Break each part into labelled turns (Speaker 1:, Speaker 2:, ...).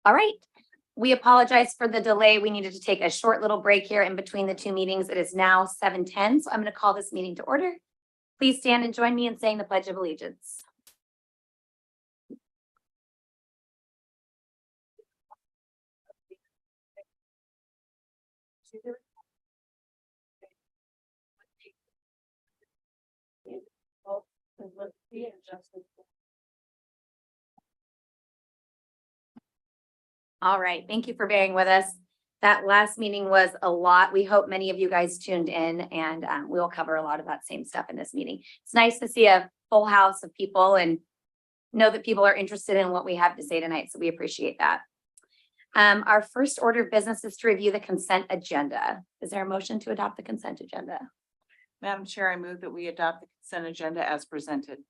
Speaker 1: All right. We apologize for the delay. We needed to take a short little break here in between the two meetings. It is now 7:10, so I'm going to call this meeting to order. Please stand and join me in saying the Pledge of Allegiance. All right, thank you for bearing with us. That last meeting was a lot. We hope many of you guys tuned in, and we'll cover a lot of that same stuff in this meeting. It's nice to see a full house of people and know that people are interested in what we have to say tonight, so we appreciate that. Our first order of business is to review the consent agenda. Is there a motion to adopt the consent agenda?
Speaker 2: Madam Chair, I move that we adopt the consent agenda as presented.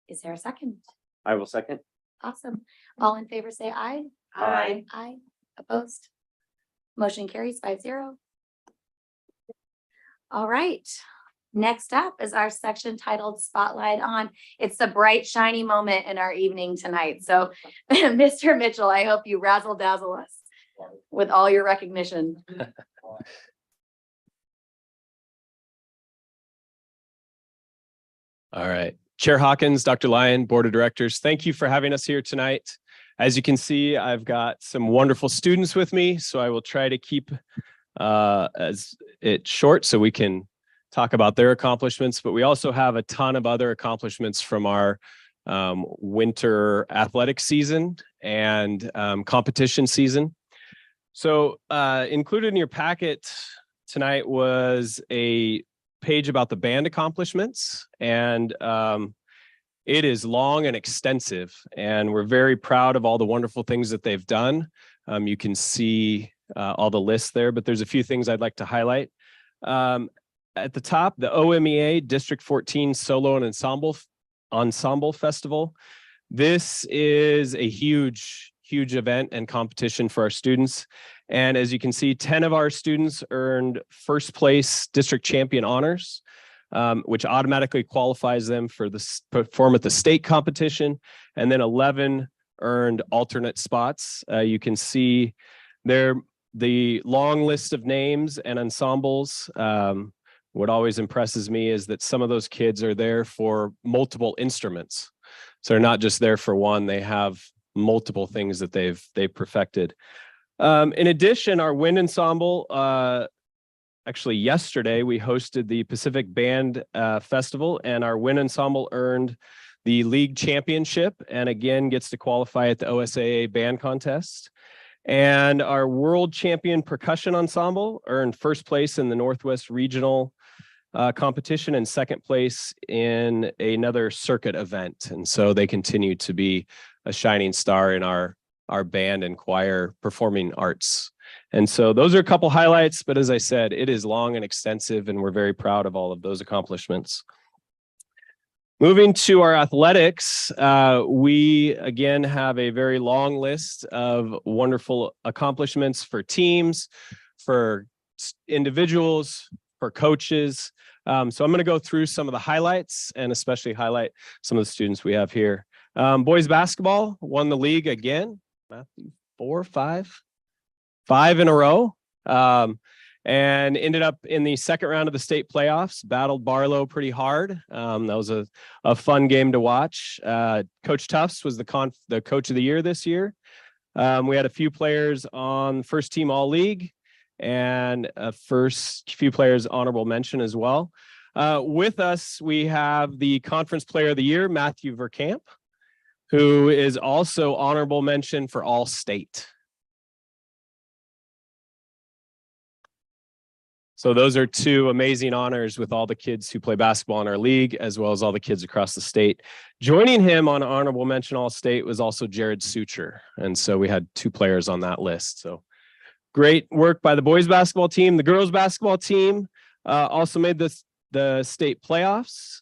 Speaker 1: Is there a second?
Speaker 3: I will second.
Speaker 1: Awesome. All in favor, say aye.
Speaker 3: Aye.
Speaker 1: Aye. Opposed? Motion carries 5-0. All right. Next up is our section titled Spotlight On. It's the bright, shiny moment in our evening tonight. So, Mr. Mitchell, I hope you razzle dazzle us with all your recognition.
Speaker 4: All right. Chair Hawkins, Dr. Lyon, Board of Directors, thank you for having us here tonight. As you can see, I've got some wonderful students with me, so I will try to keep it short so we can talk about their accomplishments, but we also have a ton of other accomplishments from our winter athletic season and competition season. So included in your packet tonight was a page about the band accomplishments, and it is long and extensive, and we're very proud of all the wonderful things that they've done. You can see all the lists there, but there's a few things I'd like to highlight. At the top, the OMEA District 14 Solo and Ensemble Festival. This is a huge event and competition for our students. And as you can see, 10 of our students earned first place district champion honors, which automatically qualifies them for the perform at the state competition. And then 11 earned alternate spots. You can see there the long list of names and ensembles. What always impresses me is that some of those kids are there for multiple instruments. So they're not just there for one, they have multiple things that they've perfected. In addition, our wind ensemble, actually yesterday we hosted the Pacific Band Festival, and our wind ensemble earned the league championship and again gets to qualify at the OSAA band contest. And our world champion percussion ensemble earned first place in the Northwest Regional competition and second place in another circuit event. And so they continue to be a shining star in our band and choir performing arts. And so those are a couple highlights, but as I said, it is long and extensive, and we're very proud of all of those accomplishments. Moving to our athletics, we again have a very long list of wonderful accomplishments for teams, for individuals, for coaches. So I'm going to go through some of the highlights and especially highlight some of the students we have here. Boys basketball won the league again, Matthew, 5 in a row, and ended up in the second round of the state playoffs, battled Barlow pretty hard. That was a fun game to watch. Coach Tufts was the coach of the year this year. We had a few players on first team all league and a few players honorable mention as well. With us, we have the conference player of the year, Matthew Verkamp, who is also honorable mention for all state. So those are two amazing honors with all the kids who play basketball in our league, as well as all the kids across the state. Joining him on honorable mention all state was also Jared Suture. And so we had two players on that list. So great work by the boys basketball team. The girls basketball team also made the state playoffs.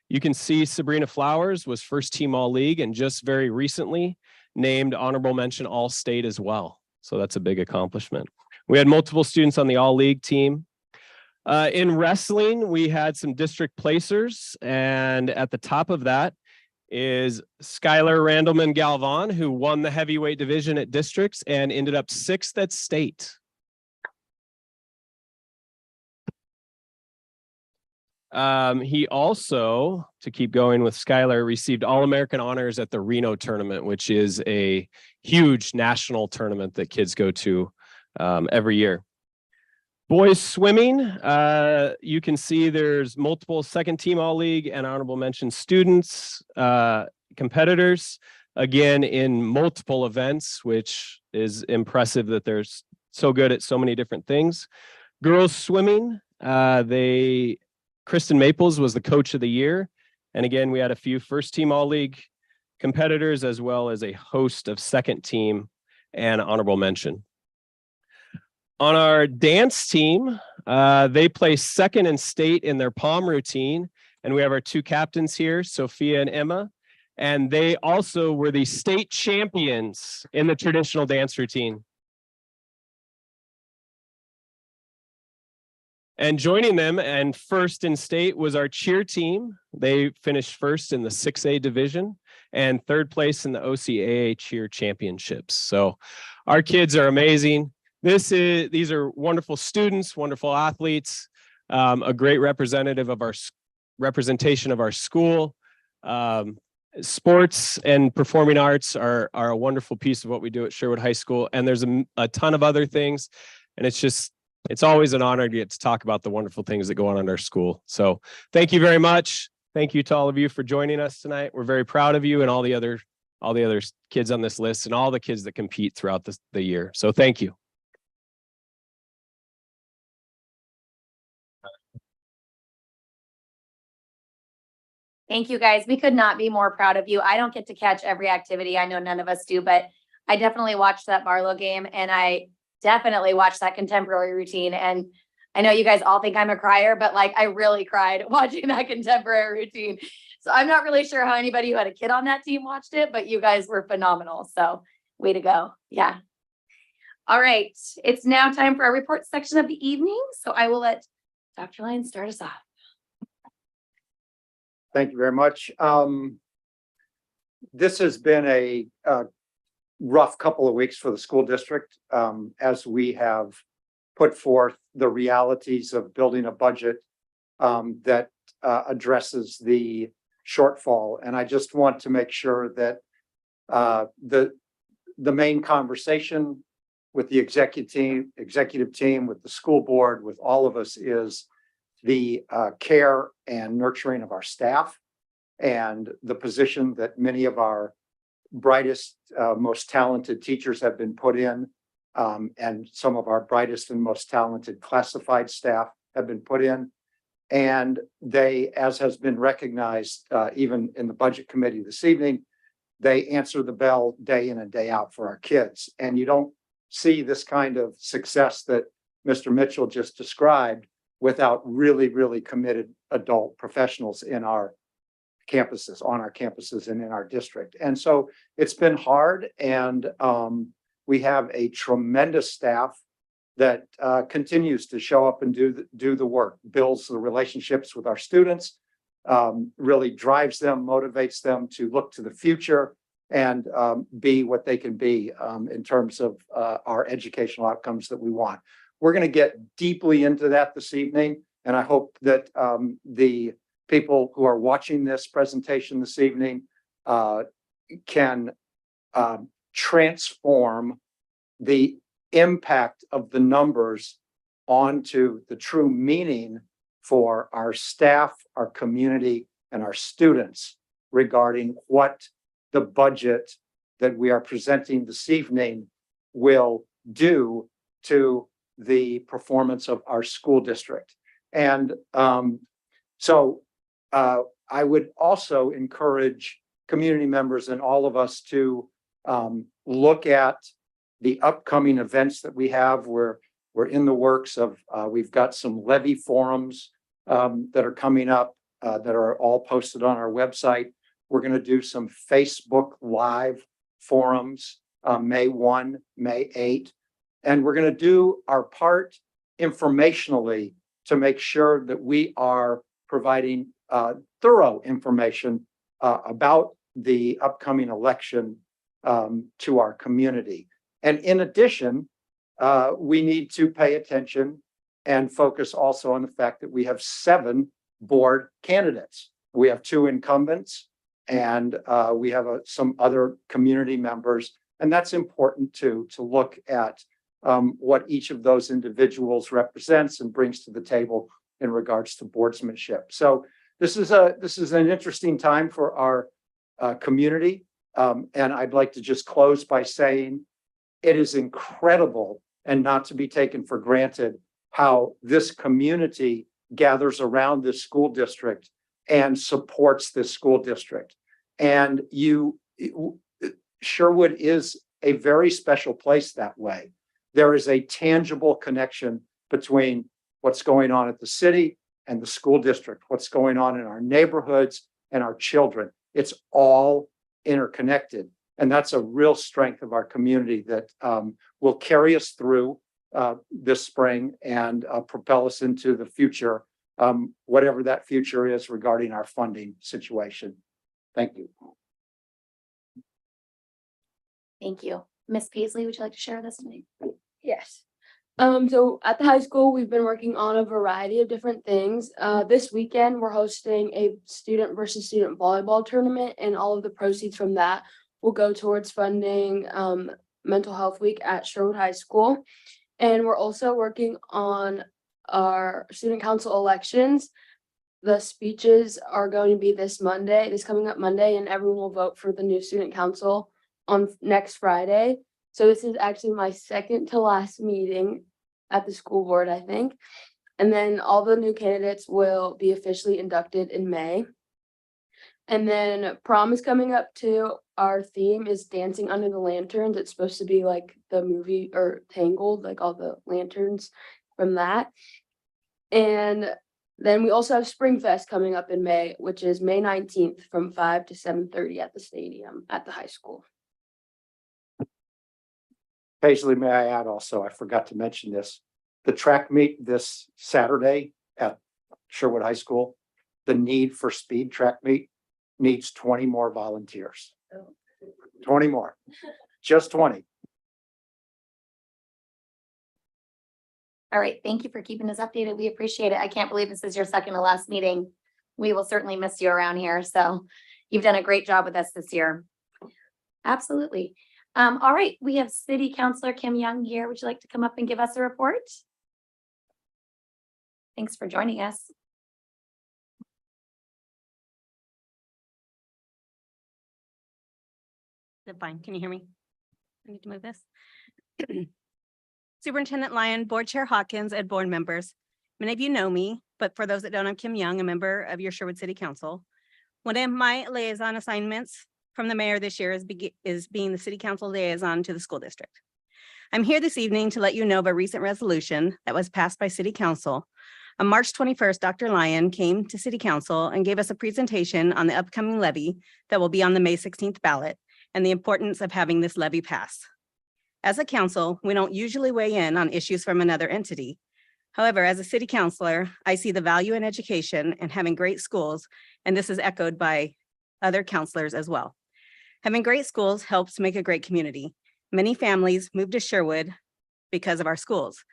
Speaker 4: You can see Sabrina Flowers was first team all league and just very recently named honorable mention all state as well. So that's a big accomplishment. We had multiple students on the all league team. In wrestling, we had some district placers, and at the top of that is Skylar Randleman Galvan, who won the heavyweight division at districts and ended up 6th at state. He also, to keep going with Skylar, received All-American honors at the Reno tournament, which is a huge national tournament that kids go to every year. Boys swimming, you can see there's multiple second team all-league and honorable mention students, competitors, again, in multiple events, which is impressive that they're so good at so many different things. Girls swimming, Kristen Maples was the coach of the year. And again, we had a few first team all-league competitors, as well as a host of second team and honorable mention. On our dance team, they placed second in state in their palm routine. And we have our two captains here, Sophia and Emma. And they also were the state champions in the traditional dance routine. And joining them and first in state was our cheer team. They finished first in the 6A division and third place in the OCAA cheer championships. So our kids are amazing. These are wonderful students, wonderful athletes, a great representative of representation of our school. Sports and performing arts are a wonderful piece of what we do at Sherwood High School. And there's a ton of other things. And it's always an honor to get to talk about the wonderful things that go on in our school. So thank you very much. Thank you to all of you for joining us tonight. We're very proud of you and all the other kids on this list and all the kids that compete throughout the year. So thank you.
Speaker 1: Thank you, guys. We could not be more proud of you. I don't get to catch every activity. I know none of us do, but I definitely watched that Barlow game and I definitely watched that contemporary routine. And I know you guys all think I'm a crier, but like I really cried watching that contemporary routine. So I'm not really sure how anybody who had a kid on that team watched it, but you guys were phenomenal. So way to go. Yeah. All right. It's now time for our report section of the evening. So I will let Dr. Lyons start us off.
Speaker 3: Thank you very much. This has been a rough couple of weeks for the school district as we have put forth the realities of building a budget that addresses the shortfall. And I just want to make sure that the main conversation with the executive team, with the school board, with all of us is the care and nurturing of our staff and the position that many of our brightest, most talented teachers have been put in, and some of our brightest and most talented classified staff have been put in. And they, as has been recognized, even in the budget committee this evening, they answer the bell day in and day out for our kids. And you don't see this kind of success that Mr. Mitchell just described without really, really committed adult professionals in our campuses, on our campuses and in our district. And so it's been hard, and we have a tremendous staff that continues to show up and do the work, builds the relationships with our students, really drives them, motivates them to look to the future and be what they can be in terms of our educational outcomes that we want. We're going to get deeply into that this evening, and I hope that the people who are watching this presentation this evening can transform the impact of the numbers onto the true meaning for our staff, our community, and our students regarding what the budget that we are presenting this evening will do to the performance of our school district. And so I would also encourage community members and all of us to look at the upcoming events that we have. We're in the works of, we've got some levy forums that are coming up that are all posted on our website. We're going to do some Facebook Live forums, May 1, May 8. And we're going to do our part informationally to make sure that we are providing thorough information about the upcoming election to our community. And in addition, we need to pay attention and focus also on the fact that we have 7 board candidates. We have 2 incumbents and we have some other community members. And that's important to look at what each of those individuals represents and brings to the table in regards to boardsmanship. So this is an interesting time for our community. And I'd like to just close by saying it is incredible and not to be taken for granted how this community gathers around this school district and supports this school district. And Sherwood is a very special place that way. There is a tangible connection between what's going on at the city and the school district, what's going on in our neighborhoods and our children. It's all interconnected. And that's a real strength of our community that will carry us through this spring and propel us into the future, whatever that future is regarding our funding situation. Thank you.
Speaker 1: Thank you. Ms. Paisley, would you like to share this tonight?
Speaker 5: Yes. So at the high school, we've been working on a variety of different things. This weekend, we're hosting a student versus student volleyball tournament, and all of the proceeds from that will go towards funding Mental Health Week at Sherwood High School. And we're also working on our student council elections. The speeches are going to be this coming up Monday, and everyone will vote for the new student council on next Friday. So this is actually my second to last meeting at the school board, I think. And then all the new candidates will be officially inducted in May. And then prom is coming up too. Our theme is Dancing Under the Lanterns. It's supposed to be like the movie or Tangled, like all the lanterns from that. And then we also have Spring Fest coming up in May, which is May 19th from 5 to 7:30 at the stadium at the high school.
Speaker 3: Paisley, may I add also, I forgot to mention this, the track meet this Saturday at Sherwood High School, the Need for Speed track meet needs 20 more volunteers. 20 more, just 20.
Speaker 1: All right, thank you for keeping us updated. We appreciate it. I can't believe this is your second to last meeting. We will certainly miss you around here. So you've done a great job with us this year. Absolutely. All right, we have City Councilor Kim Young here. Would you like to come up and give us a report? Thanks for joining us.
Speaker 6: Fine. Can you hear me? I need to move this. Superintendent Lyon, Board Chair Hawkins, and board members. Many of you know me, but for those that don't, I'm Kim Young, a member of your Sherwood City Council. One of my liaison assignments from the mayor this year is being the city council liaison to the school district. I'm here this evening to let you know of a recent resolution that was passed by city council. On March 21st, Dr. Lyon came to city council and gave us a presentation on the upcoming levy that will be on the May 16th ballot and the importance of having this levy pass. As a council, we don't usually weigh in on issues from another entity. However, as a city councilor, I see the value in education and having great schools, and this is echoed by other counselors as well. Having great schools helps make a great community. Many families move to Sherwood because of our schools.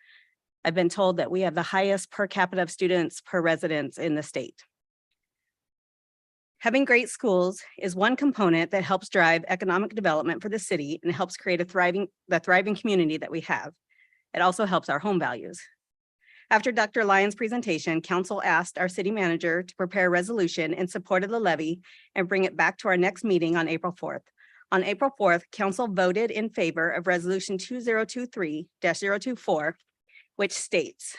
Speaker 6: I've been told that we have the highest per capita of students per residence in the state. Having great schools is one component that helps drive economic development for the city and helps create the thriving community that we have. It also helps our home values. After Dr. Lyon's presentation, council asked our city manager to prepare a resolution in support of the levy and bring it back to our next meeting on April 4th. On April 4th, council voted in favor of resolution 2023-024, which states,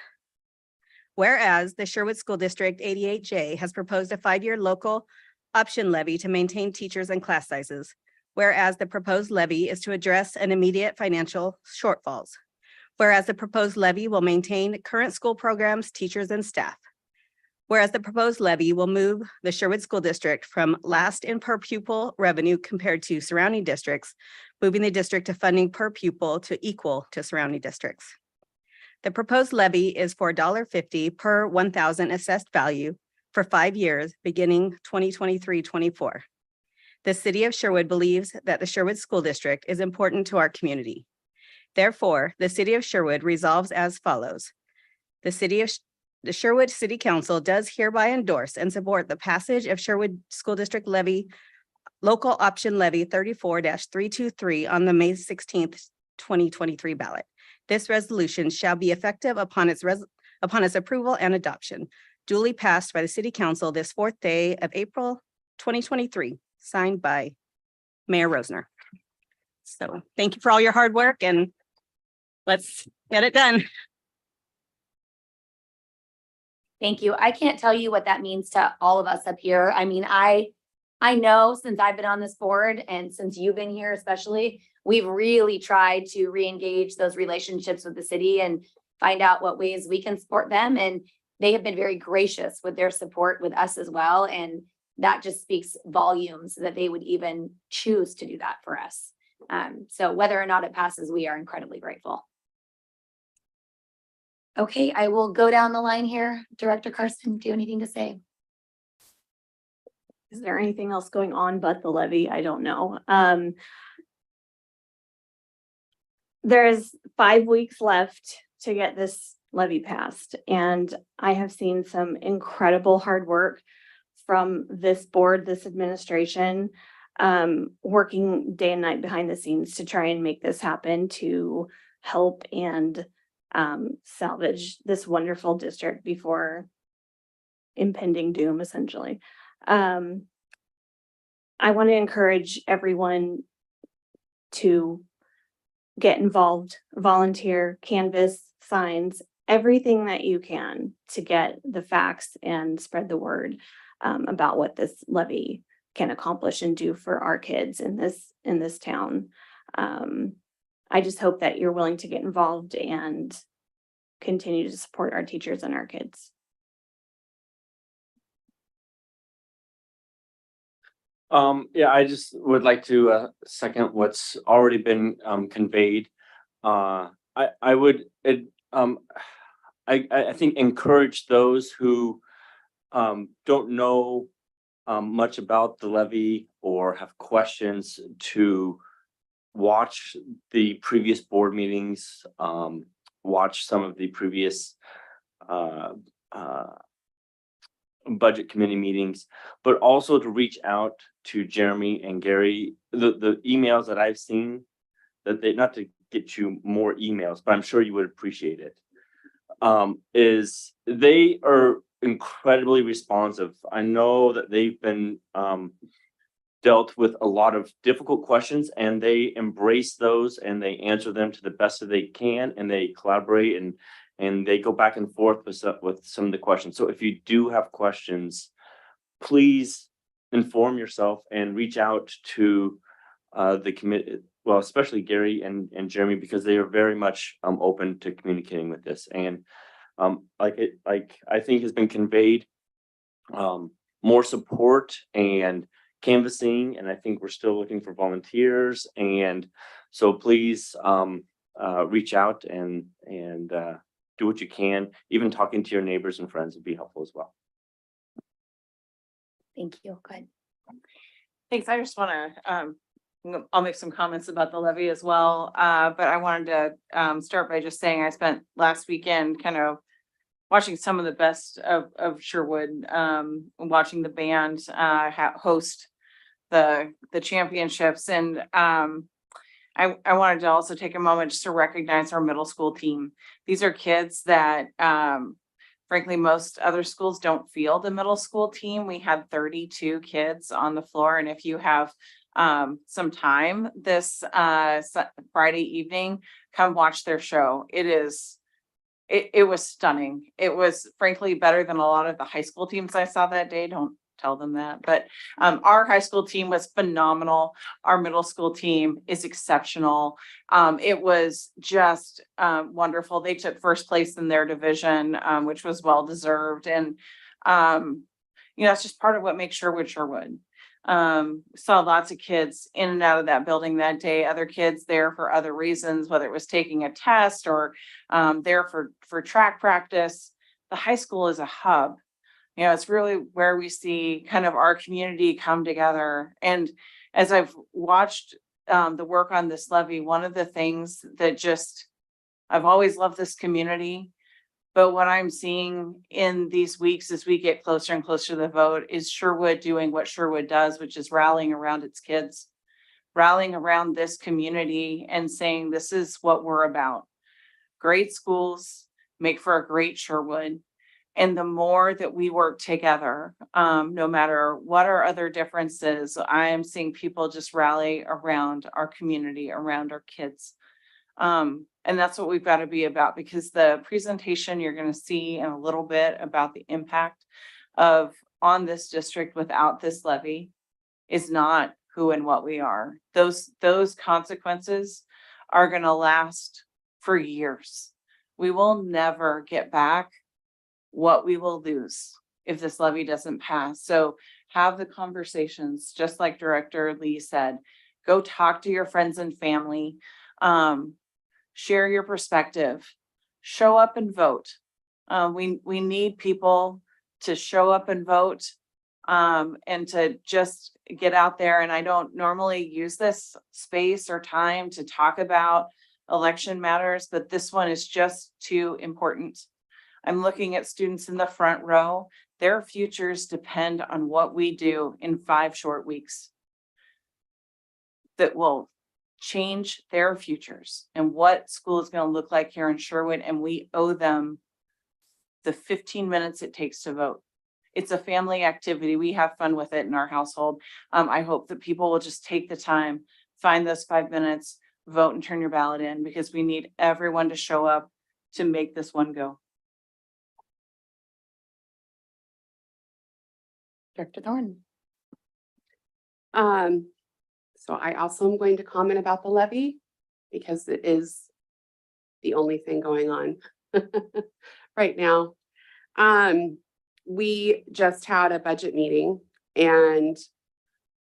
Speaker 6: whereas the Sherwood School District 88J has proposed a 5-year local option levy to maintain teachers and class sizes, whereas the proposed levy is to address an immediate financial shortfalls. Whereas the proposed levy will maintain current school programs, teachers, and staff. Whereas the proposed levy will move the Sherwood School District from last in per pupil revenue compared to surrounding districts, moving the district to funding per pupil to equal to surrounding districts. The proposed levy is for $1.50 per 1,000 assessed value, for 5 years, beginning 2023-24. The city of Sherwood believes that the Sherwood School District is important to our community. Therefore, the city of Sherwood resolves as follows. The Sherwood City Council does hereby endorse and support the passage of Sherwood School District levy, local option levy 34-323 on the May 16th, 2023 ballot. This resolution shall be effective upon its approval and adoption, duly passed by the City Council this 4th day of April 2023, signed by Mayor Rosner. So thank you for all your hard work and let's get it done.
Speaker 1: Thank you. I can't tell you what that means to all of us up here. I mean, I know since I've been on this board and since you've been here especially, we've really tried to re-engage those relationships with the city and find out what ways we can support them. And they have been very gracious with their support with us as well. And that just speaks volumes that they would even choose to do that for us. So whether or not it passes, we are incredibly grateful. Okay, I will go down the line here. Director Carson, do you have anything to say?
Speaker 7: Is there anything else going on but the levy? I don't know. There's 5 weeks left to get this levy passed, and I have seen some incredible hard work from this board, this administration, working day and night behind the scenes to try and make this happen, to help and salvage this wonderful district before impending doom, essentially. I want to encourage everyone to get involved, volunteer, canvas, signs, everything that you can to get the facts and spread the word about what this levy can accomplish and do for our kids in this town. I just hope that you're willing to get involved and continue to support our teachers and our kids.
Speaker 8: Yeah, I just would like to second what's already been conveyed. I think encourage those who don't know much about the levy or have questions to watch the previous board meetings, watch some of the previous budget committee meetings, but also to reach out to Jeremy and Gary. The emails that I've seen, that they, not to get you more emails, but I'm sure you would appreciate it, is they are incredibly responsive. I know that they've been dealt with a lot of difficult questions, and they embrace those and they answer them to the best that they can, and they collaborate and they go back and forth with some of the questions. So if you do have questions, please inform yourself and reach out to the committee, well, especially Gary and Jeremy, because they are very much open to communicating with this. And like I think has been conveyed, more support and canvassing, and I think we're still looking for volunteers. And so please reach out and do what you can. Even talking to your neighbors and friends would be helpful as well.
Speaker 1: Thank you. Good.
Speaker 2: Thanks. I just want to, I'll make some comments about the levy as well. But I wanted to start by just saying I spent last weekend kind of watching some of the best of Sherwood, watching the band host the championships. And I wanted to also take a moment just to recognize our middle school team. These are kids that frankly, most other schools don't field a middle school team. We had 32 kids on the floor. And if you have some time this Friday evening, come watch their show. It was stunning. It was frankly better than a lot of the high school teams I saw that day. Don't tell them that, but our high school team was phenomenal. Our middle school team is exceptional. It was just wonderful. They took first place in their division, which was well deserved. And it's just part of what makes Sherwood Sherwood. Saw lots of kids in and out of that building that day, other kids there for other reasons, whether it was taking a test or there for track practice. The high school is a hub You know, it's really where we see kind of our community come together. And as I've watched the work on this levy, one of the things that just, I've always loved this community. But what I'm seeing in these weeks as we get closer and closer to the vote is Sherwood doing what Sherwood does, which is rallying around its kids, rallying around this community and saying, this is what we're about. Great schools make for a great Sherwood. And the more that we work together, no matter what our other differences, I am seeing people just rally around our community, around our kids. And that's what we've got to be about, because the presentation you're going to see in a little bit about the impact of on this district without this levy is not who and what we are. Those consequences are going to last for years. We will never get back what we will lose if this levy doesn't pass. So have the conversations, just like Director Lee said, go talk to your friends and family, share your perspective, show up and vote. We need people to show up and vote, and to just get out there. And I don't normally use this space or time to talk about election matters, but this one is just too important. I'm looking at students in the front row. Their futures depend on what we do in 5 short weeks that will change their futures and what school is going to look like here in Sherwood. And we owe them the 15 minutes it takes to vote. It's a family activity. We have fun with it in our household. I hope that people will just take the time, find those 5 minutes, vote and turn your ballot in, because we need everyone to show up to make this one go.
Speaker 9: Director Thorne. So I also am going to comment about the levy because it is the only thing going on right now. We just had a budget meeting, and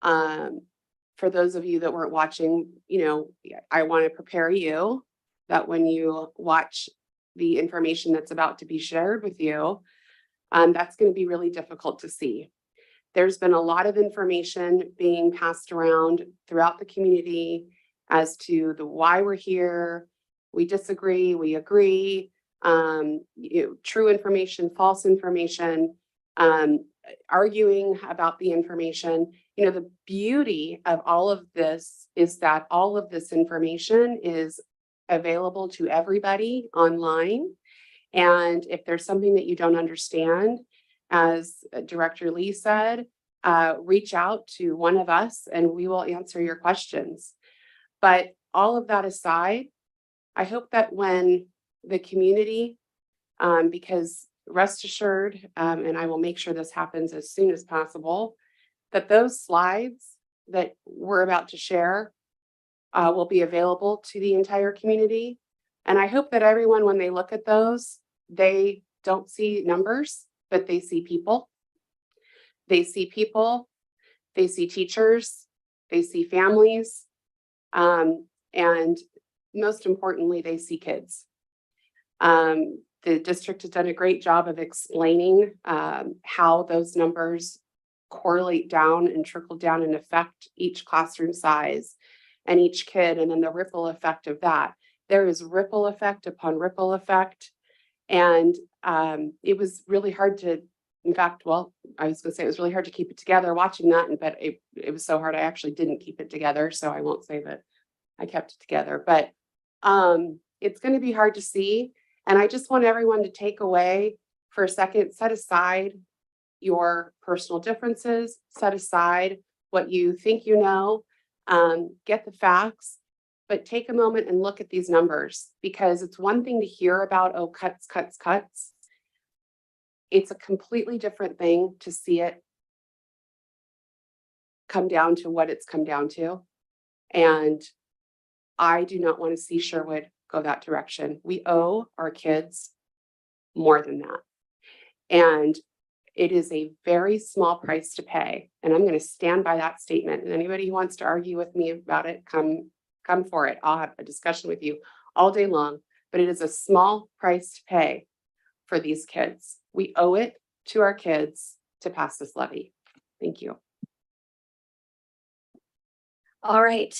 Speaker 9: for those of you that weren't watching, you know, I want to prepare you that when you watch the information that's about to be shared with you, that's going to be really difficult to see. There's been a lot of information being passed around throughout the community as to the why we're here. We disagree, we agree, true information, false information, arguing about the information. You know, the beauty of all of this is that all of this information is available to everybody online. And if there's something that you don't understand, as Director Lee said, reach out to one of us and we will answer your questions. But all of that aside, I hope that when the community, because rest assured, and I will make sure this happens as soon as possible, that those slides that we're about to share will be available to the entire community. And I hope that everyone, when they look at those, they don't see numbers, but they see people. They see people, they see teachers, they see families, and most importantly, they see kids. The district has done a great job of explaining how those numbers correlate down and trickle down and affect each classroom size and each kid, and then the ripple effect of that. There is ripple effect upon ripple effect. And it was really hard to, in fact, well, I was gonna say it was really hard to keep it together watching that, but it was so hard I actually didn't keep it together. So I won't say that I kept it together, but it's gonna be hard to see. And I just want everyone to take away for a second, set aside your personal differences, set aside what you think you know, get the facts, but take a moment and look at these numbers, because it's one thing to hear about, oh, cuts, cuts, cuts. It's a completely different thing to see it come down to what it's come down to. And I do not want to see Sherwood go that direction. We owe our kids more than that. And it is a very small price to pay. And I'm going to stand by that statement. And anybody who wants to argue with me about it, come for it. I'll have a discussion with you all day long, but it is a small price to pay for these kids. We owe it to our kids to pass this levy. Thank you.
Speaker 1: All right.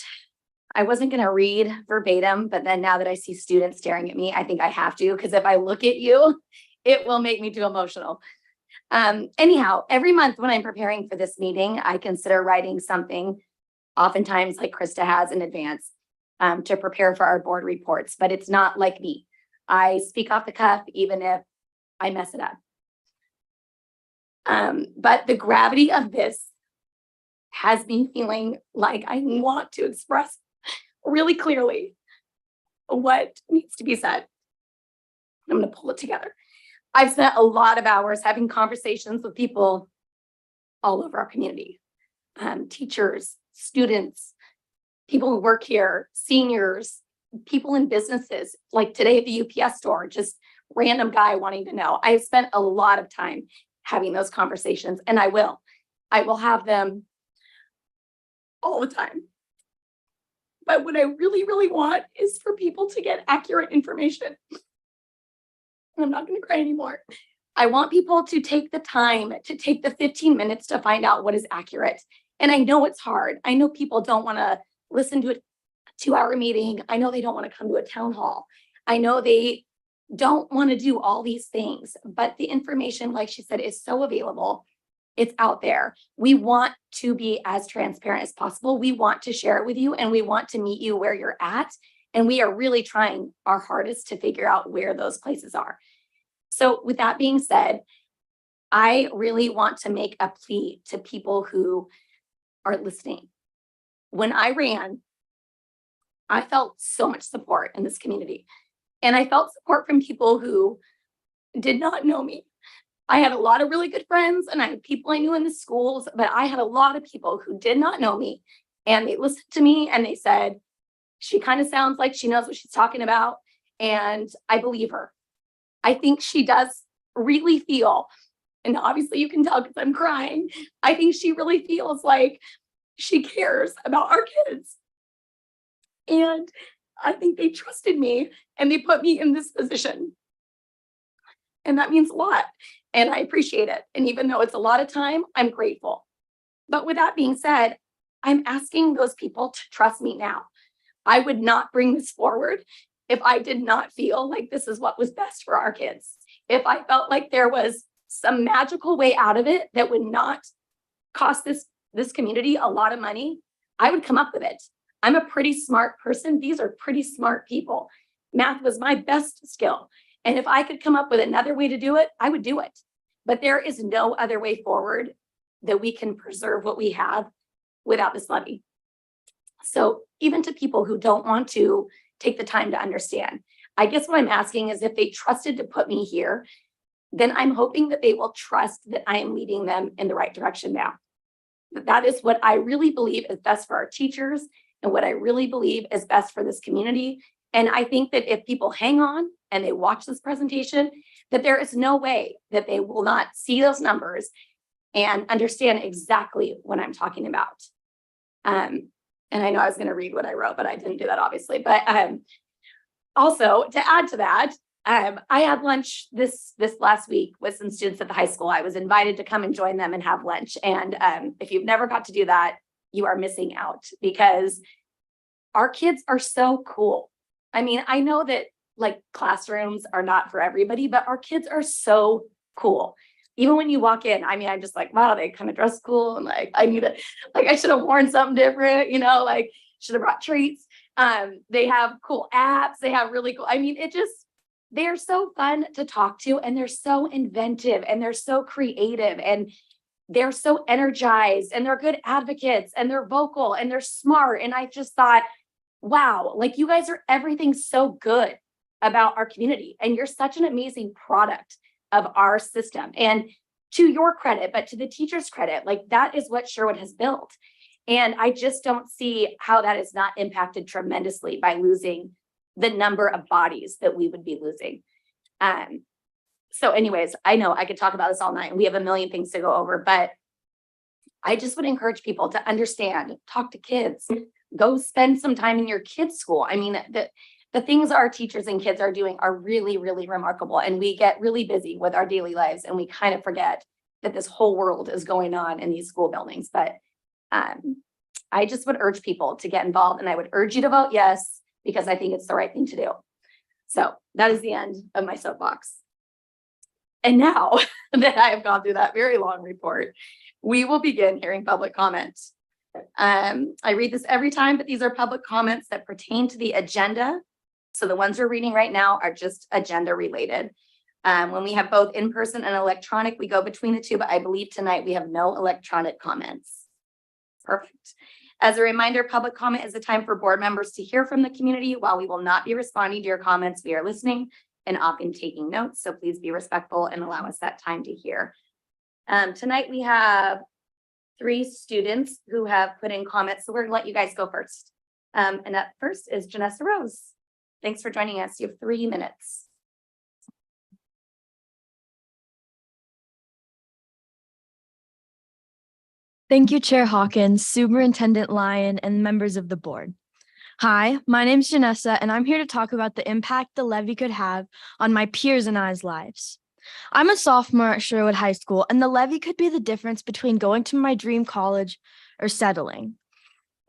Speaker 1: I wasn't going to read verbatim, but then now that I see students staring at me, I think I have to, because if I look at you, it will make me too emotional. Anyhow, every month when I'm preparing for this meeting, I consider writing something, oftentimes like Krista has in advance, to prepare for our board reports, but it's not like me. I speak off the cuff, even if I mess it up. But the gravity of this has me feeling like I want to express really clearly what needs to be said. I'm going to pull it together. I've spent a lot of hours having conversations with people all over our community, teachers, students, people who work here, seniors, people in businesses, like today at the UPS store, just random guy wanting to know. I've spent a lot of time having those conversations, and I will have them all the time. But what I really, really want is for people to get accurate information. And I'm not going to cry anymore. I want people to take the time to take the 15 minutes to find out what is accurate. And I know it's hard. I know people don't want to listen to a 2-hour meeting. I know they don't want to come to a town hall. I know they don't want to do all these things, but the information, like she said, is so available. It's out there. We want to be as transparent as possible. We want to share it with you, and we want to meet you where you're at. And we are really trying our hardest to figure out where those places are. So with that being said, I really want to make a plea to people who are listening. When I ran, I felt so much support in this community. And I felt support from people who did not know me. I had a lot of really good friends, and I had people I knew in the schools, but I had a lot of people who did not know me, and they listened to me and they said, she kind of sounds like she knows what she's talking about. And I believe her. I think she does really feel, and obviously you can tell because I'm crying. I think she really feels like she cares about our kids. And I think they trusted me and they put me in this position. And that means a lot. And I appreciate it. And even though it's a lot of time, I'm grateful. But with that being said, I'm asking those people to trust me now. I would not bring this forward if I did not feel like this is what was best for our kids. If I felt like there was some magical way out of it that would not cost this community a lot of money, I would come up with it. I'm a pretty smart person. These are pretty smart people. Math was my best skill. And if I could come up with another way to do it, I would do it. But there is no other way forward that we can preserve what we have without this levy. So even to people who don't want to take the time to understand, I guess what I'm asking is if they trusted to put me here, then I'm hoping that they will trust that I am leading them in the right direction now. That is what I really believe is best for our teachers and what I really believe is best for this community. And I think that if people hang on and they watch this presentation, that there is no way that they will not see those numbers and understand exactly what I'm talking about. And I know I was going to read what I wrote, but I didn't do that, obviously. But also to add to that, I had lunch this last week with some students at the high school. I was invited to come and join them and have lunch. And if you've never got to do that, you are missing out because our kids are so cool. I mean, I know that like classrooms are not for everybody, but our kids are so cool. Even when you walk in, I mean, I'm just like, wow, they kind of dress cool. And like, I should have worn something different, like should have brought treats. They have cool apps. They have really cool, I mean, they're so fun to talk to, and they're so inventive, and they're so creative, and they're so energized, and they're good advocates, and they're vocal, and they're smart. And I just thought, wow, like you guys are everything so good about our community, and you're such an amazing product of our system. And to your credit, but to the teachers' credit, like that is what Sherwood has built. And I just don't see how that is not impacted tremendously by losing the number of bodies that we would be losing. So anyways, I know I could talk about this all night and we have a million things to go over, but I just would encourage people to understand, talk to kids, go spend some time in your kids' school. I mean, the the things our teachers and kids are doing are really, really remarkable. And we get really busy with our daily lives and we kind of forget that this whole world is going on in these school buildings. But I just would urge people to get involved, and I would urge you to vote yes, because I think it's the right thing to do. So that is the end of my soapbox. And now that I have gone through that very long report, we will begin hearing public comment. I read this every time, but these are public comments that pertain to the agenda. So the ones we're reading right now are just agenda related. When we have both in-person and electronic, we go between the two, but I believe tonight we have no electronic comments. Perfect. As a reminder, public comment is a time for board members to hear from the community. While we will not be responding to your comments, we are listening and often taking notes. So please be respectful and allow us that time to hear. Tonight we have 3 students who have put in comments. So we're gonna let you guys go first. And up first is Janessa Rose. Thanks for joining us. You have 3 minutes.
Speaker 10: Thank you, Chair Hawkins, Superintendent Lyon, and members of the board. Hi, my name is Janessa, and I'm here to talk about the impact the levy could have on my peers and I's lives. I'm a sophomore at Sherwood High School, and the levy could be the difference between going to my dream college or settling.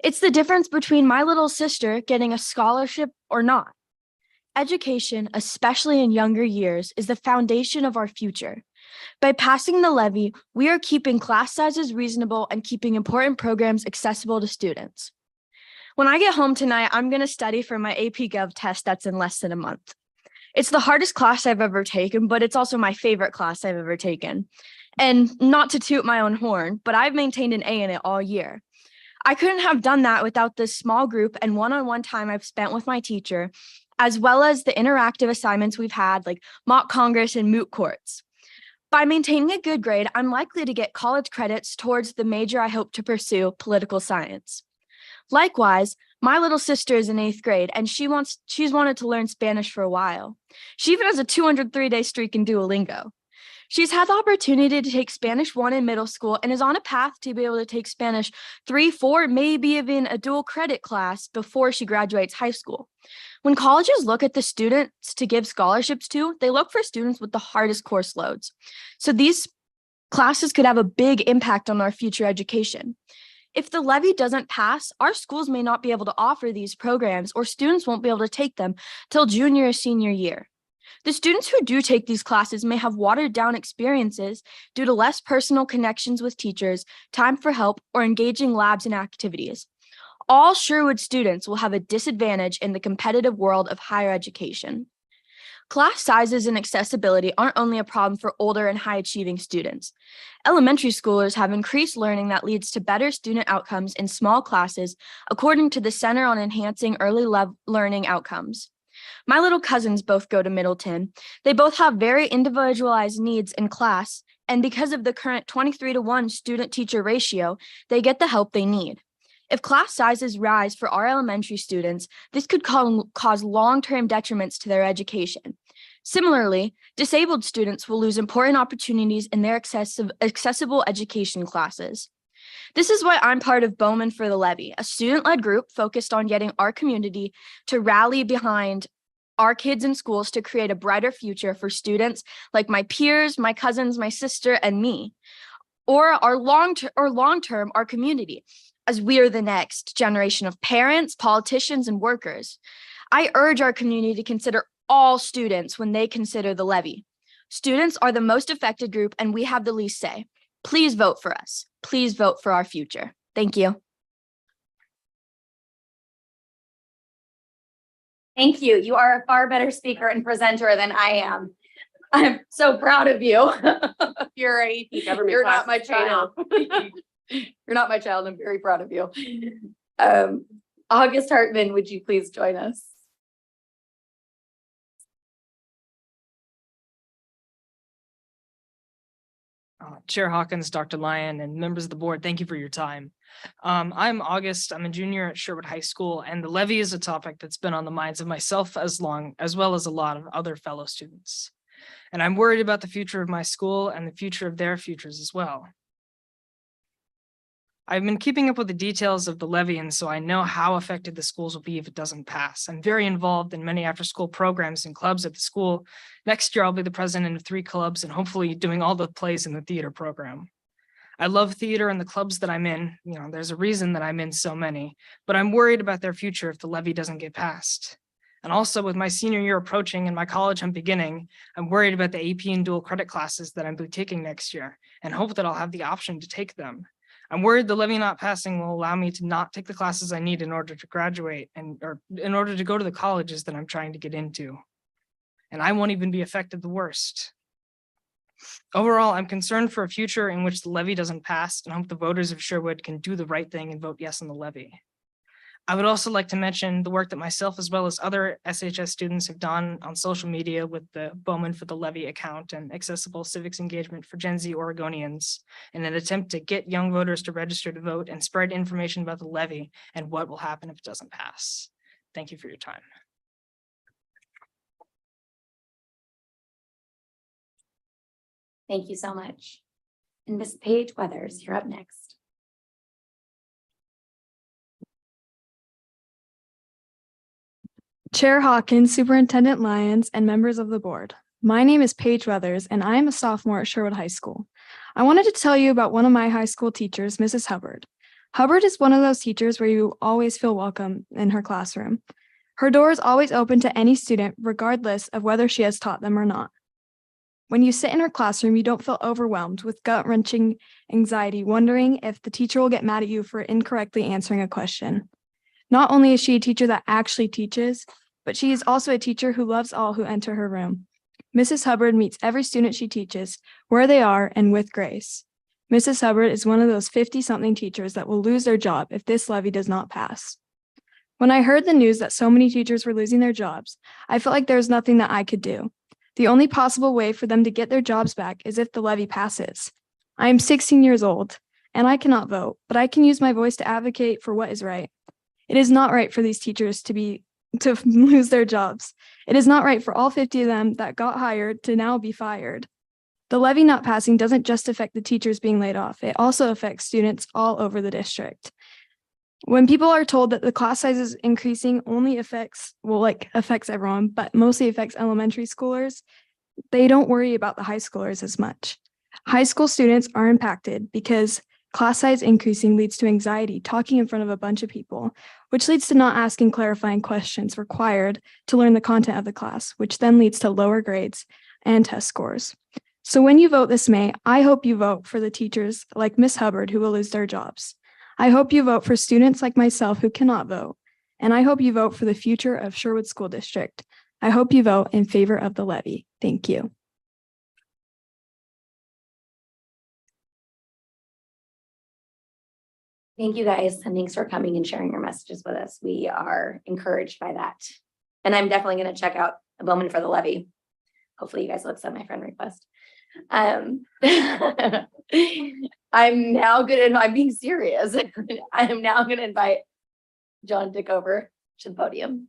Speaker 10: It's the difference between my little sister getting a scholarship or not. Education, especially in younger years, is the foundation of our future. By passing the levy, we are keeping class sizes reasonable and keeping important programs accessible to students. When I get home tonight, I'm going to study for my AP Gov test that's in less than a month. It's the hardest class I've ever taken, but it's also my favorite class I've ever taken. And not to toot my own horn, but I've maintained an A in it all year. I couldn't have done that without this small group and one-on-one time I've spent with my teacher, as well as the interactive assignments we've had like mock Congress and moot courts. By maintaining a good grade, I'm likely to get college credits towards the major I hope to pursue, political science. Likewise, my little sister is in 8th grade and she's wanted to learn Spanish for a while. She even has a 203-day streak in Duolingo. She's had the opportunity to take Spanish 1 in middle school and is on a path to be able to take Spanish 3, 4, maybe even a dual credit class before she graduates high school. When colleges look at the students to give scholarships to, they look for students with the hardest course loads. So these classes could have a big impact on our future education. If the levy doesn't pass, our schools may not be able to offer these programs or students won't be able to take them till junior or senior year. The students who do take these classes may have watered down experiences due to less personal connections with teachers, time for help, or engaging labs and activities. All Sherwood students will have a disadvantage in the competitive world of higher education. Class sizes and accessibility aren't only a problem for older and high-achieving students. Elementary schoolers have increased learning that leads to better student outcomes in small classes, according to the Center on Enhancing Early Learning Outcomes. My little cousins both go to Middleton. They both have very individualized needs in class, and because of the current 23-to-1 student-teacher ratio, they get the help they need. If class sizes rise for our elementary students, this could cause long-term detriments to their education. Similarly, disabled students will lose important opportunities in their accessible education classes. This is why I'm part of Bowman for the Levy, a student-led group focused on getting our community to rally behind our kids in schools to create a brighter future for students like my peers, my cousins, my sister, and me, or our long-term, our community, as we are the next generation of parents, politicians, and workers. I urge our community to consider all students when they consider the levy. Students are the most affected group and we have the least say. Please vote for us. Please vote for our future. Thank you.
Speaker 1: Thank you. You are a far better speaker and presenter than I am. I'm so proud of you. You're
Speaker 9: Government
Speaker 1: not
Speaker 9: class
Speaker 1: my
Speaker 9: is paying
Speaker 1: child.
Speaker 9: off.
Speaker 1: You're not my child. I'm very proud of you. August Hartman, would you please join us?
Speaker 11: Chair Hawkins, Dr. Lyon, and members of the board, thank you for your time. I'm August. I'm a junior at Sherwood High School, and the levy is a topic that's been on the minds of myself as well as a lot of other fellow students. And I'm worried about the future of my school and the future of their futures as well. I've been keeping up with the details of the levy, and so I know how affected the schools will be if it doesn't pass. I'm very involved in many after-school programs and clubs at the school. Next year, I'll be the president of 3 clubs and hopefully doing all the plays in the theater program. I love theater and the clubs that I'm in. You know, there's a reason that I'm in so many, but I'm worried about their future if the levy doesn't get passed. And also with my senior year approaching and my college I'm beginning, I'm worried about the AP and dual credit classes that I'm taking next year and hope that I'll have the option to take them. I'm worried the levy not passing will allow me to not take the classes I need in order to graduate or in order to go to the colleges that I'm trying to get into. And I won't even be affected the worst. Overall, I'm concerned for a future in which the levy doesn't pass and hope the voters of Sherwood can do the right thing and vote yes on the levy. I would also like to mention the work that myself as well as other SHS students have done on social media with the Bowman for the Levy account and accessible civics engagement for Gen Z Oregonians in an attempt to get young voters to register to vote and spread information about the levy and what will happen if it doesn't pass. Thank you for your time.
Speaker 1: Thank you so much. And Ms. Paige Weathers, you're up next.
Speaker 10: Chair Hawkins, Superintendent Lyons, and members of the board. My name is Paige Weathers, and I am a sophomore at Sherwood High School. I wanted to tell you about one of my high school teachers, Mrs. Hubbard. Hubbard is one of those teachers where you always feel welcome in her classroom. Her door is always open to any student, regardless of whether she has taught them or not. When you sit in her classroom, you don't feel overwhelmed with gut-wrenching anxiety, wondering if the teacher will get mad at you for incorrectly answering a question. Not only is she a teacher that actually teaches, but she is also a teacher who loves all who enter her room. Mrs. Hubbard meets every student she teaches, where they are and with grace. Mrs. Hubbard is one of those 50-something teachers that will lose their job if this levy does not pass. When I heard the news that so many teachers were losing their jobs, I felt like there was nothing that I could do. The only possible way for them to get their jobs back is if the levy passes. I am 16 years old, and I cannot vote, but I can use my voice to advocate for what is right. It is not right for these teachers to lose their jobs. It is not right for all 50 of them that got hired to now be fired. The levy not passing doesn't just affect the teachers being laid off. It also affects students all over the district. When people are told that the class size is increasing only affects everyone, but mostly affects elementary schoolers, they don't worry about the high schoolers as much. High school students are impacted because class size increasing leads to anxiety, talking in front of a bunch of people, which leads to not asking clarifying questions required to learn the content of the class, which then leads to lower grades and test scores. So when you vote this May, I hope you vote for the teachers like Miss Hubbard who will lose their jobs. I hope you vote for students like myself who cannot vote. And I hope you vote for the future of Sherwood School District. I hope you vote in favor of the levy. Thank you.
Speaker 1: Thank you guys, and thanks for coming and sharing your messages with us. We are encouraged by that. And I'm definitely going to check out a Bowman for the levy. Hopefully you guys will accept my friend request. I'm being serious. I am now going to invite John Dick over to the podium.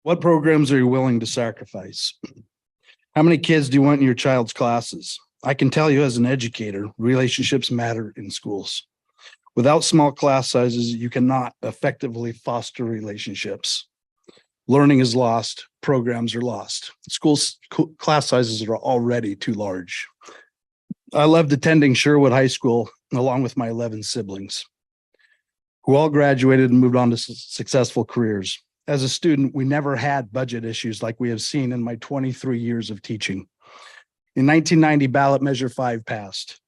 Speaker 12: What programs are you willing to sacrifice? How many kids do you want in your child's classes? I can tell you as an educator, relationships matter in schools. Without small class sizes, you cannot effectively foster relationships. Learning is lost, programs are lost. Schools' class sizes are already too large. I loved attending Sherwood High School along with my 11 siblings, who all graduated and moved on to successful careers. As a student, we never had budget issues like we have seen in my 23 years of teaching. In 1990, Ballot Measure 5 passed.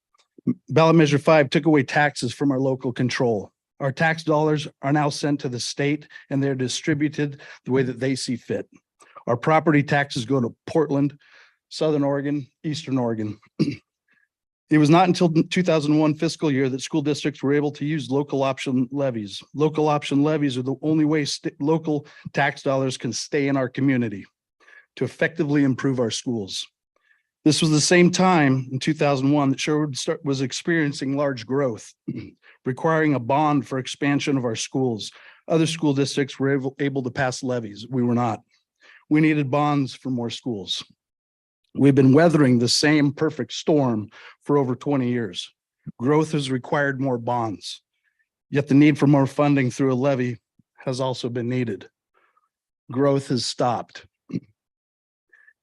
Speaker 12: Ballot Measure 5 took away taxes from our local control. Our tax dollars are now sent to the state and they're distributed the way that they see fit. Our property taxes go to Portland, Southern Oregon, Eastern Oregon. It was not until 2001 fiscal year that school districts were able to use local option levies. Local option levies are the only way local tax dollars can stay in our community to effectively improve our schools. This was the same time in 2001 that Sherwood was experiencing large growth, requiring a bond for expansion of our schools. Other school districts were able to pass levies. We were not. We needed bonds for more schools. We've been weathering the same perfect storm for over 20 years. Growth has required more bonds, yet the need for more funding through a levy has also been needed. Growth has stopped.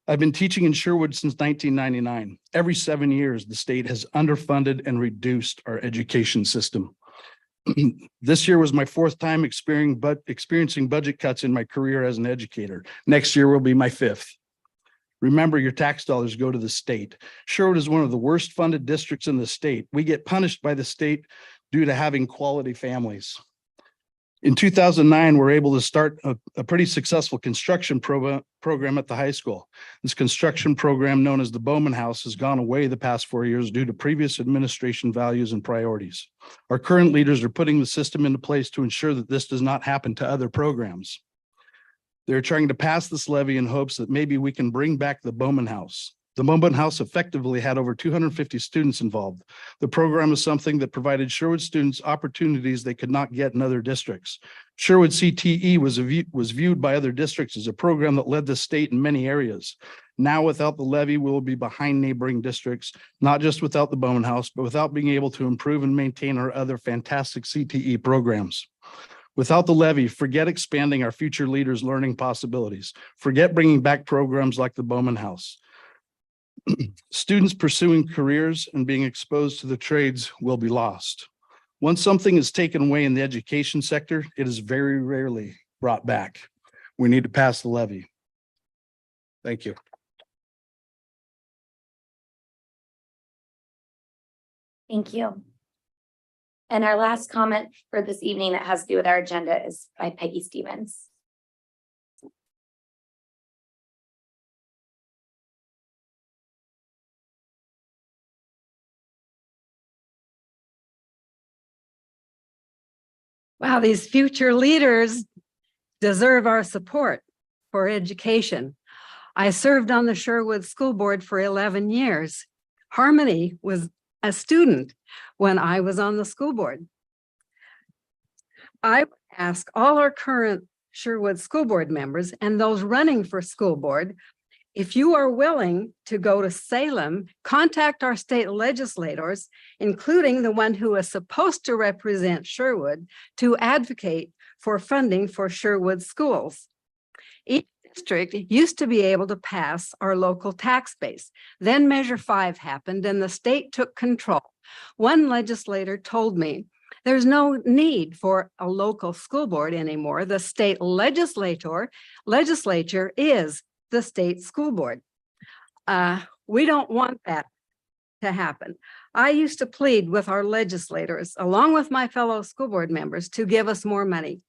Speaker 12: I've been teaching in Sherwood since 1999. Every 7 years, the state has underfunded and reduced our education system. This year was my fourth time experiencing budget cuts in my career as an educator. Next year will be my fifth. Remember, your tax dollars go to the state. Sherwood is one of the worst funded districts in the state. We get punished by the state due to having quality families. In 2009, we're able to start a pretty successful construction program at the high school. This construction program, known as the Bowman House, has gone away the past 4 years due to previous administration values and priorities. Our current leaders are putting the system into place to ensure that this does not happen to other programs. They're trying to pass this levy in hopes that maybe we can bring back the Bowman House. The Bowman House effectively had over 250 students involved. The program is something that provided Sherwood students opportunities they could not get in other districts. Sherwood CTE was viewed by other districts as a program that led the state in many areas. Now, without the levy, we will be behind neighboring districts, not just without the Bowman House, but without being able to improve and maintain our other fantastic CTE programs. Without the levy, forget expanding our future leaders' learning possibilities. Forget bringing back programs like the Bowman House. Students pursuing careers and being exposed to the trades will be lost. Once something is taken away in the education sector, it is very rarely brought back. We need to pass the levy. Thank you.
Speaker 1: Thank you. And our last comment for this evening that has to do with our agenda is by Peggy Stevens.
Speaker 13: Wow, these future leaders deserve our support for education. I served on the Sherwood School Board for 11 years. Harmony was a student when I was on the school board. I would ask all our current Sherwood School Board members and those running for school board, if you are willing to go to Salem, contact our state legislators, including the one who is supposed to represent Sherwood, to advocate for funding for Sherwood schools. Each district used to be able to pass our local tax base. Then Measure 5 happened and the state took control. One legislator told me, there's no need for a local school board anymore. The state legislature is the state school board. We don't want that to happen. I used to plead with our legislators, along with my fellow school board members, to give us more money.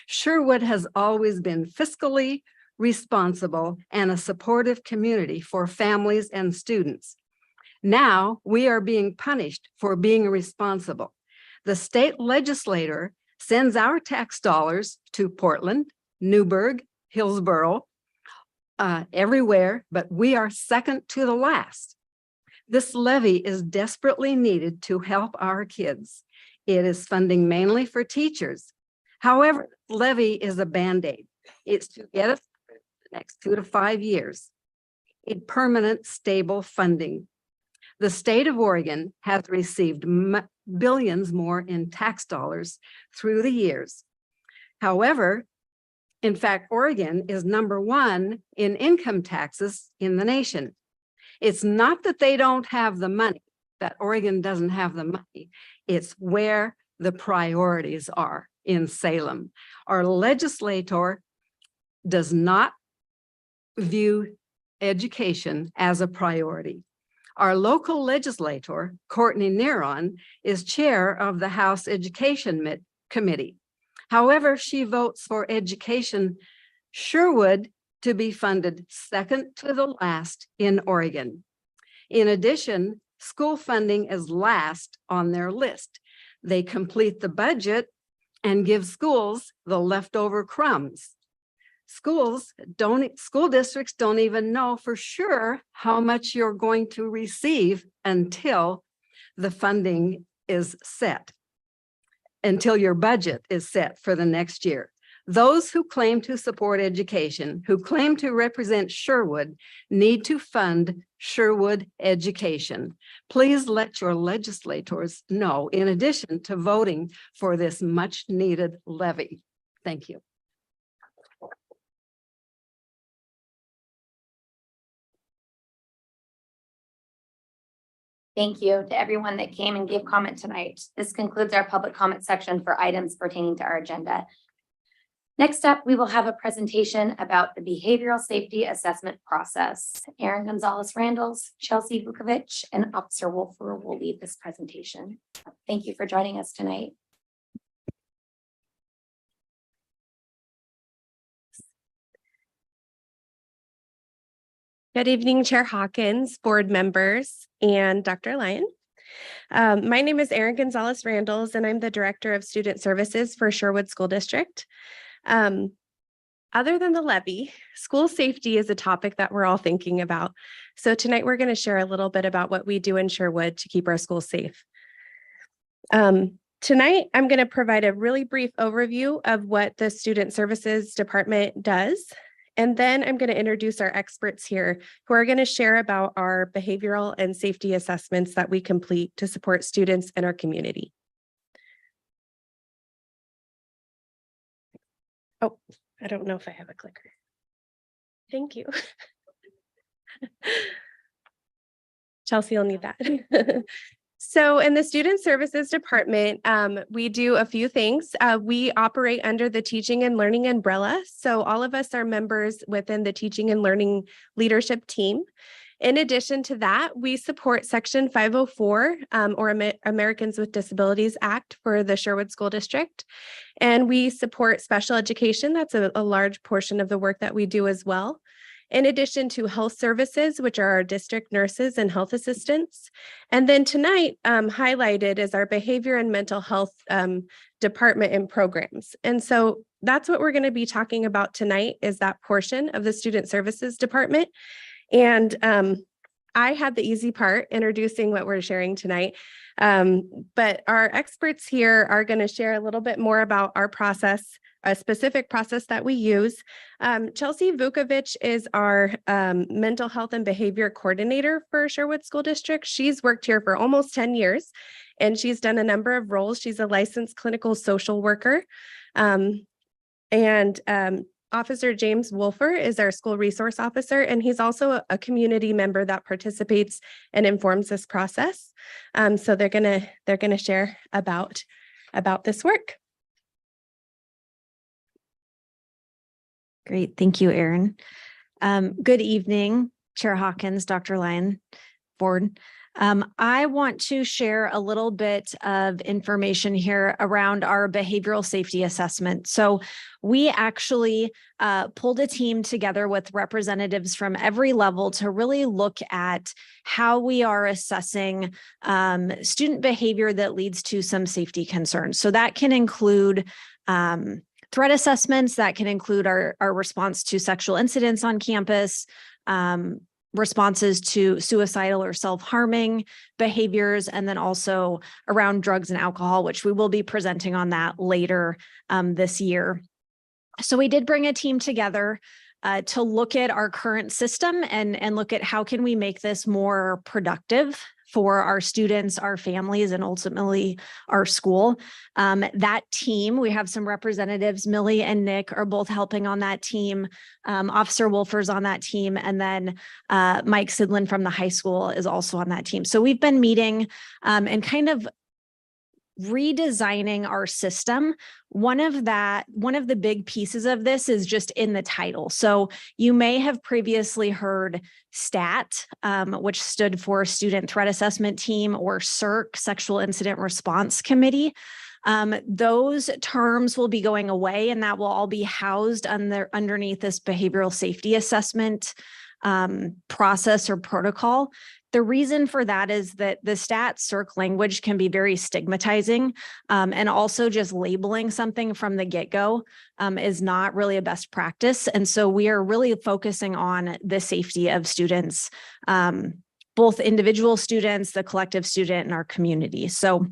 Speaker 13: Sherwood has always been fiscally responsible and a supportive community for families and students. Now we are being punished for being responsible. The state legislator sends our tax dollars to Portland, Newburgh, Hillsborough, everywhere, but we are second to the last. This levy is desperately needed to help our kids. It is funding mainly for teachers. However, levy is a Band-Aid. It's to get us the next 2 to 5 years in permanent, stable funding. The state of Oregon has received billions more in tax dollars through the years. However, in fact, Oregon is #1 in income taxes in the nation. It's not that they don't have the money, that Oregon doesn't have the money. It's where the priorities are in Salem. Our legislator does not view education as a priority. Our local legislator, Courtney Neron, is chair of the House Education Committee. However, she votes for education Sherwood to be funded second to the last in Oregon. In addition, school funding is last on their list. They complete the budget and give schools the leftover crumbs. school districts don't even know for sure how much you're going to receive until the funding is set, until your budget is set for the next year. Those who claim to support education, who claim to represent Sherwood, need to fund Sherwood education. Please let your legislators know, in addition to voting for this much needed levy. Thank you.
Speaker 1: Thank you to everyone that came and gave comment tonight. This concludes our public comment section for items pertaining to our agenda. Next up, we will have a presentation about the behavioral safety assessment process. Erin Gonzalez Randles, Chelsea Vukovich, and Officer Wolfer will lead this presentation. Thank you for joining us tonight.
Speaker 14: Good evening, Chair Hawkins, board members, and Dr. Lyon. My name is Erin Gonzalez Randles, and I'm the Director of Student Services for Sherwood School District. Other than the levy, school safety is a topic that we're all thinking about. So tonight we're going to share a little bit about what we do in Sherwood to keep our schools safe. Tonight, I'm going to provide a really brief overview of what the Student Services Department does. And then I'm going to introduce our experts here who are going to share about our behavioral and safety assessments that we complete to support students in our community. Oh, I don't know if I have a clicker. Thank you. Chelsea will need that. So in the Student Services Department, we do a few things. We operate under the Teaching and Learning umbrella. So all of us are members within the Teaching and Learning Leadership Team. In addition to that, we support Section 504 or Americans with Disabilities Act for the Sherwood School District. And we support special education. That's a large portion of the work that we do as well. In addition to health services, which are our district nurses and health assistants. And then tonight, highlighted is our behavior and mental health department and programs. And so that's what we're going to be talking about tonight, is that portion of the Student Services Department. And I had the easy part introducing what we're sharing tonight. But our experts here are going to share a little bit more about our process, a specific process that we use. Chelsea Vukovich is our mental health and behavior coordinator for Sherwood School District. She's worked here for almost 10 years, and she's done a number of roles. She's a licensed clinical social worker. Officer James Wolfer is our school resource officer, and he's also a community member that participates and informs this process. So they're gonna share about this work.
Speaker 15: Great. Thank you, Erin. Good evening, Chair Hawkins, Dr. Lyon, board. I want to share a little bit of information here around our behavioral safety assessment. So we actually pulled a team together with representatives from every level to really look at how we are assessing student behavior that leads to some safety concerns. So that can include threat assessments, that can include our response to sexual incidents on campus, responses to suicidal or self-harming behaviors, and then also around drugs and alcohol, which we will be presenting on that later this year. So we did bring a team together to look at our current system and look at how can we make this more productive for our students, our families, and ultimately our school. That team, we have some representatives, Millie and Nick are both helping on that team. Officer Wolfer's on that team, and then Mike Sidlin from the high school is also on that team. So we've been meeting and kind of redesigning our system. One of the big pieces of this is just in the title. So you may have previously heard STAT, which stood for Student Threat Assessment Team, or SIRC, Sexual Incident Response Committee. Those terms will be going away, and that will all be housed underneath this behavioral safety assessment process or protocol The reason for that is that the stat circ language can be very stigmatizing, and also just labeling something from the get-go is not really a best practice. And so we are really focusing on the safety of students, both individual students, the collective student, and our community. So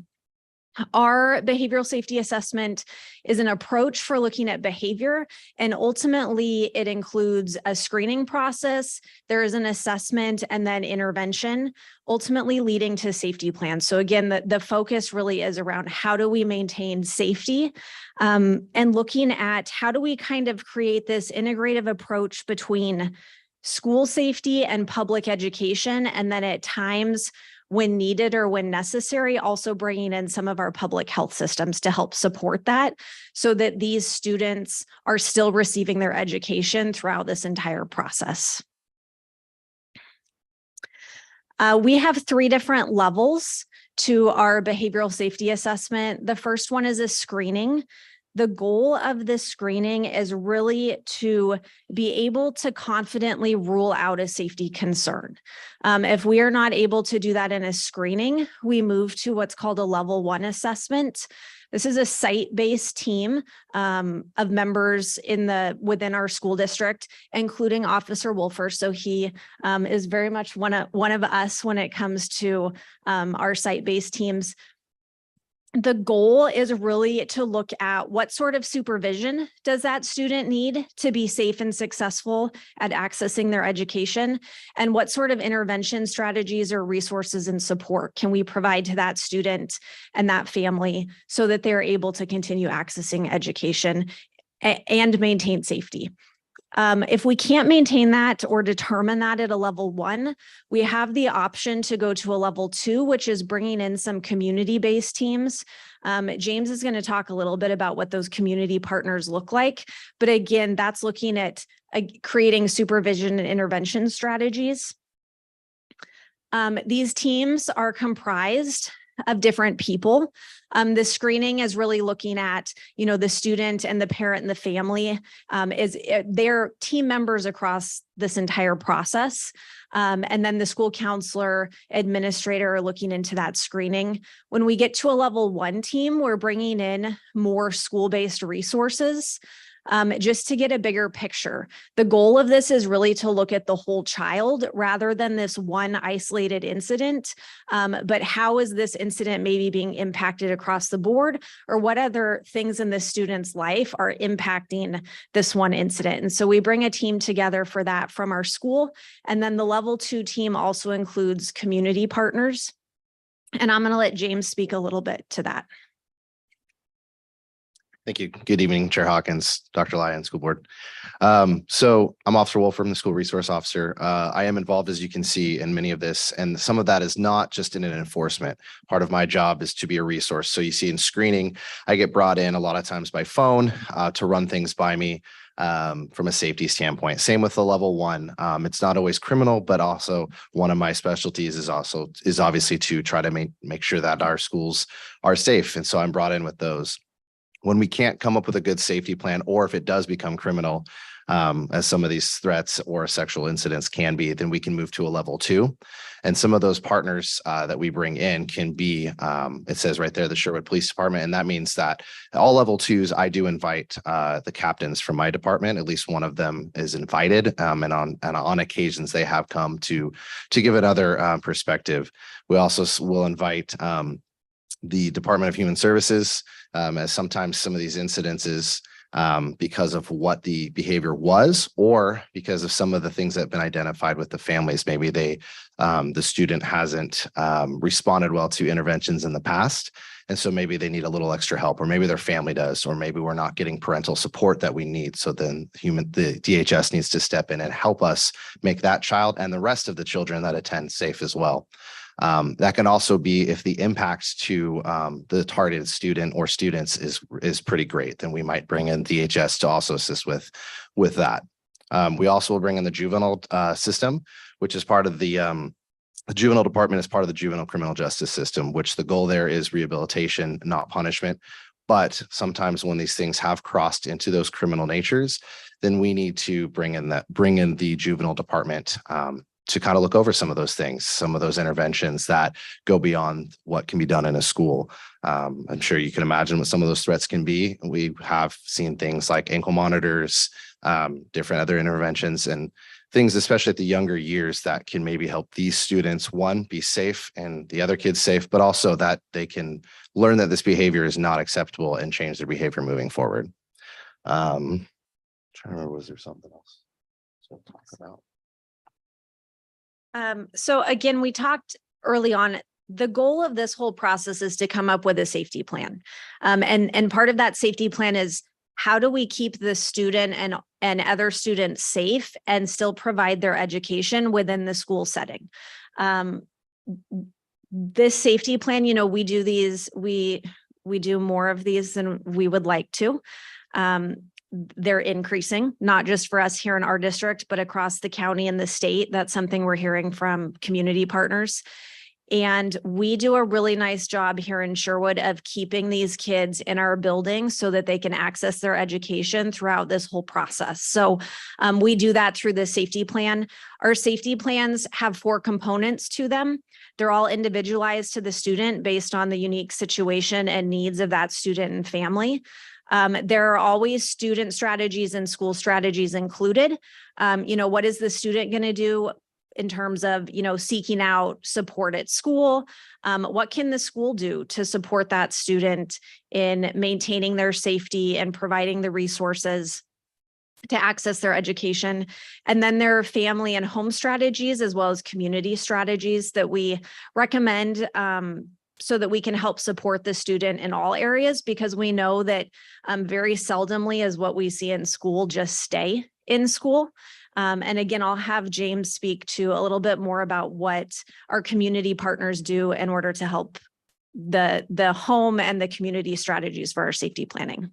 Speaker 15: our behavioral safety assessment is an approach for looking at behavior, and ultimately it includes a screening process. There is an assessment and then intervention, ultimately leading to safety plans. So again, the focus really is around how do we maintain safety, and looking at how do we kind of create this integrative approach between school safety and public education, and then at times when needed or when necessary, also bringing in some of our public health systems to help support that so that these students are still receiving their education throughout this entire process. We have 3 different levels to our behavioral safety assessment. The first one is a screening. The goal of this screening is really to be able to confidently rule out a safety concern. If we are not able to do that in a screening, we move to what's called a level 1 assessment. This is a site-based team of members within our school district, including Officer Wolfer. So he is very much one of us when it comes to our site-based teams. The goal is really to look at what sort of supervision does that student need to be safe and successful at accessing their education, and what sort of intervention strategies or resources and support can we provide to that student and that family so that they're able to continue accessing education and maintain safety. If we can't maintain that or determine that at a level 1, we have the option to go to a level 2, which is bringing in some community-based teams. James is going to talk a little bit about what those community partners look like. But again, that's looking at creating supervision and intervention strategies. These teams are comprised of different people. The screening is really looking at, the student and the parent and the family. They're team members across this entire process. And then the school counselor, administrator are looking into that screening. When we get to a level 1 team, we're bringing in more school-based resources. Just to get a bigger picture. The goal of this is really to look at the whole child rather than this one isolated incident. But how is this incident maybe being impacted across the board, or what other things in the student's life are impacting this one incident? And so we bring a team together for that from our school. And then the level 2 team also includes community partners. And I'm going to let James speak a little bit to that.
Speaker 16: Thank you. Good evening, Chair Hawkins, Dr. Lyon, School Board. So I'm Officer Wolfer, I'm the School Resource Officer. I am involved, as you can see, in many of this, and some of that is not just in an enforcement. Part of my job is to be a resource. So you see in screening, I get brought in a lot of times by phone to run things by me from a safety standpoint. Same with the level 1. It's not always criminal, but also one of my specialties is obviously to try to make sure that our schools are safe. And so I'm brought in with those. When we can't come up with a good safety plan, or if it does become criminal, as some of these threats or sexual incidents can be, then we can move to a level 2. And some of those partners that we bring in can be, it says right there, the Sherwood Police Department. And that means that all level 2s, I do invite the captains from my department. At least one of them is invited. And on occasions, they have come to give another perspective. We also will invite the Department of Human Services, as sometimes some of these incidences, because of what the behavior was, or because of some of the things that have been identified with the families. Maybe the student hasn't responded well to interventions in the past. And so maybe they need a little extra help, or maybe their family does, or maybe we're not getting parental support that we need. So then the DHS needs to step in and help us make that child and the rest of the children that attend safe as well. That can also be if the impact to the targeted student or students is pretty great, then we might bring in DHS to also assist with that. We also will bring in the juvenile system, which is part of the juvenile department, is part of the juvenile criminal justice system, which the goal there is rehabilitation, not punishment. But sometimes when these things have crossed into those criminal natures, then we need to bring in the juvenile department to kind of look over some of those things, some of those interventions that go beyond what can be done in a school. I'm sure you can imagine what some of those threats can be. We have seen things like ankle monitors, different other interventions and things, especially at the younger years, that can maybe help these students, one, be safe and the other kids safe, but also that they can learn that this behavior is not acceptable and change their behavior moving forward. Trying to remember, was there something else to talk about?
Speaker 15: So again, we talked early on, the goal of this whole process is to come up with a safety plan. And part of that safety plan is, how do we keep the student and other students safe and still provide their education within the school setting? This safety plan, you know, we do these, we do more of these than we would like to. They're increasing, not just for us here in our district, but across the county and the state. That's something we're hearing from community partners. And we do a really nice job here in Sherwood of keeping these kids in our building so that they can access their education throughout this whole process. So we do that through the safety plan. Our safety plans have 4 components to them. They're all individualized to the student based on the unique situation and needs of that student and family. There are always student strategies and school strategies included. You know, what is the student going to do in terms of, you know, seeking out support at school? What can the school do to support that student in maintaining their safety and providing the resources to access their education? And then there are family and home strategies, as well as community strategies that we recommend, so that we can help support the student in all areas, because we know that very seldomly is what we see in school just stay in school. And again, I'll have James speak to a little bit more about what our community partners do in order to help the home and the community strategies for our safety planning.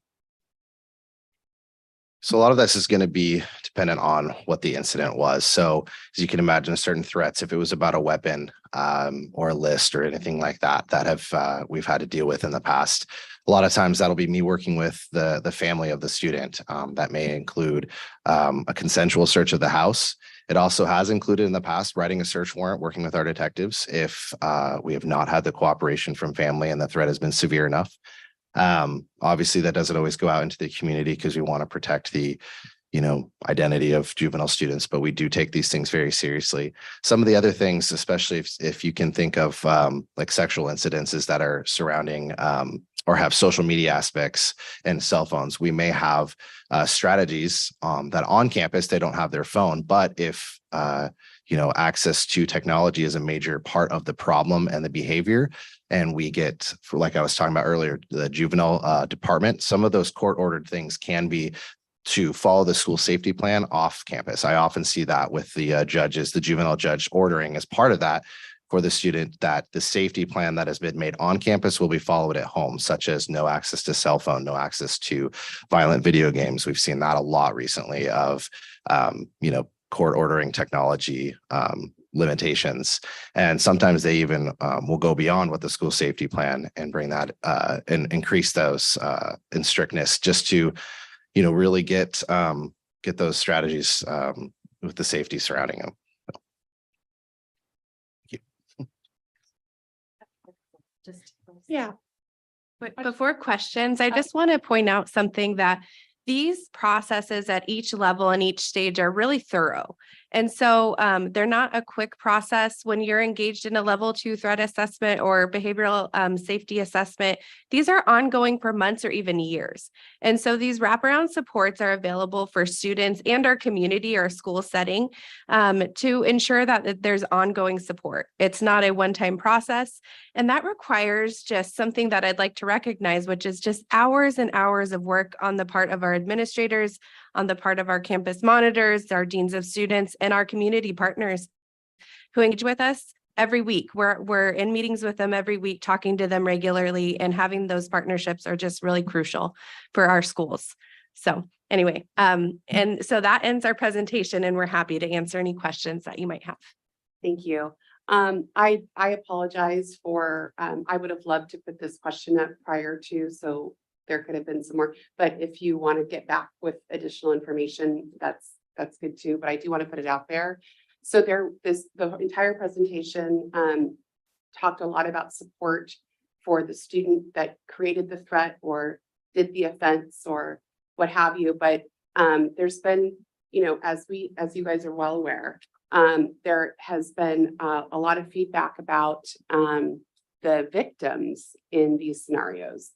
Speaker 16: So a lot of this is going to be dependent on what the incident was. So as you can imagine, certain threats, if it was about a weapon or a list or anything like that, that have we've had to deal with in the past. A lot of times that'll be me working with the family of the student. That may include a consensual search of the house. It also has included in the past writing a search warrant, working with our detectives if we have not had the cooperation from family and the threat has been severe enough. Obviously that doesn't always go out into the community because we want to protect the, you know, identity of juvenile students, but we do take these things very seriously. Some of the other things, especially if you can think of like sexual incidences that are surrounding or have social media aspects and cell phones, we may have strategies that on campus, they don't have their phone, but if you know, access to technology is a major part of the problem and the behavior. And we get, for like I was talking about earlier, the juvenile department, some of those court ordered things can be to follow the school safety plan off campus. I often see that with the judges, the juvenile judge ordering as part of that for the student, that the safety plan that has been made on campus will be followed at home, such as no access to cell phone, no access to violent video games. We've seen that a lot recently of, you know, court ordering technology limitations. And sometimes they even will go beyond what the school safety plan and bring that and increase those in strictness just to, you know, really get those strategies with the safety surrounding them.
Speaker 14: Yeah. But before questions, I just want to point out something, that these processes at each level and each stage are really thorough. And so they're not a quick process. When you're engaged in a level 2 threat assessment or behavioral safety assessment, these are ongoing for months or even years. And so these wraparound supports are available for students and our community or school setting to ensure that there's ongoing support. It's not a one-time process. And that requires just something that I'd like to recognize, which is just hours and hours of work on the part of our administrators, on the part of our campus monitors, our deans of students, and our community partners who engage with us every week. We're in meetings with them every week, talking to them regularly, and having those partnerships are just really crucial for our schools. So anyway, and so that ends our presentation, and we're happy to answer any questions that you might have.
Speaker 9: Thank you. I apologize for, I would have loved to put this question up prior to, so there could have been some more, but if you want to get back with additional information, that's good too, but I do want to put it out there. So the entire presentation, talked a lot about support for the student that created the threat or did the offense or what have you, but, there's been, as you guys are well aware, there has been, a lot of feedback about, the victims in these scenarios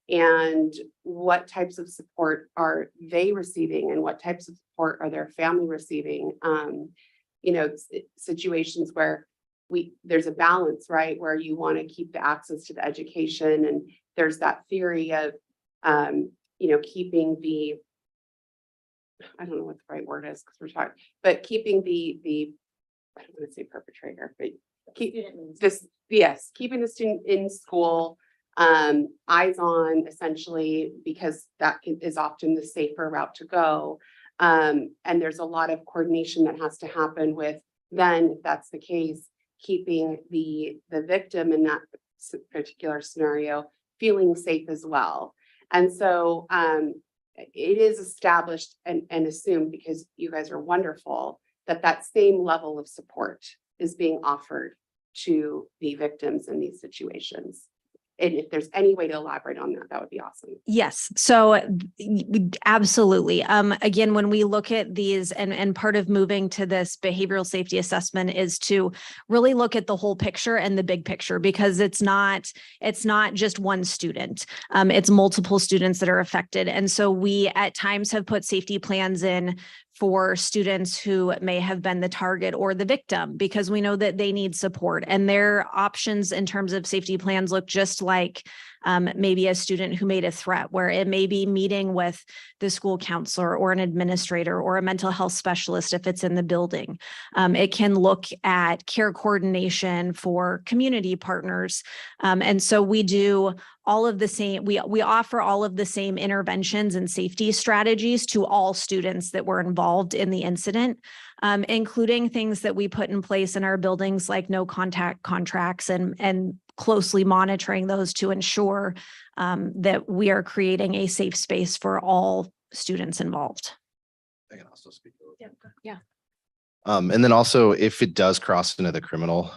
Speaker 9: and what types of support are they receiving and what types of support are their family receiving. Situations where there's a balance, right? Where you want to keep the access to the education, and there's that theory of, keeping the, I don't know what the right word is because we're talking, but keeping the, I don't want to say perpetrator, but keeping the student in school, eyes on essentially, because that is often the safer route to go. And there's a lot of coordination that has to happen with then, if that's the case, keeping the victim in that particular scenario feeling safe as well. And so it is established and assumed, because you guys are wonderful, that same level of support is being offered to the victims in these situations. And if there's any way to elaborate on that, that would be awesome.
Speaker 15: Yes. So absolutely. Again, when we look at these and part of moving to this behavioral safety assessment is to really look at the whole picture and the big picture, because it's not just one student. It's multiple students that are affected. And so we at times have put safety plans in for students who may have been the target or the victim, because we know that they need support, and their options in terms of safety plans look just like maybe a student who made a threat, where it may be meeting with the school counselor or an administrator or a mental health specialist if it's in the building. It can look at care coordination for community partners. And so we do all of the same, we offer all of the same interventions and safety strategies to all students that were involved in the incident, including things that we put in place in our buildings like no contact contracts and closely monitoring those to ensure that we are creating a safe space for all students involved.
Speaker 16: I can also speak.
Speaker 15: Yeah.
Speaker 16: And then also, if it does cross into the criminal,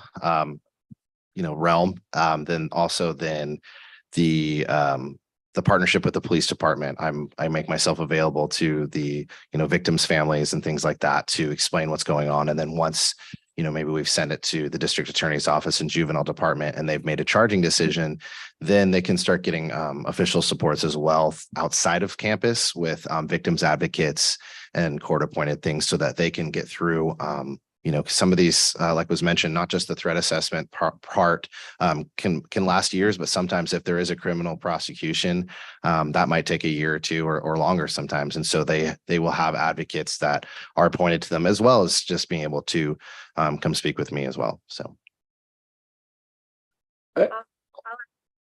Speaker 16: realm, then the partnership with the police department, I make myself available to the, victims' families and things like that to explain what's going on. And then once, maybe we've sent it to the district attorney's office and juvenile department, and they've made a charging decision, then they can start getting official supports as well outside of campus with victims advocates and court appointed things, so that they can get through, some of these, like was mentioned, not just the threat assessment part can last years, but sometimes if there is a criminal prosecution, that might take a year or two or longer sometimes. And so they will have advocates that are appointed to them, as well as just being able to come speak with me as well. So.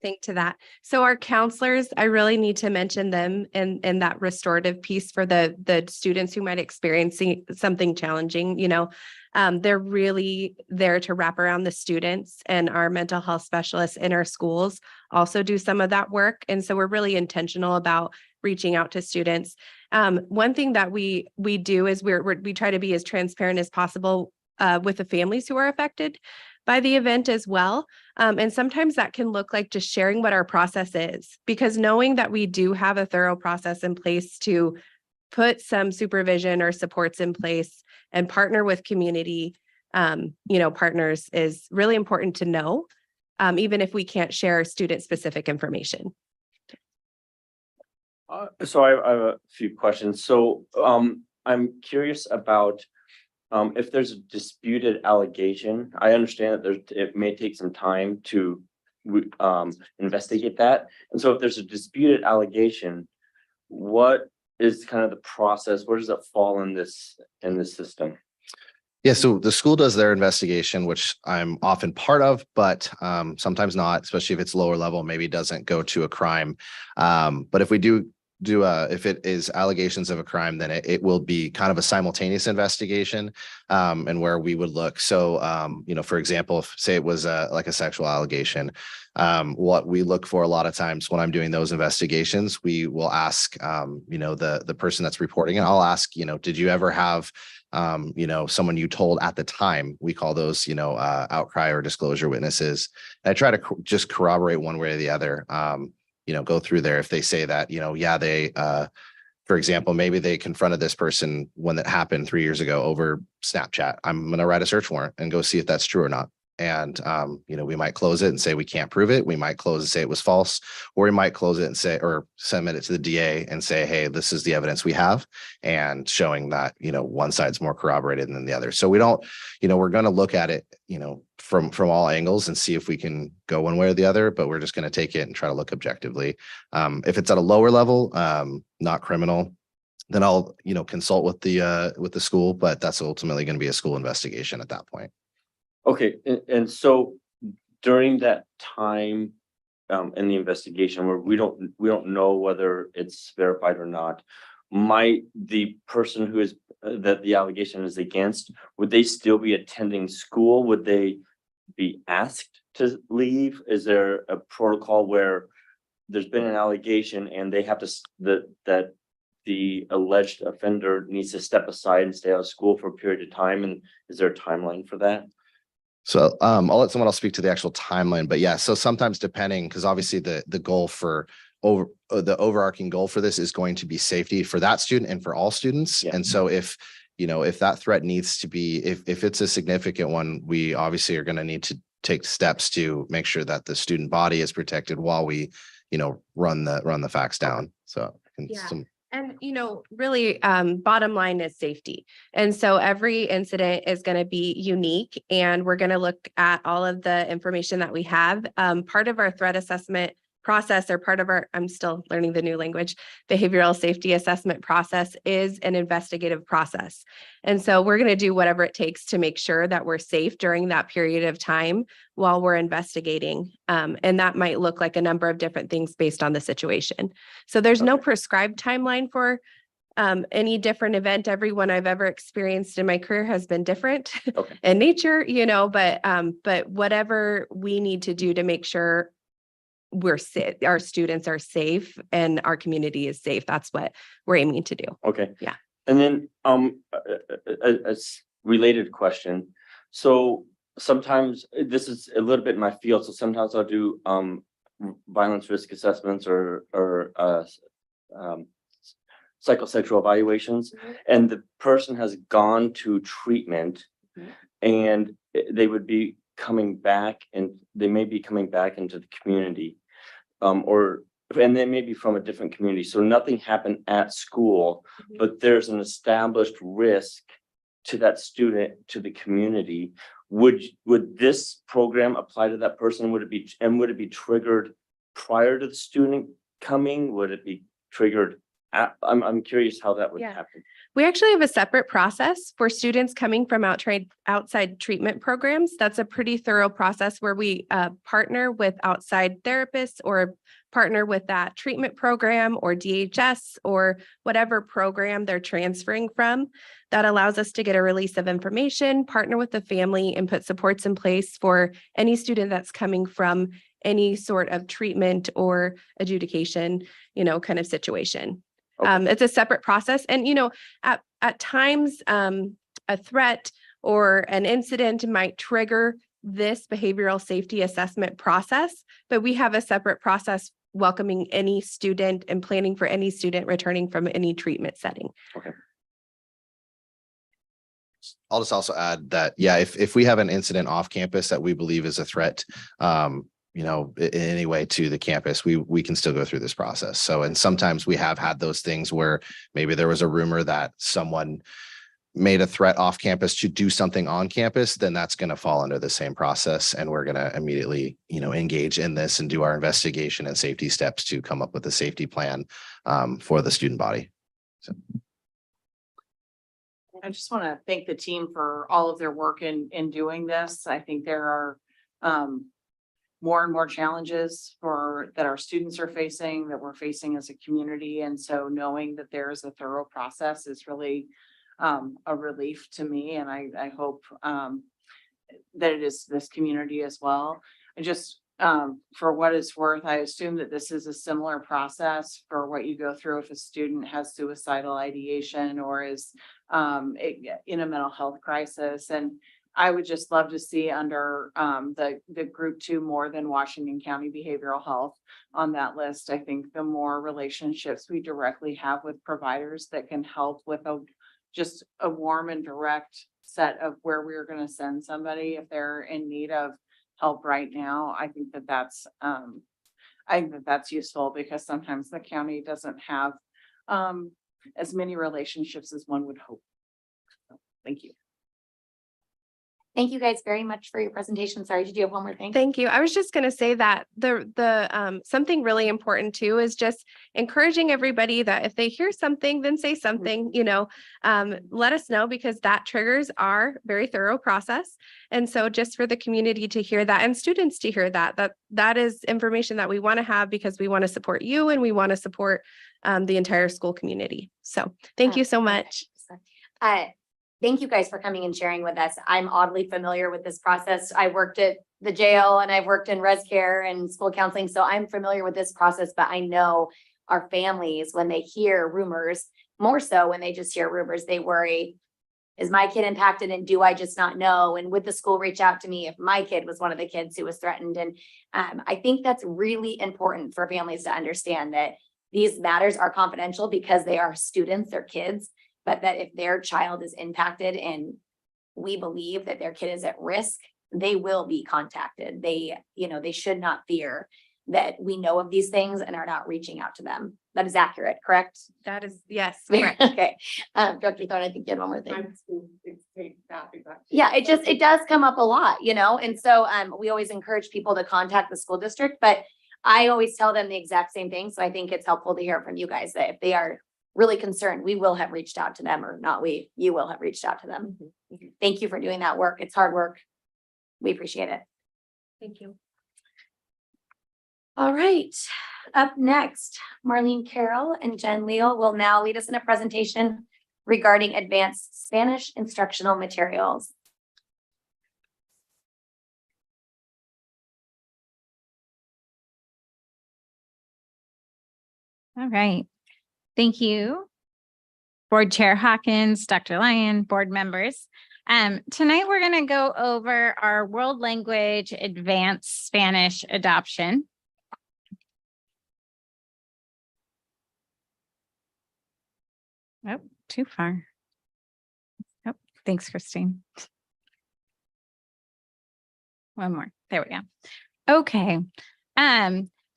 Speaker 14: Think to that. So our counselors, I really need to mention them in that restorative piece for the students who might experience something challenging. They're really there to wrap around the students, and our mental health specialists in our schools also do some of that work. And so we're really intentional about reaching out to students. One thing that we do is we try to be as transparent as possible with the families who are affected by the event as well. And sometimes that can look like just sharing what our process is, because knowing that we do have a thorough process in place to put some supervision or supports in place and partner with community, partners is really important to know, even if we can't share student specific information.
Speaker 8: So I have a few questions. So I'm curious about if there's a disputed allegation. I understand that it may take some time to investigate that. And so if there's a disputed allegation, what is kind of the process? Where does it fall in this system?
Speaker 16: Yeah, so the school does their investigation, which I'm often part of, but sometimes not, especially if it's lower level, maybe doesn't go to a crime. But if we do if it is allegations of a crime, then it will be kind of a simultaneous investigation, and where we would look. So, for example, if say it was like a sexual allegation, What we look for a lot of times when I'm doing those investigations, we will ask, the person that's reporting it, I'll ask, did you ever have, someone you told at the time? We call those, outcry or disclosure witnesses. And I try to just corroborate one way or the other, go through there. If they say that, they, for example, maybe they confronted this person when that happened 3 years ago over Snapchat. I'm going to write a search warrant and go see if that's true or not. And, we might close it and say we can't prove it. We might close and say it was false, or we might close it and say, or submit it to the DA and say, hey, this is the evidence we have, and showing that, one side's more corroborated than the other. So we don't, we're going to look at it, from all angles and see if we can go one way or the other, but we're just going to take it and try to look objectively. If it's at a lower level, not criminal, then I'll, consult with the school, but that's ultimately going to be a school investigation at that point.
Speaker 8: Okay, and so during that time in the investigation where we don't know whether it's verified or not, might the person who is that the allegation is against, would they still be attending school? Would they be asked to leave? Is there a protocol where there's been an allegation and they have to that the alleged offender needs to step aside and stay out of school for a period of time? And is there a timeline for that?
Speaker 16: So I'll let someone else speak to the actual timeline, but yeah, so sometimes depending, because obviously the goal for the overarching goal for this is going to be safety for that student and for all students.
Speaker 8: Yeah.
Speaker 16: And so if that threat needs to be, if it's a significant one, we obviously are going to need to take steps to make sure that the student body is protected while we, run the facts down. So
Speaker 14: Yeah. And, really, bottom line is safety. And so every incident is going to be unique, and we're going to look at all of the information that we have. Part of our threat assessment process, or part of our, I'm still learning the new language, behavioral safety assessment process is an investigative process. And so we're going to do whatever it takes to make sure that we're safe during that period of time while we're investigating. And that might look like a number of different things based on the situation. So there's no prescribed timeline for any different event. Every one I've ever experienced in my career has been different in nature, but whatever we need to do to make sure our students are safe and our community is safe. That's what we're aiming to do.
Speaker 8: Okay.
Speaker 14: Yeah.
Speaker 8: And then a related question. So sometimes this is a little bit in my field. So sometimes I'll do violence risk assessments or psychosexual evaluations, and the person has gone to treatment, and they would be coming back, and they may be coming back into the community, and they may be from a different community. So nothing happened at school, but there's an established risk to that student, to the community. Would this program apply to that person? Would it be triggered prior to the student coming? Would it be triggered I'm curious how that would happen.
Speaker 14: We actually have a separate process for students coming from outside treatment programs. That's a pretty thorough process where we partner with outside therapists or partner with that treatment program or DHS or whatever program they're transferring from. That allows us to get a release of information, partner with the family, and put supports in place for any student that's coming from any sort of treatment or adjudication, kind of situation. It's a separate process. And, at times, a threat or an incident might trigger this behavioral safety assessment process, but we have a separate process welcoming any student and planning for any student returning from any treatment setting.
Speaker 8: Okay.
Speaker 16: I'll just also add that, if we have an incident off campus that we believe is a threat, in any way to the campus, we can still go through this process. So, and sometimes we have had those things where maybe there was a rumor that someone made a threat off campus to do something on campus, then that's going to fall under the same process. And we're going to immediately, engage in this and do our investigation and safety steps to come up with a safety plan for the student body. So.
Speaker 2: I just want to thank the team for all of their work in doing this. I think there are more and more challenges that our students are facing, that we're facing as a community. And so knowing that there is a thorough process is really a relief to me. And I hope that it is this community as well. I just for what it's worth, I assume that this is a similar process for what you go through if a student has suicidal ideation or is in a mental health crisis. And I would just love to see under the group 2 more than Washington County Behavioral Health on that list. I think the more relationships we directly have with providers that can help with just a warm and direct set of where we're going to send somebody if they're in need of help right now. I think that that's useful because sometimes the county doesn't have as many relationships as one would hope. So, thank you.
Speaker 1: Thank you guys very much for your presentation. Sorry, did you have one more thing?
Speaker 14: Thank you. I was just going to say that the something really important too is just encouraging everybody that if they hear something, then say something, let us know because that triggers our very thorough process. And so just for the community to hear that and students to hear that is information that we want to have because we want to support you and we want to support the entire school community. So thank you so much.
Speaker 1: Thank you guys for coming and sharing with us. I'm oddly familiar with this process. I worked at the jail and I've worked in res care and school counseling. So I'm familiar with this process, but I know our families, when they hear rumors, more so when they just hear rumors, they worry, is my kid impacted and do I just not know? And would the school reach out to me if my kid was one of the kids who was threatened? And I think that's really important for families to understand that these matters are confidential because they are students, they're kids. But that if their child is impacted and we believe that their kid is at risk, they will be contacted. They should not fear that we know of these things and are not reaching out to them. That is accurate, correct?
Speaker 14: That is, yes.
Speaker 1: Correct. Okay. Dr. Thorne, I think you had one more thing. Yeah, it does come up a lot, and so we always encourage people to contact the school district, but I always tell them the exact same thing. So I think it's helpful to hear from you guys that if they are really concerned, we will have reached out to them, or not you will have reached out to them. Thank you for doing that work. It's hard work. We appreciate it.
Speaker 14: Thank you.
Speaker 1: All right, up next, Marlene Carroll and Jen Leal will now lead us in a presentation regarding advanced Spanish instructional materials.
Speaker 17: All right. Thank you, Board Chair Hawkins, Dr. Lyon, board members. Tonight we're going to go over our world language advanced Spanish adoption. Oh, too far. Oh, thanks, Christine. One more. There we go. Okay.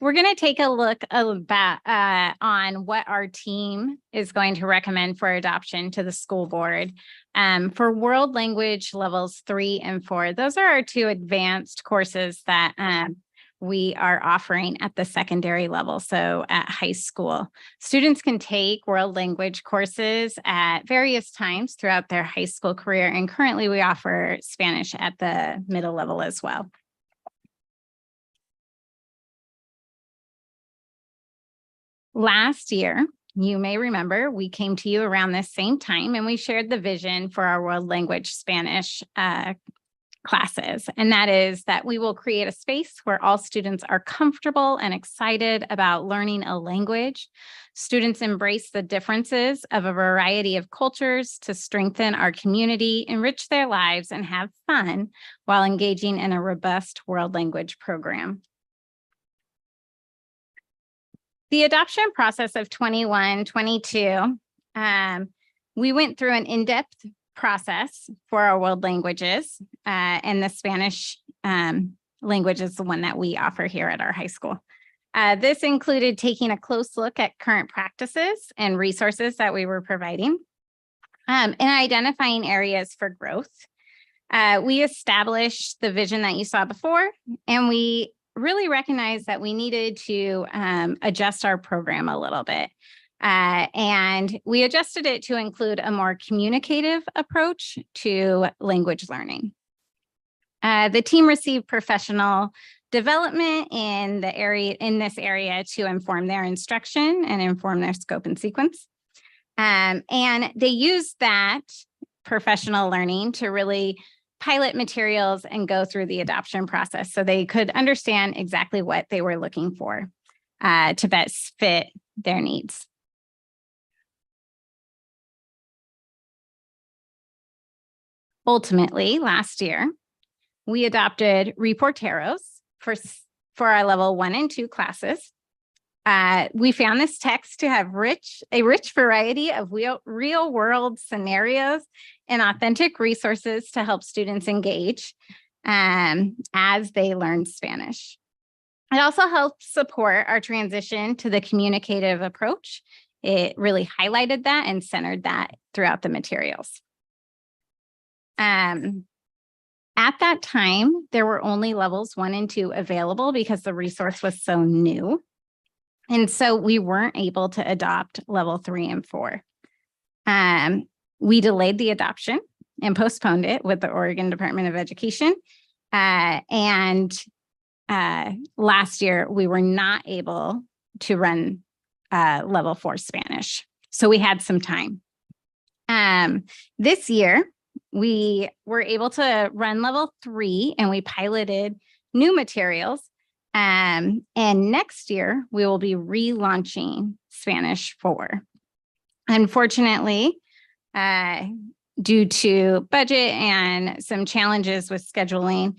Speaker 17: We're going to take a look on what our team is going to recommend for adoption to the school board. For world language levels 3 and 4, those are our 2 advanced courses that we are offering at the secondary level, so at high school. Students can take world language courses at various times throughout their high school career, and currently we offer Spanish at the middle level as well. Last year, you may remember, we came to you around this same time and we shared the vision for our world language Spanish classes. And that is that we will create a space where all students are comfortable and excited about learning a language. Students embrace the differences of a variety of cultures to strengthen our community, enrich their lives, and have fun while engaging in a robust world language program. The adoption process of 21-22, we went through an in-depth process for our world languages, and the Spanish language is the one that we offer here at our high school. This included taking a close look at current practices and resources that we were providing, and identifying areas for growth. We established the vision that you saw before, and we really recognized that we needed to adjust our program a little bit. And we adjusted it to include a more communicative approach to language learning. The team received professional development in this area to inform their instruction and inform their scope and sequence. And they used that professional learning to really pilot materials and go through the adoption process so they could understand exactly what they were looking for to best fit their needs. Ultimately, last year, we adopted Reporteros for our level 1 and 2 classes. We found this text to have a rich variety of real world scenarios and authentic resources to help students engage as they learn Spanish. It also helps support our transition to the communicative approach. It really highlighted that and centered that throughout the materials. At that time, there were only levels 1 and 2 available because the resource was so new. And so we weren't able to adopt level 3 and 4. We delayed the adoption and postponed it with the Oregon Department of Education. Last year, we were not able to run level 4 Spanish. So we had some time. This year, we were able to run level 3 and we piloted new materials. And next year, we will be relaunching Spanish 4. Unfortunately, due to budget and some challenges with scheduling,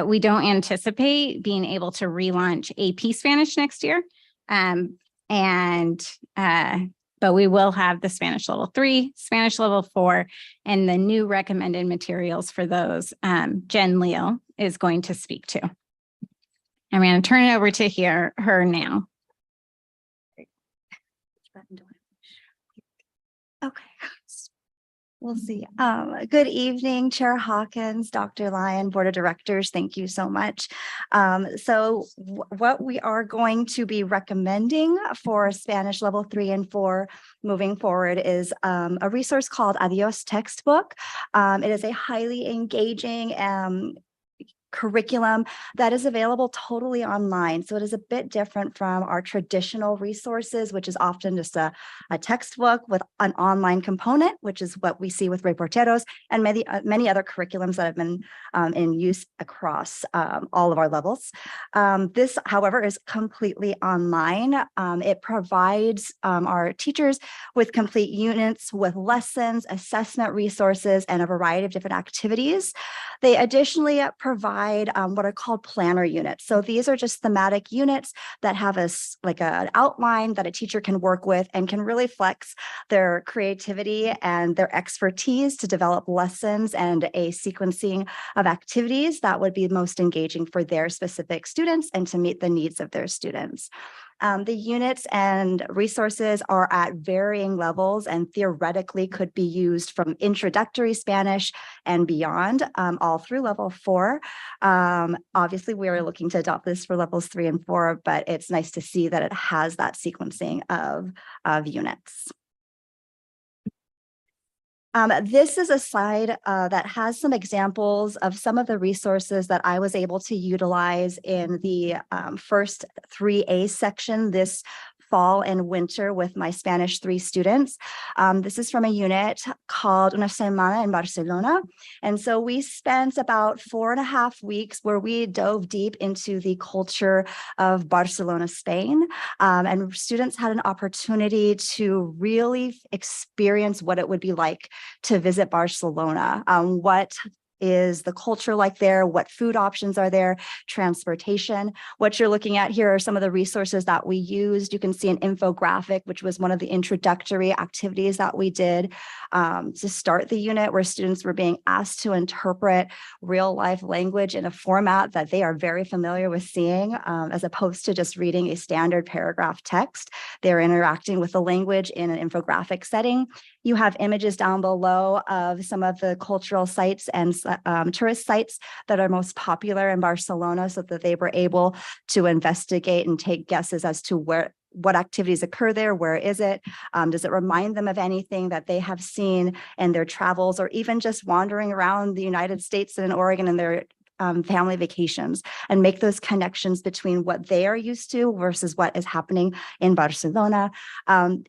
Speaker 17: we don't anticipate being able to relaunch AP Spanish next year. But we will have the Spanish level 3, Spanish level 4, and the new recommended materials for those Jen Leo is going to speak to. I'm going to turn it over to her now.
Speaker 18: Okay. We'll see. Good evening, Chair Hawkins, Dr. Lyon, Board of Directors. Thank you so much. What we are going to be recommending for Spanish level 3 and 4 moving forward is a resource called Adios Textbook. It is a highly engaging curriculum that is available totally online. So it is a bit different from our traditional resources, which is often just a textbook with an online component, which is what we see with Reporteros and many other curriculums that have been in use across all of our levels. This, however, is completely online. It provides our teachers with complete units with lessons, assessment resources, and a variety of different activities. They additionally provide what are called planner units. So these are just thematic units that have like an outline that a teacher can work with and can really flex their creativity and their expertise to develop lessons and a sequencing of activities that would be most engaging for their specific students and to meet the needs of their students. The units and resources are at varying levels and theoretically could be used from introductory Spanish and beyond, all through level 4. Obviously, we are looking to adopt this for levels 3 and 4, but it's nice to see that it has that sequencing of units. This is a slide that has some examples of some of the resources that I was able to utilize in the first 3A section this fall and winter with my Spanish 3 students. This is from a unit called Una Semana en Barcelona. And so we spent about 4.5 weeks where we dove deep into the culture of Barcelona, Spain. And students had an opportunity to really experience what it would be like to visit Barcelona. What is the culture like there? What food options are there? Transportation. What you're looking at here are some of the resources that we used. You can see an infographic, which was one of the introductory activities that we did to start the unit, where students were being asked to interpret real life language in a format that they are very familiar with seeing, as opposed to just reading a standard paragraph text. They're interacting with the language in an infographic setting. You have images down below of some of the cultural sites and tourist sites that are most popular in Barcelona, so that they were able to investigate and take guesses as to what activities occur there, where is it, does it remind them of anything that they have seen in their travels, or even just wandering around the United States and Oregon in their family vacations and make those connections between what they are used to versus what is happening in Barcelona.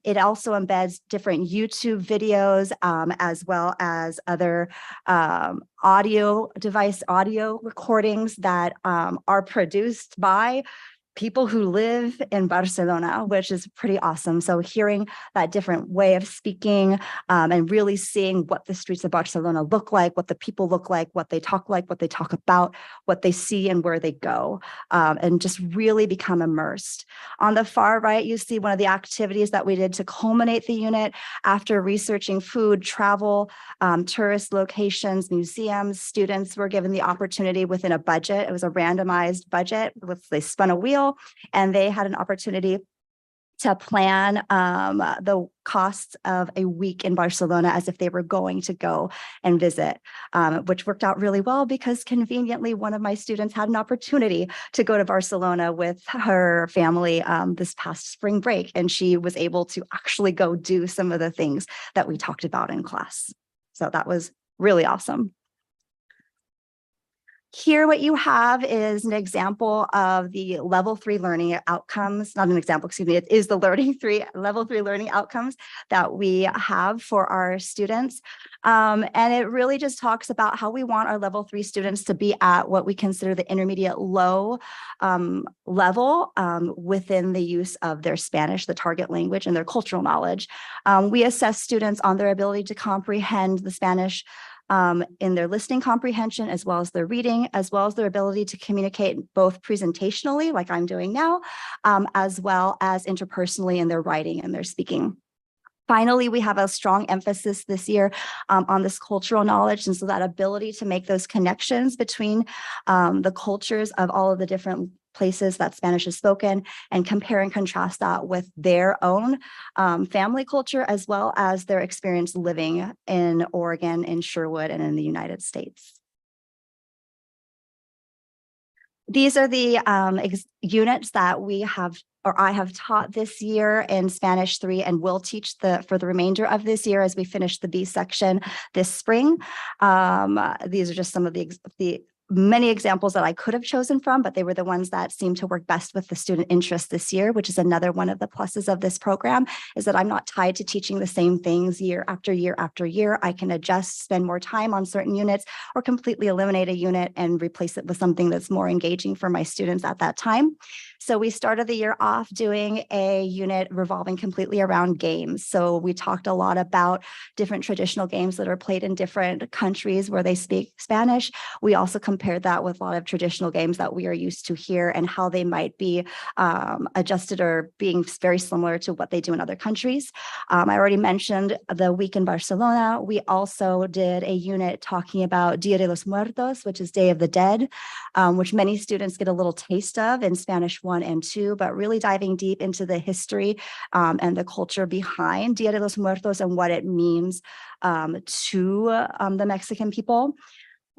Speaker 18: It also embeds different YouTube videos as well as other audio recordings that are produced by people who live in Barcelona, which is pretty awesome. So hearing that different way of speaking and really seeing what the streets of Barcelona look like, what the people look like, what they talk about, what they see and where they go, and just really become immersed. On the far right, you see one of the activities that we did to culminate the unit after researching food, travel, tourist locations, museums. Students were given the opportunity within a budget. It was a randomized budget. They spun a wheel and they had an opportunity to plan the costs of a week in Barcelona as if they were going to go and visit, which worked out really well because conveniently one of my students had an opportunity to go to Barcelona with her family this past spring break, and she was able to actually go do some of the things that we talked about in class. So that was really awesome. Here, what you have is an example of the level 3 learning outcomes, not an example, excuse me, it is the level 3 learning outcomes that we have for our students. And it really just talks about how we want our level 3 students to be at what we consider the intermediate low level within the use of their Spanish, the target language, and their cultural knowledge. We assess students on their ability to comprehend the Spanish in their listening comprehension, as well as their reading, as well as their ability to communicate both presentationally, like I'm doing now, as well as interpersonally in their writing and their speaking. Finally, we have a strong emphasis this year on this cultural knowledge. And so that ability to make those connections between the cultures of all of the different places that Spanish is spoken and compare and contrast that with their own family culture, as well as their experience living in Oregon, in Sherwood, and in the United States. These are the units that we have, or I have taught this year in Spanish 3 and will teach for the remainder of this year as we finish the B section this spring. These are just some of the many examples that I could have chosen from, but they were the ones that seemed to work best with the student interest this year, which is another one of the pluses of this program, is that I'm not tied to teaching the same things year after year after year. I can adjust, spend more time on certain units, or completely eliminate a unit and replace it with something that's more engaging for my students at that time. So we started the year off doing a unit revolving completely around games. So we talked a lot about different traditional games that are played in different countries where they speak Spanish. We also compared that with a lot of traditional games that we are used to here and how they might be adjusted or being very similar to what they do in other countries. I already mentioned the week in Barcelona. We also did a unit talking about Dia de los Muertos, which is Day of the Dead, which many students get a little taste of in Spanish 1 and 2, but really diving deep into the history and the culture behind Dia de los Muertos and what it means to the Mexican people.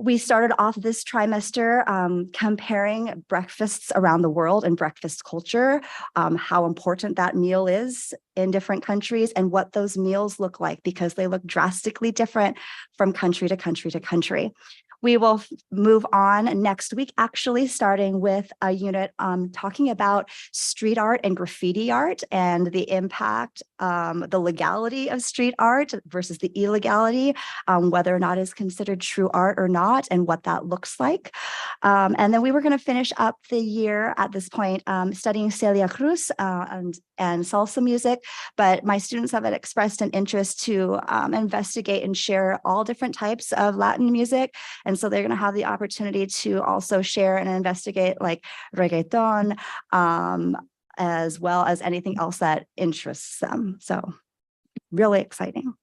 Speaker 18: We started off this trimester comparing breakfasts around the world and breakfast culture, how important that meal is in different countries and what those meals look like, because they look drastically different from country to country to country. We will move on next week, actually, starting with a unit talking about street art and graffiti art and the impact, the legality of street art versus the illegality, whether or not it's considered true art or not, and what that looks like. And then we were going to finish up the year at this point studying Celia Cruz and salsa music, but my students have expressed an interest to investigate and share all different types of Latin music. And so they're going to have the opportunity to also share and investigate like reggaeton, as well as anything else that interests them. So really exciting.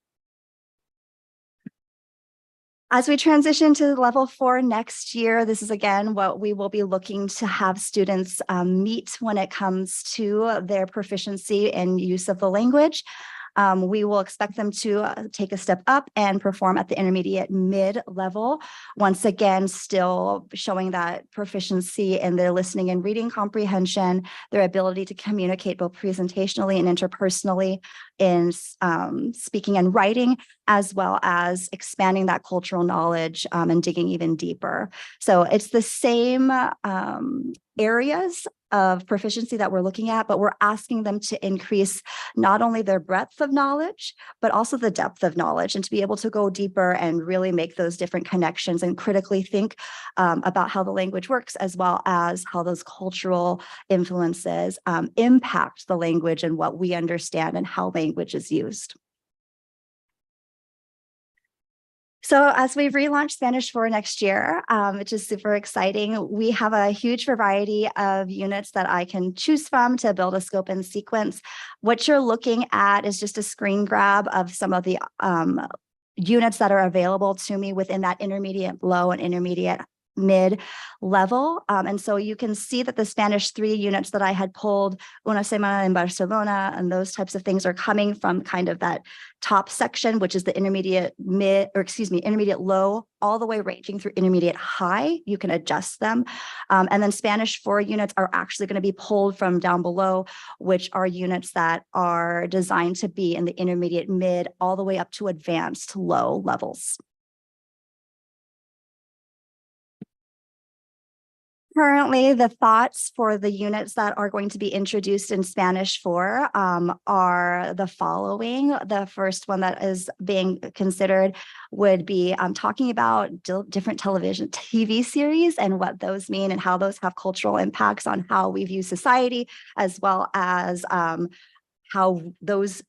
Speaker 18: As we transition to level 4 next year, this is again what we will be looking to have students meet when it comes to their proficiency and use of the language. We will expect them to take a step up and perform at the intermediate mid-level. Once again, still showing that proficiency in their listening and reading comprehension, their ability to communicate both presentationally and interpersonally in speaking and writing, as well as expanding that cultural knowledge and digging even deeper. So it's the same areas of proficiency that we're looking at, but we're asking them to increase not only their breadth of knowledge, but also the depth of knowledge, and to be able to go deeper and really make those different connections and critically think about how the language works, as well as how those cultural influences impact the language and what we understand and how language is used. So as we've relaunched Spanish for next year, which is super exciting, we have a huge variety of units that I can choose from to build a scope and sequence. What you're looking at is just a screen grab of some of the units that are available to me within that intermediate low and intermediate mid level. And so you can see that the Spanish 3 units that I had pulled, Una Semana in Barcelona, and those types of things are coming from kind of that top section, which is the intermediate intermediate low, all the way ranging through intermediate high. You can adjust them. And then Spanish 4 units are actually going to be pulled from down below, which are units that are designed to be in the intermediate mid, all the way up to advanced low levels. Currently, the thoughts for the units that are going to be introduced in Spanish 4 are the following. The first one that is being considered would be talking about different TV series and what those mean and how those have cultural impacts on how we view society, as well as how those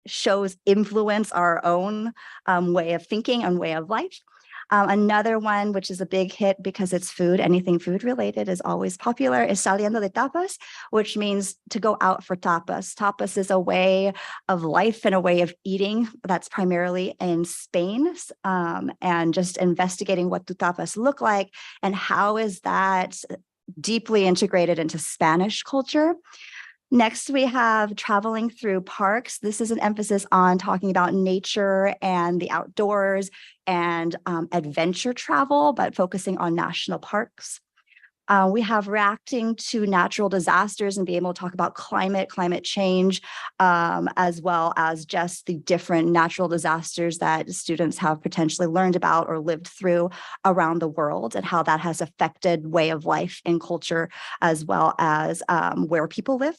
Speaker 18: shows influence our own way of thinking and way of life. Another one, which is a big hit because it's food, anything food related is always popular, is Saliendo de Tapas, which means to go out for tapas. Tapas is a way of life and a way of eating that's primarily in Spain, and just investigating what do tapas look like and how is that deeply integrated into Spanish culture. Next, we have traveling through parks. This is an emphasis on talking about nature and the outdoors and adventure travel, but focusing on national parks. We have reacting to natural disasters and being able to talk about climate change, as well as just the different natural disasters that students have potentially learned about or lived through around the world and how that has affected way of life and culture, as well as where people live.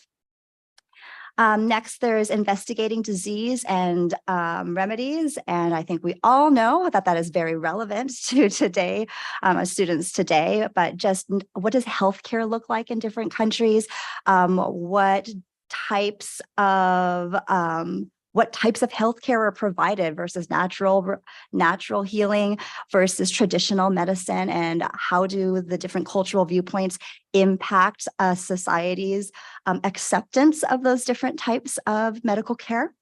Speaker 18: Next, there's investigating disease and remedies. And I think we all know that that is very relevant to today, as students today, but just what does healthcare look like in different countries? What types of healthcare are provided versus natural healing versus traditional medicine, and how do the different cultural viewpoints impact society's acceptance of those different types of medical care.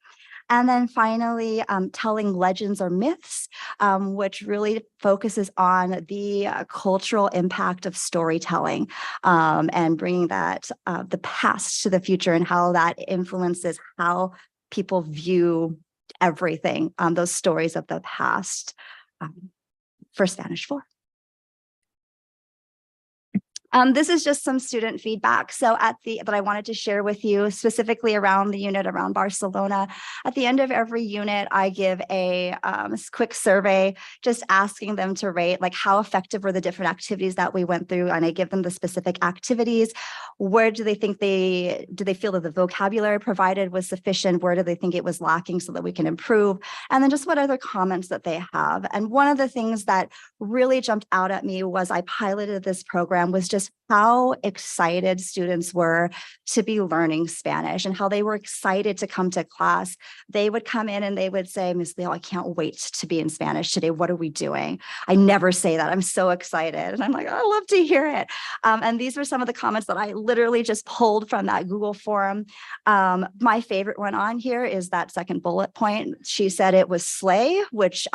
Speaker 18: And then finally, telling legends or myths, which really focuses on the cultural impact of storytelling, and bringing that the past to the future and how that influences how people view everything, those stories of the past, for Spanish 4. This is just some student feedback. So that I wanted to share with you specifically around the unit around Barcelona. At the end of every unit, I give a quick survey, just asking them to rate like how effective were the different activities that we went through. And I give them the specific activities. Where do they think do they feel that the vocabulary provided was sufficient? Where do they think it was lacking so that we can improve? And then just what other comments that they have. And one of the things that really jumped out at me was I piloted this program was just how excited students were to be learning Spanish and how they were excited to come to class. They would come in and they would say, Ms. Leo, I can't wait to be in Spanish today. What are we doing? I never say that. I'm so excited. And I'm like, I love to hear it. And these were some of the comments that I literally just pulled from that Google form. My favorite one on here is that second bullet point. She said it was slay, which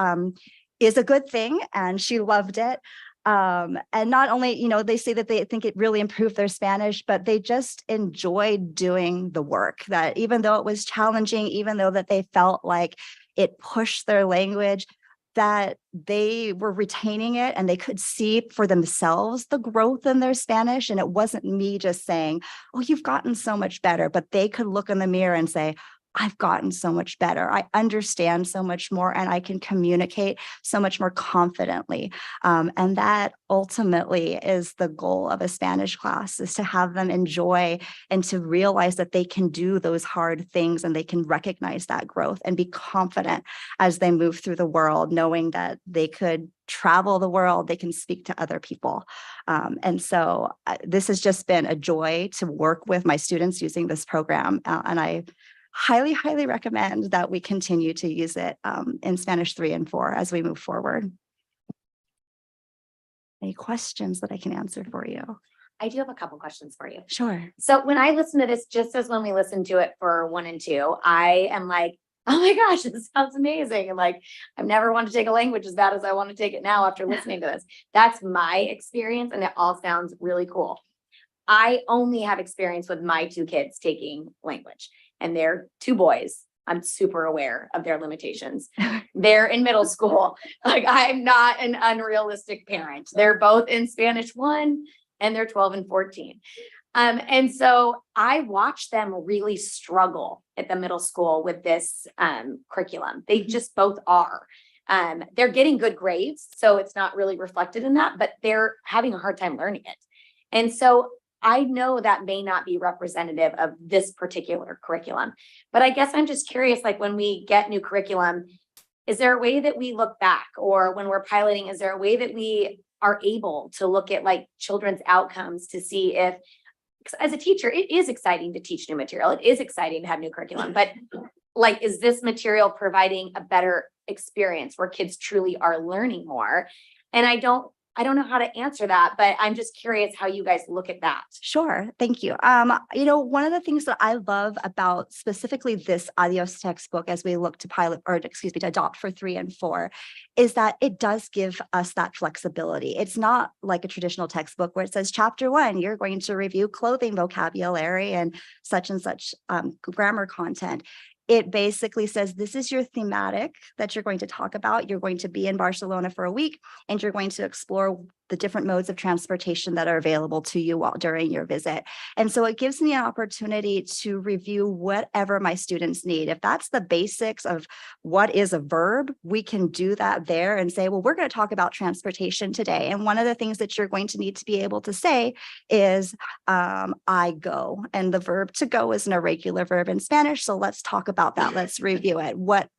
Speaker 18: is a good thing, and she loved it. And not only, they say that they think it really improved their Spanish, but they just enjoyed doing the work, that even though it was challenging, even though that they felt like it pushed their language, that they were retaining it and they could see for themselves the growth in their Spanish. And it wasn't me just saying, oh, you've gotten so much better, but they could look in the mirror and say, I've gotten so much better. I understand so much more and I can communicate so much more confidently. And that ultimately is the goal of a Spanish class, is to have them enjoy and to realize that they can do those hard things and they can recognize that growth and be confident as they move through the world, knowing that they could travel the world, they can speak to other people. And so this has just been a joy to work with my students using this program. And I highly, highly recommend that we continue to use it in Spanish 3 and 4 as we move forward. Any questions that I can answer for you?
Speaker 1: I do have a couple questions for you.
Speaker 18: Sure.
Speaker 1: So when I listen to this, just as when we listened to it for 1 and 2, I am like, oh my gosh, this sounds amazing. And like, I've never wanted to take a language as bad as I want to take it now after listening to this. That's my experience. And it all sounds really cool. I only have experience with my 2 kids taking language, and they're 2 boys. I'm super aware of their limitations. They're in middle school. Like, I'm not an unrealistic parent. They're both in Spanish 1 and they're 12 and 14. And so I watch them really struggle at the middle school with this curriculum. They just both are. They're getting good grades, so it's not really reflected in that, but they're having a hard time learning it. And so I know that may not be representative of this particular curriculum, but I guess I'm just curious, like when we get new curriculum, is there a way that we look back, or when we're piloting, is there a way that we are able to look at like children's outcomes to see if, as a teacher, it is exciting to teach new material. It is exciting to have new curriculum, but like, is this material providing a better experience where kids truly are learning more? And I don't know how to answer that, but I'm just curious how you guys look at that.
Speaker 18: Sure. Thank you. One of the things that I love about specifically this Adios textbook as we look to to adopt for 3 and 4 is that it does give us that flexibility. It's not like a traditional textbook where it says chapter 1, you're going to review clothing vocabulary and such grammar content. It basically says, this is your thematic that you're going to talk about. You're going to be in Barcelona for a week, and you're going to explore the different modes of transportation that are available to you during your visit. And so it gives me an opportunity to review whatever my students need. If that's the basics of what is a verb, we can do that there and say, well, we're going to talk about transportation today. And one of the things that you're going to need to be able to say is, I go. And the verb to go is an irregular verb in Spanish. So let's talk about that. Let's review it. What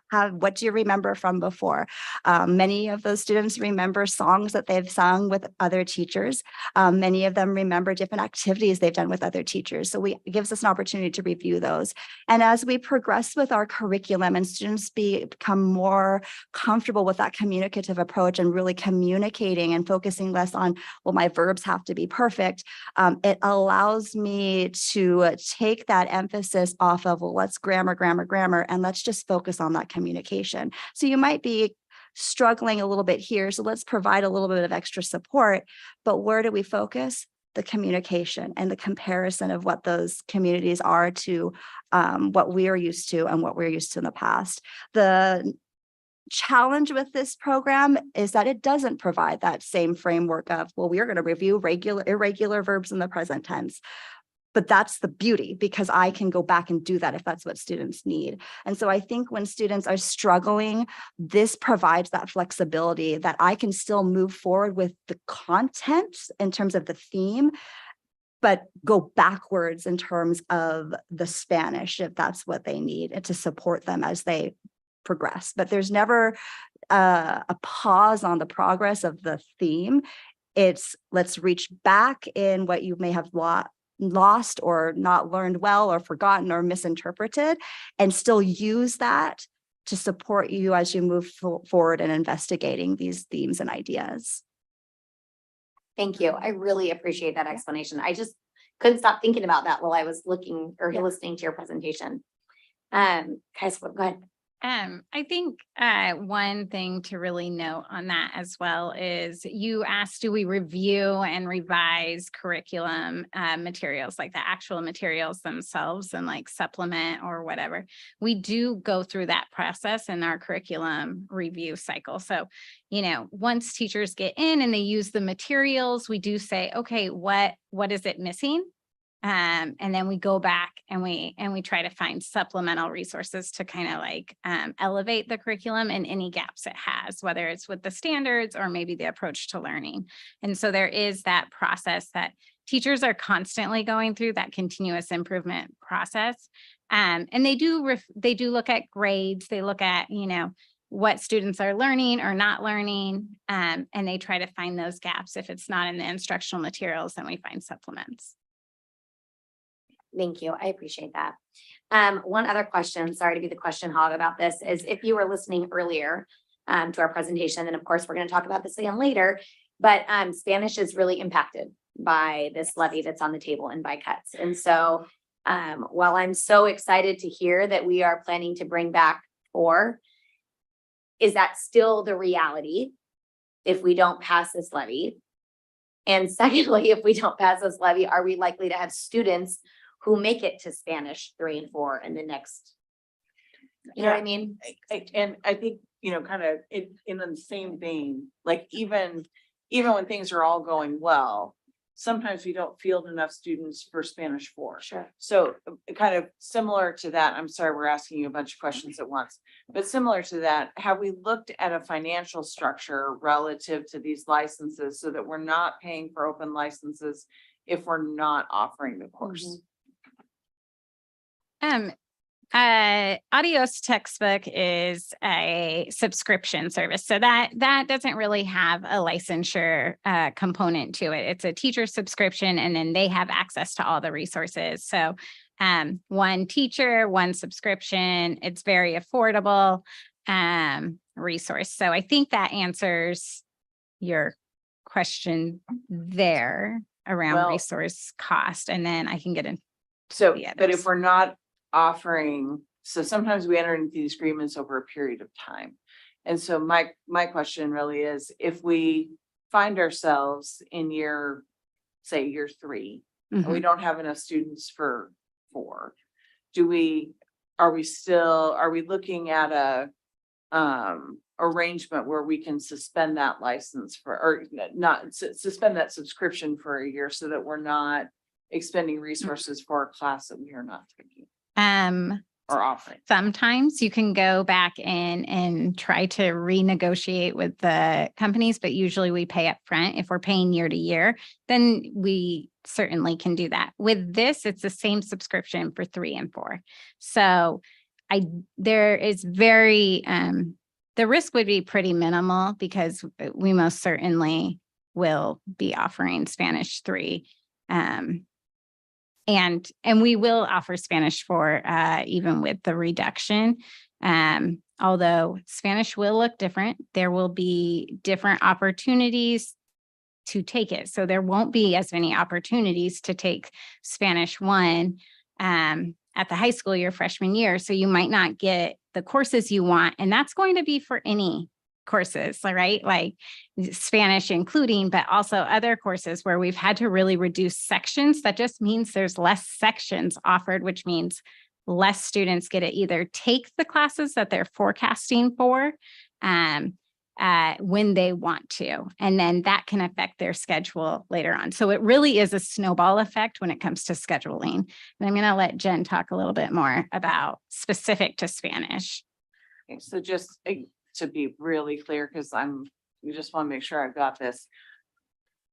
Speaker 18: do you remember from before? Many of those students remember songs that they've sung with other teachers. Many of them remember different activities they've done with other teachers. So it gives us an opportunity to review those. And as we progress with our curriculum and students become more comfortable with that communicative approach and really communicating and focusing less on, well, my verbs have to be perfect, it allows me to take that emphasis off of, well, let's grammar, and let's just focus on that communication. So you might be struggling a little bit here. So let's provide a little bit of extra support. But where do we focus? The communication and the comparison of what those communities are to what we are used to and what we're used to in the past. The challenge with this program is that it doesn't provide that same framework of, well, we are going to review irregular verbs in the present tense. But that's the beauty, because I can go back and do that if that's what students need. And so I think when students are struggling, this provides that flexibility that I can still move forward with the content in terms of the theme, but go backwards in terms of the Spanish if that's what they need, and to support them as they progress. But there's never a pause on the progress of the theme. It's let's reach back in what you may have lost or not learned well or forgotten or misinterpreted, and still use that to support you as you move forward in investigating these themes and ideas.
Speaker 1: Thank you. I really appreciate that explanation. I just couldn't stop thinking about that while I was looking or listening to your presentation. Guys, go ahead.
Speaker 17: I think one thing to really note on that as well is you asked, do we review and revise curriculum materials, like the actual materials themselves and like supplement or whatever? We do go through that process in our curriculum review cycle. So, you know, once teachers get in and they use the materials, we do say, okay, what is it missing? And then we go back and we try to find supplemental resources to kind of like elevate the curriculum and any gaps it has, whether it's with the standards or maybe the approach to learning. And so there is that process that teachers are constantly going through, that continuous improvement process. And they do look at grades. They look at, you know, what students are learning or not learning, and they try to find those gaps. If it's not in the instructional materials, then we find supplements.
Speaker 1: Thank you. I appreciate that. One other question, sorry to be the question hog about this, is if you were listening earlier to our presentation, and of course, we're going to talk about this again later, but Spanish is really impacted by this levy that's on the table and by cuts. And so while I'm so excited to hear that we are planning to bring back 4, is that still the reality if we don't pass this levy? And secondly, if we don't pass this levy, are we likely to have students who make it to Spanish 3 and 4 in the next, you know what I mean?
Speaker 2: And I think, you know, kind of in the same vein, like even when things are all going well, sometimes we don't field enough students for Spanish 4.
Speaker 1: Sure.
Speaker 2: So kind of similar to that, I'm sorry, we're asking you a bunch of questions at once, but similar to that, have we looked at a financial structure relative to these licenses so that we're not paying for open licenses if we're not offering the course?
Speaker 17: Adios Textbook is a subscription service. So that doesn't really have a licensure component to it. It's a teacher subscription, and then they have access to all the resources. So one teacher, one subscription, it's very affordable resource. So I think that answers your question there around
Speaker 2: Well,
Speaker 17: resource cost. And then I can get in.
Speaker 2: So,
Speaker 17: the
Speaker 2: but
Speaker 17: others.
Speaker 2: if we're not offering, so sometimes we enter into these agreements over a period of time. And so my question really is, if we find ourselves in year 3, and we don't have enough students for 4, are we looking at a arrangement where we can suspend that license or not suspend that subscription for a year so that we're not expending resources for a class that we are not taking or offering?
Speaker 17: Sometimes you can go back in and try to renegotiate with the companies, but usually we pay up front. If we're paying year to year, then we certainly can do that. With this, it's the same subscription for 3 and 4. So there is the risk would be pretty minimal because we most certainly will be offering Spanish 3. And we will offer Spanish 4 even with the reduction. Although Spanish will look different, there will be different opportunities to take it. So there won't be as many opportunities to take Spanish 1 at the high school your freshman year. So you might not get the courses you want, and that's going to be for any courses, right? Like Spanish including, but also other courses where we've had to really reduce sections. That just means there's less sections offered, which means less students get to either take the classes that they're forecasting for when they want to, and then that can affect their schedule later on. So it really is a snowball effect when it comes to scheduling. And I'm going to let Jen talk a little bit more about specific to Spanish.
Speaker 2: Okay, so just to be really clear, because we just want to make sure I've got this.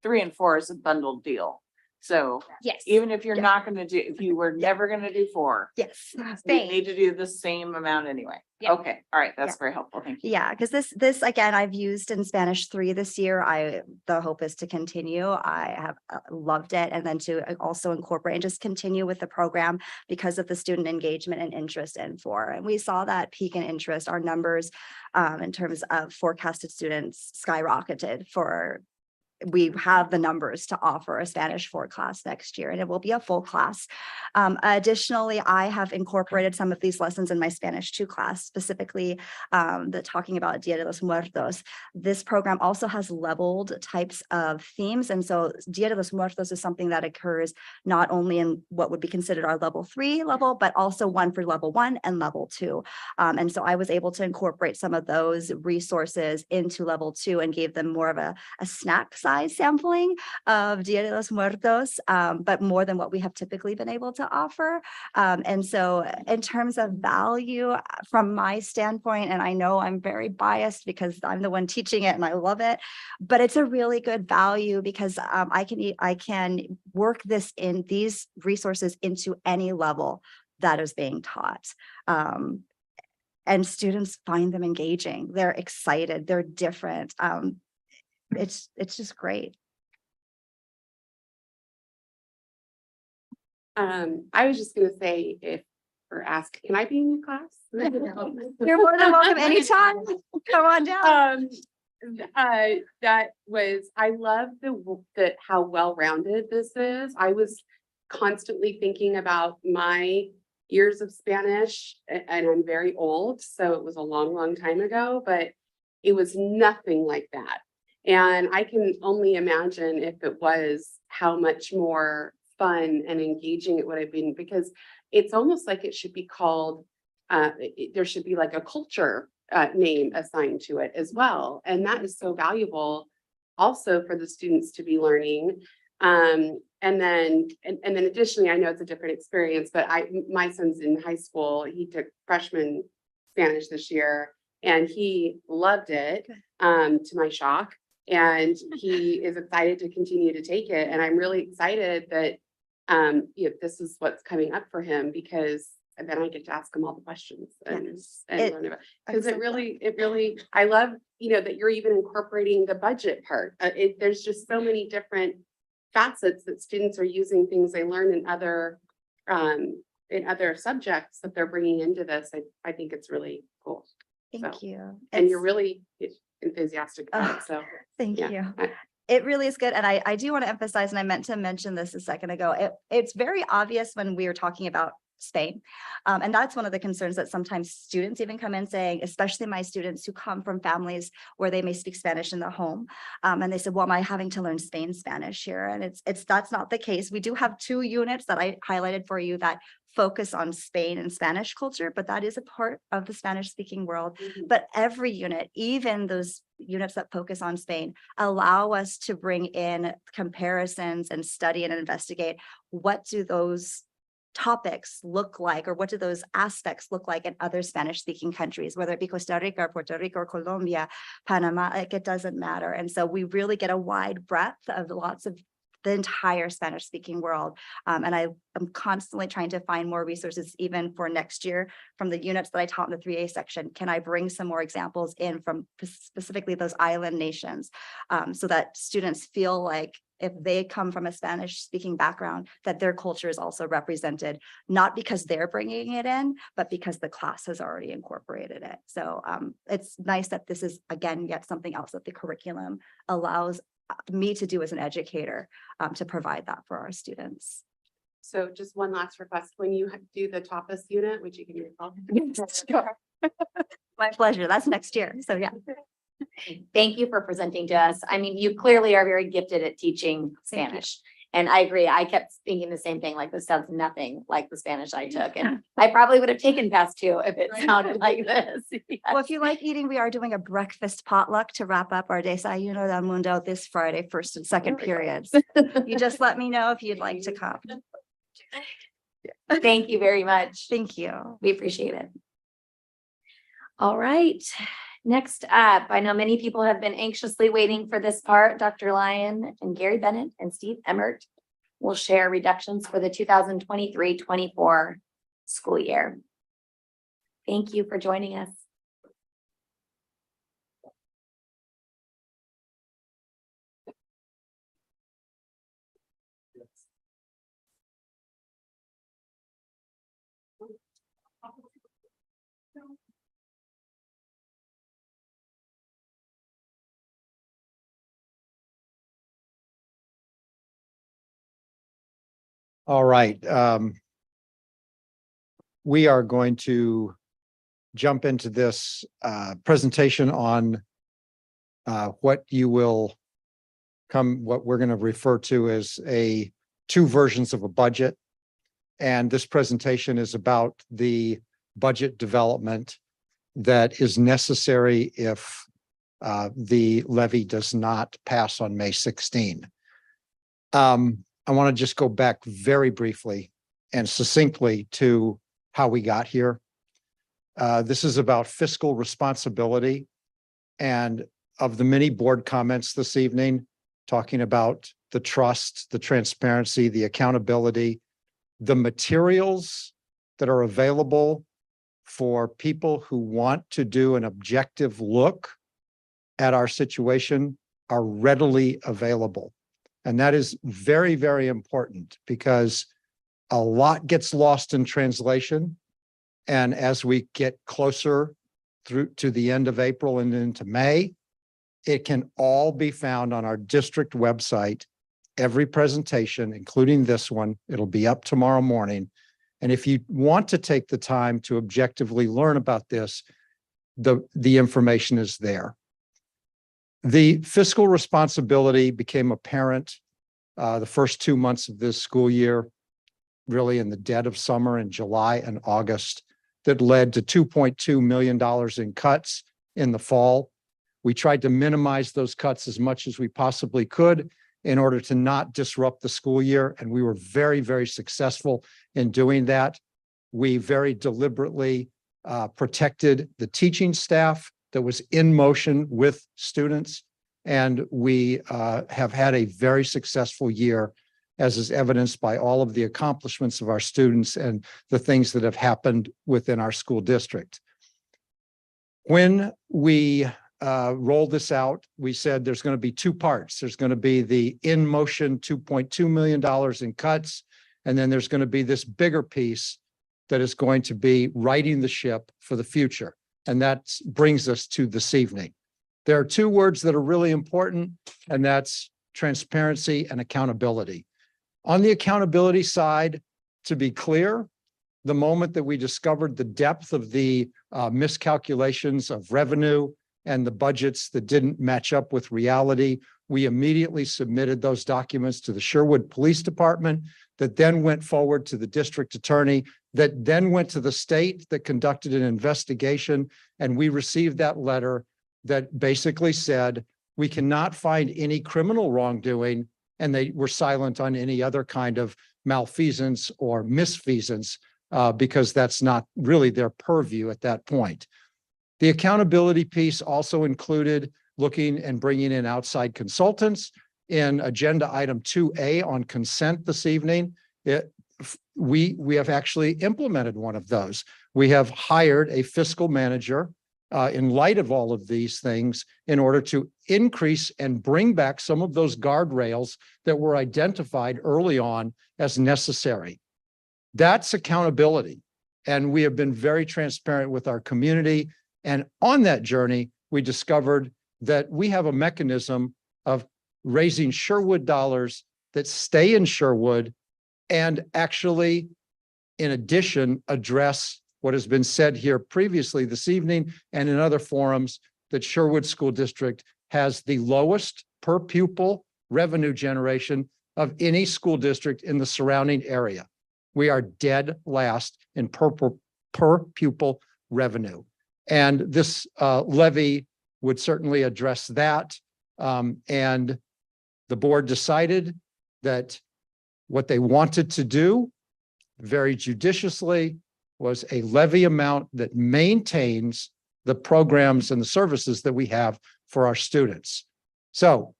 Speaker 2: 3 and 4 is a bundled deal. So
Speaker 17: yes,
Speaker 2: even if you're not going to do, if you were never going to do 4,
Speaker 18: Yes.
Speaker 2: you need to do the same amount anyway.
Speaker 1: Yeah.
Speaker 2: Okay, all right, that's
Speaker 18: Yeah.
Speaker 2: very helpful. Thank you.
Speaker 18: Yeah, because this again, I've used in Spanish 3 this year. The hope is to continue. I have loved it, and then to also incorporate and just continue with the program because of the student engagement and interest in 4. And we saw that peak in interest. Our numbers in terms of forecasted students skyrocketed for we have the numbers to offer a Spanish 4 class next year, and it will be a full class. Additionally, I have incorporated some of these lessons in my Spanish 2 class, specifically the talking about Dia de los Muertos. This program also has leveled types of themes. And so Dia de los Muertos is something that occurs not only in what would be considered our level 3 level, but also one for level 1 and level 2. And so I was able to incorporate some of those resources into level 2 and gave them more of a snack size sampling of Dia de los Muertos, but more than what we have typically been able to offer. And so in terms of value from my standpoint, and I know I'm very biased because I'm the one teaching it and I love it, but it's a really good value because I can work these resources into any level that is being taught. And students find them engaging. They're excited. They're different. It's just great.
Speaker 9: I was just gonna say can I be in your class?
Speaker 18: You're more than welcome anytime. Come on down.
Speaker 9: I love how well-rounded this is. I was constantly thinking about my years of Spanish, and I'm very old, so it was a long, long time ago, but it was nothing like that. And I can only imagine if it was, how much more fun and engaging it would have been, because it's almost like it should be called, there should be like a culture name assigned to it as well. And that is so valuable also for the students to be learning. And then additionally, I know it's a different experience, but my son's in high school. He took freshman Spanish this year and he loved it, to my shock. And he is excited to continue to take it. And I'm really excited that this is what's coming up for him, because then I get to ask him all the questions and learn about, because it really, I love, that you're even incorporating the budget part. There's just so many different facets that students are using things they learn in other subjects that they're bringing into this. I think it's really cool.
Speaker 18: Thank you.
Speaker 9: And you're really enthusiastic about it. So
Speaker 18: thank you. It really is good. And I do want to emphasize, and I meant to mention this a second ago, it's very obvious when we are talking about Spain. And that's one of the concerns that sometimes students even come in saying, especially my students who come from families where they may speak Spanish in the home. And they said, well, am I having to learn Spanish here? And that's not the case. We do have 2 units that I highlighted for you that focus on Spain and Spanish culture, but that is a part of the Spanish speaking world. But every unit, even those units that focus on Spain, allow us to bring in comparisons and study and investigate, what do those topics look like, or what do those aspects look like in other Spanish speaking countries, whether it be Costa Rica or Puerto Rico or Colombia, Panama, it doesn't matter. And so we really get a wide breadth of lots of the entire Spanish speaking world. And I am constantly trying to find more resources, even for next year, from the units that I taught in the 3A section. Can I bring some more examples in from specifically those island nations, so that students feel like if they come from a Spanish speaking background, that their culture is also represented, not because they're bringing it in, but because the class has already incorporated it. So it's nice that this is, again, yet something else that the curriculum allows me to do as an educator, to provide that for our students.
Speaker 9: So just one last request, when you do the Tapas unit, would you give me a call?
Speaker 18: Sure. My pleasure. That's next year. So yeah.
Speaker 1: Thank you for presenting to us. I mean, you clearly are very gifted at teaching Spanish. And I agree. I kept thinking the same thing, like this sounds nothing like the Spanish I took. And I probably would have taken past 2 if it sounded like this. Yes.
Speaker 18: Well, if you like eating, we are doing a breakfast potluck to wrap up our Desayuno del Mundo this Friday, 1st and 2nd periods. You just let me know if you'd like to come.
Speaker 1: Thank you very much.
Speaker 18: Thank you.
Speaker 1: We appreciate it. All right. Next up, I know many people have been anxiously waiting for this part. Dr. Lyon and Gary Bennett and Steve Emmert will share reductions for the 2023-24 school year. Thank you for joining us.
Speaker 3: All right. We are going to jump into this presentation on what we're going to refer to as two versions of a budget. And this presentation is about the budget development that is necessary if the levy does not pass on May 16. I want to just go back very briefly and succinctly to how we got here. This is about fiscal responsibility, and of the many board comments this evening, talking about the trust, the transparency, the accountability, the materials that are available for people who want to do an objective look at our situation are readily available. And that is very, very important because a lot gets lost in translation. And as we get closer through to the end of April and into May, it can all be found on our district website. Every presentation, including this one, it'll be up tomorrow morning. And if you want to take the time to objectively learn about this, the information is there. The fiscal responsibility became apparent the first 2 months of this school year, really in the dead of summer in July and August, that led to $2.2 million in cuts in the fall. We tried to minimize those cuts as much as we possibly could in order to not disrupt the school year, and we were very, very successful in doing that. We very deliberately protected the teaching staff that was in motion with students. And we have had a very successful year, as is evidenced by all of the accomplishments of our students and the things that have happened within our school district. When we rolled this out, we said there's going to be two parts. There's going to be the in motion $2.2 million in cuts, and then there's going to be this bigger piece that is going to be righting the ship for the future. And that brings us to this evening. There are two words that are really important, and that's transparency and accountability. On the accountability side, to be clear, the moment that we discovered the depth of the miscalculations of revenue and the budgets that didn't match up with reality, we immediately submitted those documents to the Sherwood Police Department, that then went forward to the district attorney, that then went to the state that conducted an investigation. And we received that letter that basically said, we cannot find any criminal wrongdoing, and they were silent on any other kind of malfeasance or misfeasance because that's not really their purview at that point. The accountability piece also included looking and bringing in outside consultants. In agenda item 2A on consent this evening, we have actually implemented one of those. We have hired a fiscal manager in light of all of these things in order to increase and bring back some of those guardrails that were identified early on as necessary. That's accountability. And we have been very transparent with our community. And on that journey, we discovered that we have a mechanism of raising Sherwood dollars that stay in Sherwood and actually, in addition, address what has been said here previously this evening and in other forums, that Sherwood School District has the lowest per pupil revenue generation of any school district in the surrounding area. We are dead last in per pupil revenue. And this levy would certainly address that. And the board decided that what they wanted to do very judiciously was a levy amount that maintains the programs and the services that we have for our students. So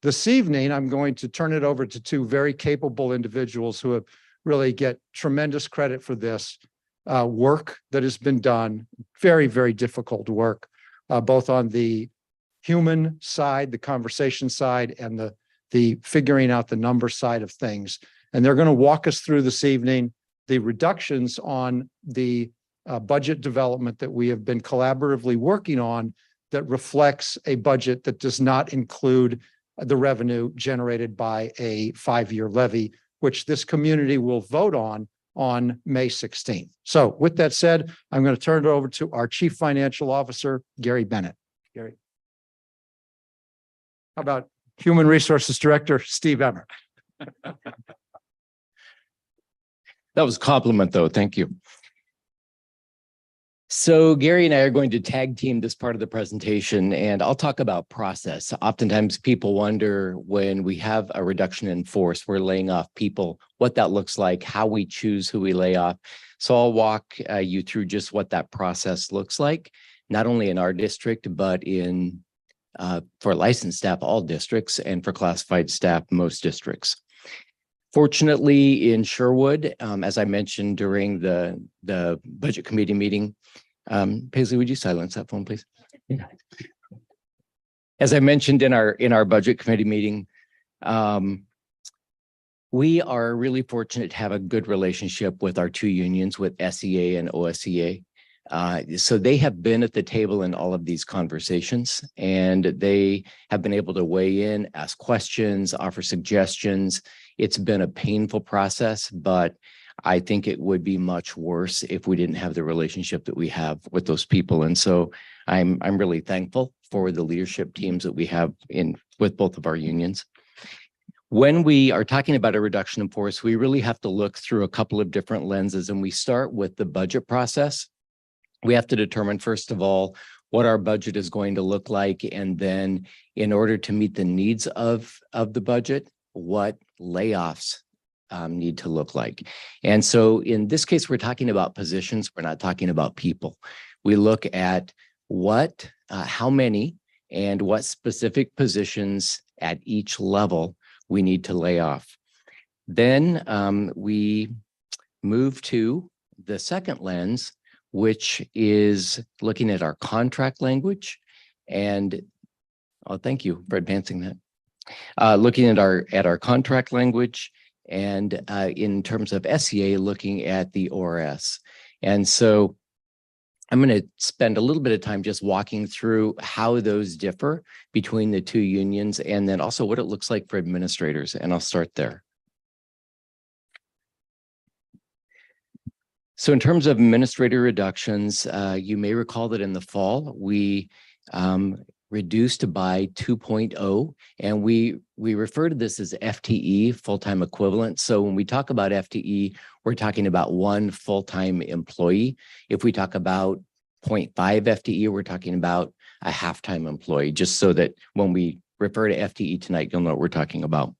Speaker 3: this evening, I'm going to turn it over to two very capable individuals who have really get tremendous credit for this work that has been done. Very, very difficult work, both on the human side, the conversation side, and the figuring out the number side of things. And they're going to walk us through this evening the reductions on the budget development that we have been collaboratively working on that reflects a budget that does not include the revenue generated by a 5-year levy which this community will vote on May 16th. So with that said, I'm going to turn it over to our Chief Financial Officer, Gary Bennett. Gary. How about Human Resources Director, Steve Emmer?
Speaker 19: That was a compliment, though. Thank you. So Gary and I are going to tag team this part of the presentation, and I'll talk about process. Oftentimes people wonder when we have a reduction in force, we're laying off people, what that looks like, how we choose who we lay off. So I'll walk you through just what that process looks like, not only in our district, but in for licensed staff, all districts, and for classified staff, most districts. Fortunately, in Sherwood, as I mentioned during the budget committee meeting, Paisley, would you silence that phone, please? As I mentioned in our budget committee meeting, we are really fortunate to have a good relationship with our two unions, with SEA and OSEA. So they have been at the table in all of these conversations, and they have been able to weigh in, ask questions, offer suggestions. It's been a painful process, but I think it would be much worse if we didn't have the relationship that we have with those people. And so I'm really thankful for the leadership teams that we have with both of our unions. When we are talking about a reduction in force, we really have to look through a couple of different lenses, and we start with the budget process. We have to determine, first of all, what our budget is going to look like, and then in order to meet the needs of the budget, what layoffs need to look like. And so in this case, we're talking about positions. We're not talking about people. We look at how many and what specific positions at each level we need to lay off. Then we move to the second lens, which is looking at our contract language. And thank you for advancing that. Looking at our contract language, and in terms of SEA, looking at the ORS. And so I'm going to spend a little bit of time just walking through how those differ between the two unions, and then also what it looks like for administrators. And I'll start there. So in terms of administrator reductions, you may recall that in the fall, we reduced by 2.0, and we refer to this as FTE, full-time equivalent. So when we talk about FTE, we're talking about one full-time employee. If we talk about 0.5 FTE, we're talking about a half-time employee, just so that when we refer to FTE tonight, you'll know what we're talking about.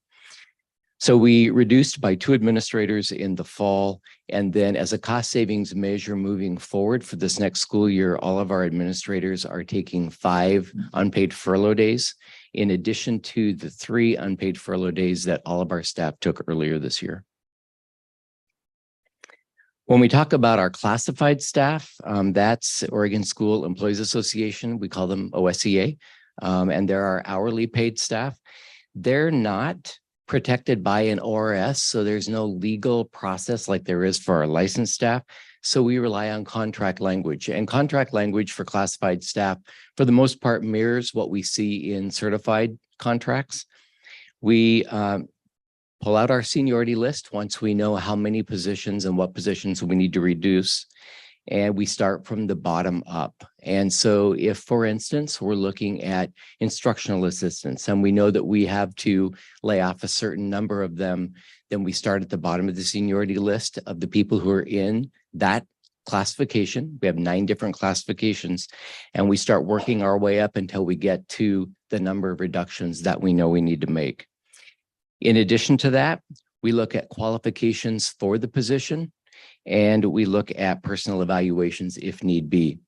Speaker 19: So we reduced by 2 administrators in the fall, and then as a cost savings measure moving forward for this next school year, all of our administrators are taking 5 unpaid furlough days, in addition to the 3 unpaid furlough days that all of our staff took earlier this year. When we talk about our classified staff, that's Oregon School Employees Association. We call them OSEA, and there are hourly paid staff. They're not protected by an ORS, so there's no legal process like there is for our licensed staff. So we rely on contract language, and contract language for classified staff, for the most part, mirrors what we see in certified contracts. We pull out our seniority list once we know how many positions and what positions we need to reduce, and we start from the bottom up. And so if, for instance, we're looking at instructional assistants and we know that we have to lay off a certain number of them, then we start at the bottom of the seniority list of the people who are in that classification. We have 9 different classifications, and we start working our way up until we get to the number of reductions that we know we need to make. In addition to that, we look at qualifications for the position, and we look at personal evaluations if need be.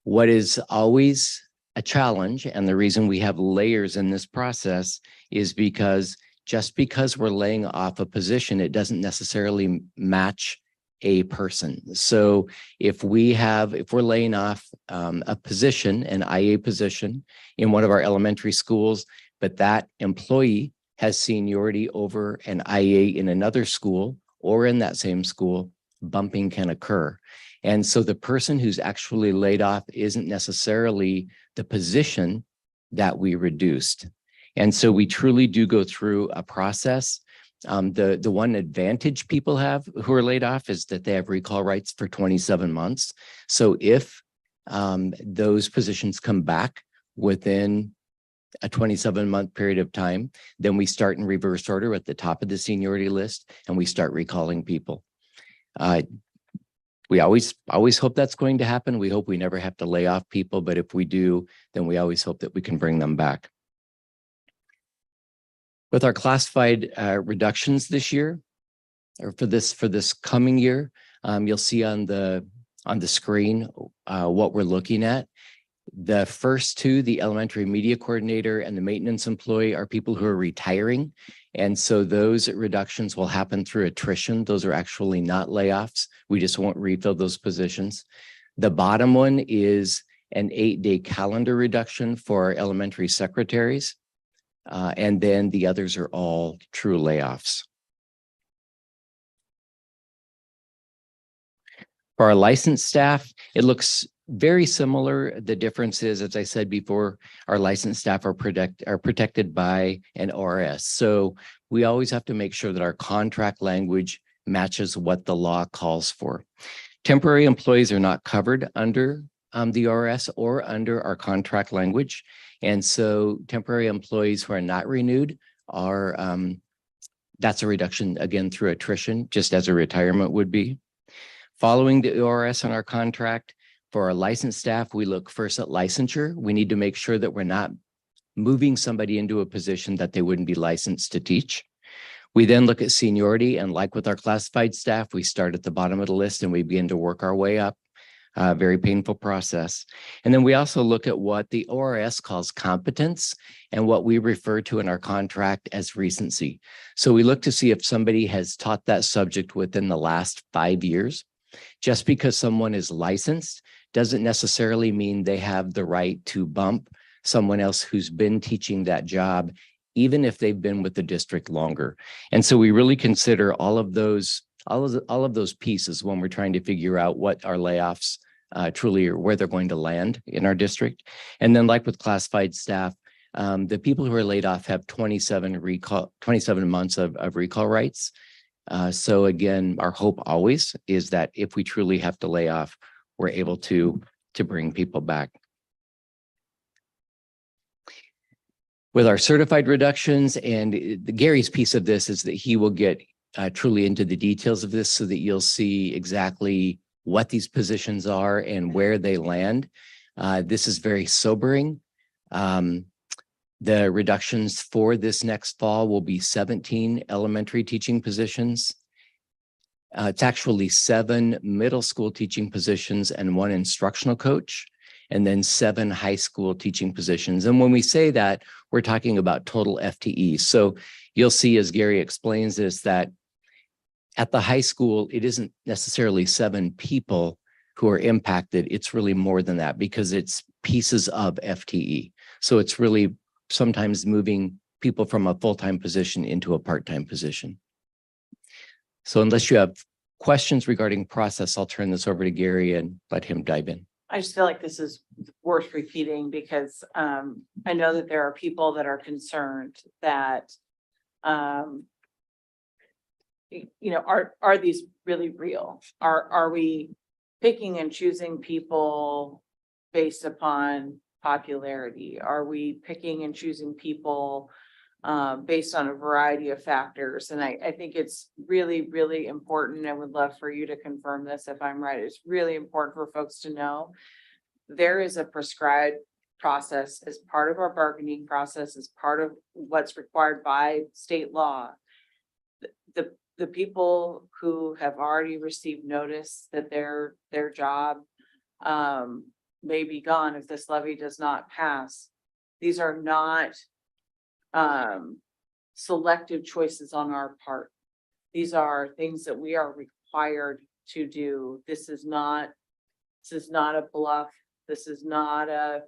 Speaker 19: What is always a challenge, and the reason we have layers in this process, is because just because we're laying off a position, it doesn't necessarily match a person. So if we're laying off a position, an IA position in one of our elementary schools, but that employee has seniority over an IA in another school or in that same school, bumping can occur. And so the person who's actually laid off isn't necessarily the position that we reduced. And so we truly do go through a process The one advantage people have who are laid off is that they have recall rights for 27 months. So if those positions come back within a 27-month period of time, then we start in reverse order at the top of the seniority list and we start recalling people. We always hope that's going to happen. We hope we never have to lay off people, but if we do, then we always hope that we can bring them back. With our classified reductions this year, or for this coming year, you'll see on the screen what we're looking at. The first two, the elementary media coordinator and the maintenance employee, are people who are retiring. And so those reductions will happen through attrition. Those are actually not layoffs. We just won't refill those positions. The bottom one is an 8-day calendar reduction for elementary secretaries. And then the others are all true layoffs. For our licensed staff, it looks very similar. The difference is, as I said before, our licensed staff are protected by an ORS. So we always have to make sure that our contract language matches what the law calls for. Temporary employees are not covered under the ORS or under our contract language. And so temporary employees who are not renewed are, that's a reduction again through attrition, just as a retirement would be. Following the ORS on our contract, for our licensed staff, we look first at licensure. We need to make sure that we're not moving somebody into a position that they wouldn't be licensed to teach. We then look at seniority, and like with our classified staff, we start at the bottom of the list and we begin to work our way up. Very painful process. And then we also look at what the ORS calls competence and what we refer to in our contract as recency. So we look to see if somebody has taught that subject within the last 5 years. Just because someone is licensed doesn't necessarily mean they have the right to bump someone else who's been teaching that job, even if they've been with the district longer. And so we really consider all of those pieces when we're trying to figure out what our layoffs truly are, where they're going to land in our district. And then, like with classified staff, the people who are laid off have 27 months of recall rights. So again, our hope always is that if we truly have to lay off, we're able to bring people back. With our certified reductions, and Gary's piece of this is that he will get truly into the details of this so that you'll see exactly what these positions are and where they land. This is very sobering. The reductions for this next fall will be 17 elementary teaching positions. It's actually 7 middle school teaching positions and 1 instructional coach, and then 7 high school teaching positions. And when we say that, we're talking about total FTE. So you'll see, as Gary explains this, that at the high school, it isn't necessarily 7 people who are impacted. It's really more than that because it's pieces of FTE. So it's really sometimes moving people from a full-time position into a part-time position. So unless you have questions regarding process, I'll turn this over to Gary and let him dive in.
Speaker 2: I just feel like this is worth repeating because I know that there are people that are concerned that are these really real? Are we picking and choosing people based upon popularity? Are we picking and choosing people based on a variety of factors? And I think it's really, really important. I would love for you to confirm this if I'm right. It's really important for folks to know there is a prescribed process as part of our bargaining process, as part of what's required by state law. The people who have already received notice that their job may be gone if this levy does not pass. These are not selective choices on our part. These are things that we are required to do. This is not a bluff. This is not a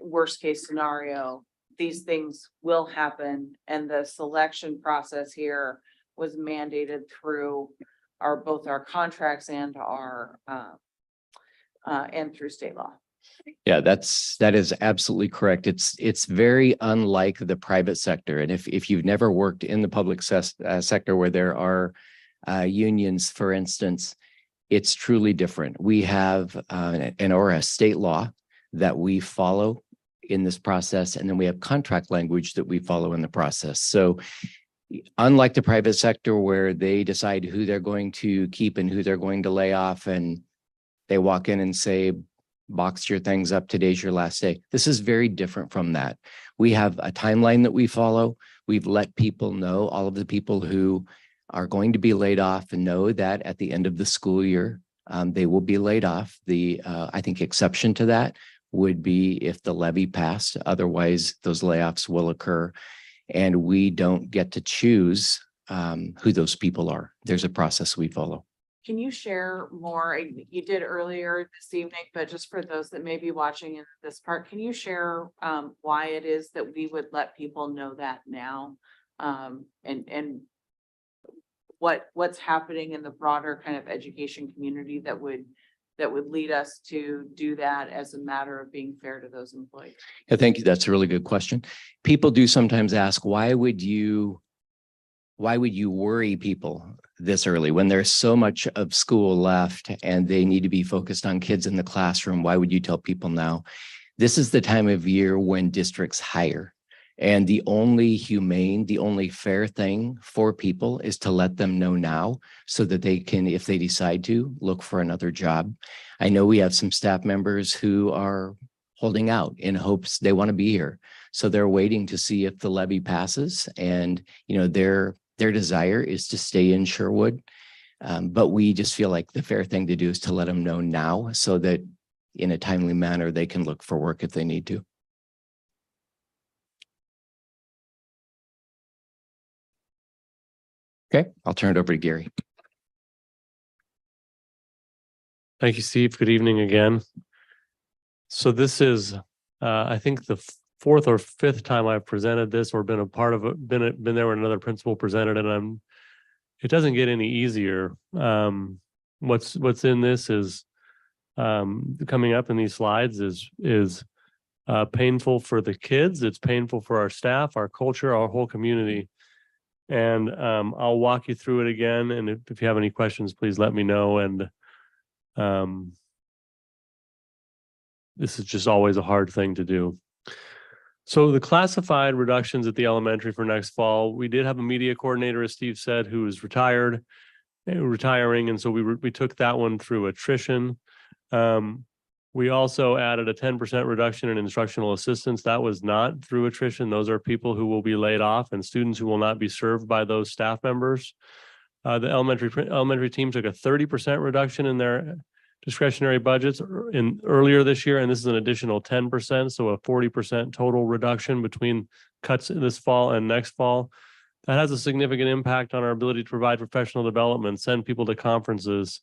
Speaker 2: worst case scenario. These things will happen, and the selection process here was mandated through both our contracts and our and through state law.
Speaker 19: Yeah, that is absolutely correct. It's very unlike the private sector. And if you've never worked in the public sector where there are unions, for instance, it's truly different. We have a state law that we follow in this process, and then we have contract language that we follow in the process. So unlike the private sector where they decide who they're going to keep and who they're going to lay off, and they walk in and say, box your things up, today's your last day. This is very different from that. We have a timeline that we follow. We've let people know, all of the people who are going to be laid off, and know that at the end of the school year, they will be laid off. The I think exception to that would be if the levy passed. Otherwise, those layoffs will occur, and we don't get to choose who those people are. There's a process we follow.
Speaker 2: Can you share more? You did earlier this evening, but just for those that may be watching in this part, can you share why it is that we would let people know that now? And what's happening in the broader kind of education community that would lead us to do that as a matter of being fair to those employees?
Speaker 19: Yeah, thank you. That's a really good question. People do sometimes ask, why would you worry people this early when there's so much of school left and they need to be focused on kids in the classroom? Why would you tell people now? This is the time of year when districts hire. And the only humane, the only fair thing for people is to let them know now so that they can, if they decide to, look for another job. I know we have some staff members who are holding out in hopes they want to be here. So they're waiting to see if the levy passes, and their desire is to stay in Sherwood. But we just feel like the fair thing to do is to let them know now so that in a timely manner, they can look for work if they need to. Okay, I'll turn it over to Gary.
Speaker 20: Thank you, Steve. Good evening again. So this is, I think, the fourth or fifth time I've presented this or been a part of it, been there when another principal presented, and it doesn't get any easier. What's in this is coming up in these slides is painful for the kids. It's painful for our staff, our culture, our whole community. And I'll walk you through it again. And if you have any questions, please let me know. And this is just always a hard thing to do. So the classified reductions at the elementary for next fall, we did have a media coordinator, as Steve said, who is retiring. And so we took that one through attrition. We also added a 10% reduction in instructional assistants. That was not through attrition. Those are people who will be laid off and students who will not be served by those staff members. The elementary team took a 30% reduction in their discretionary budgets earlier this year, and this is an additional 10%, so a 40% total reduction between cuts this fall and next fall. That has a significant impact on our ability to provide professional development, send people to conferences,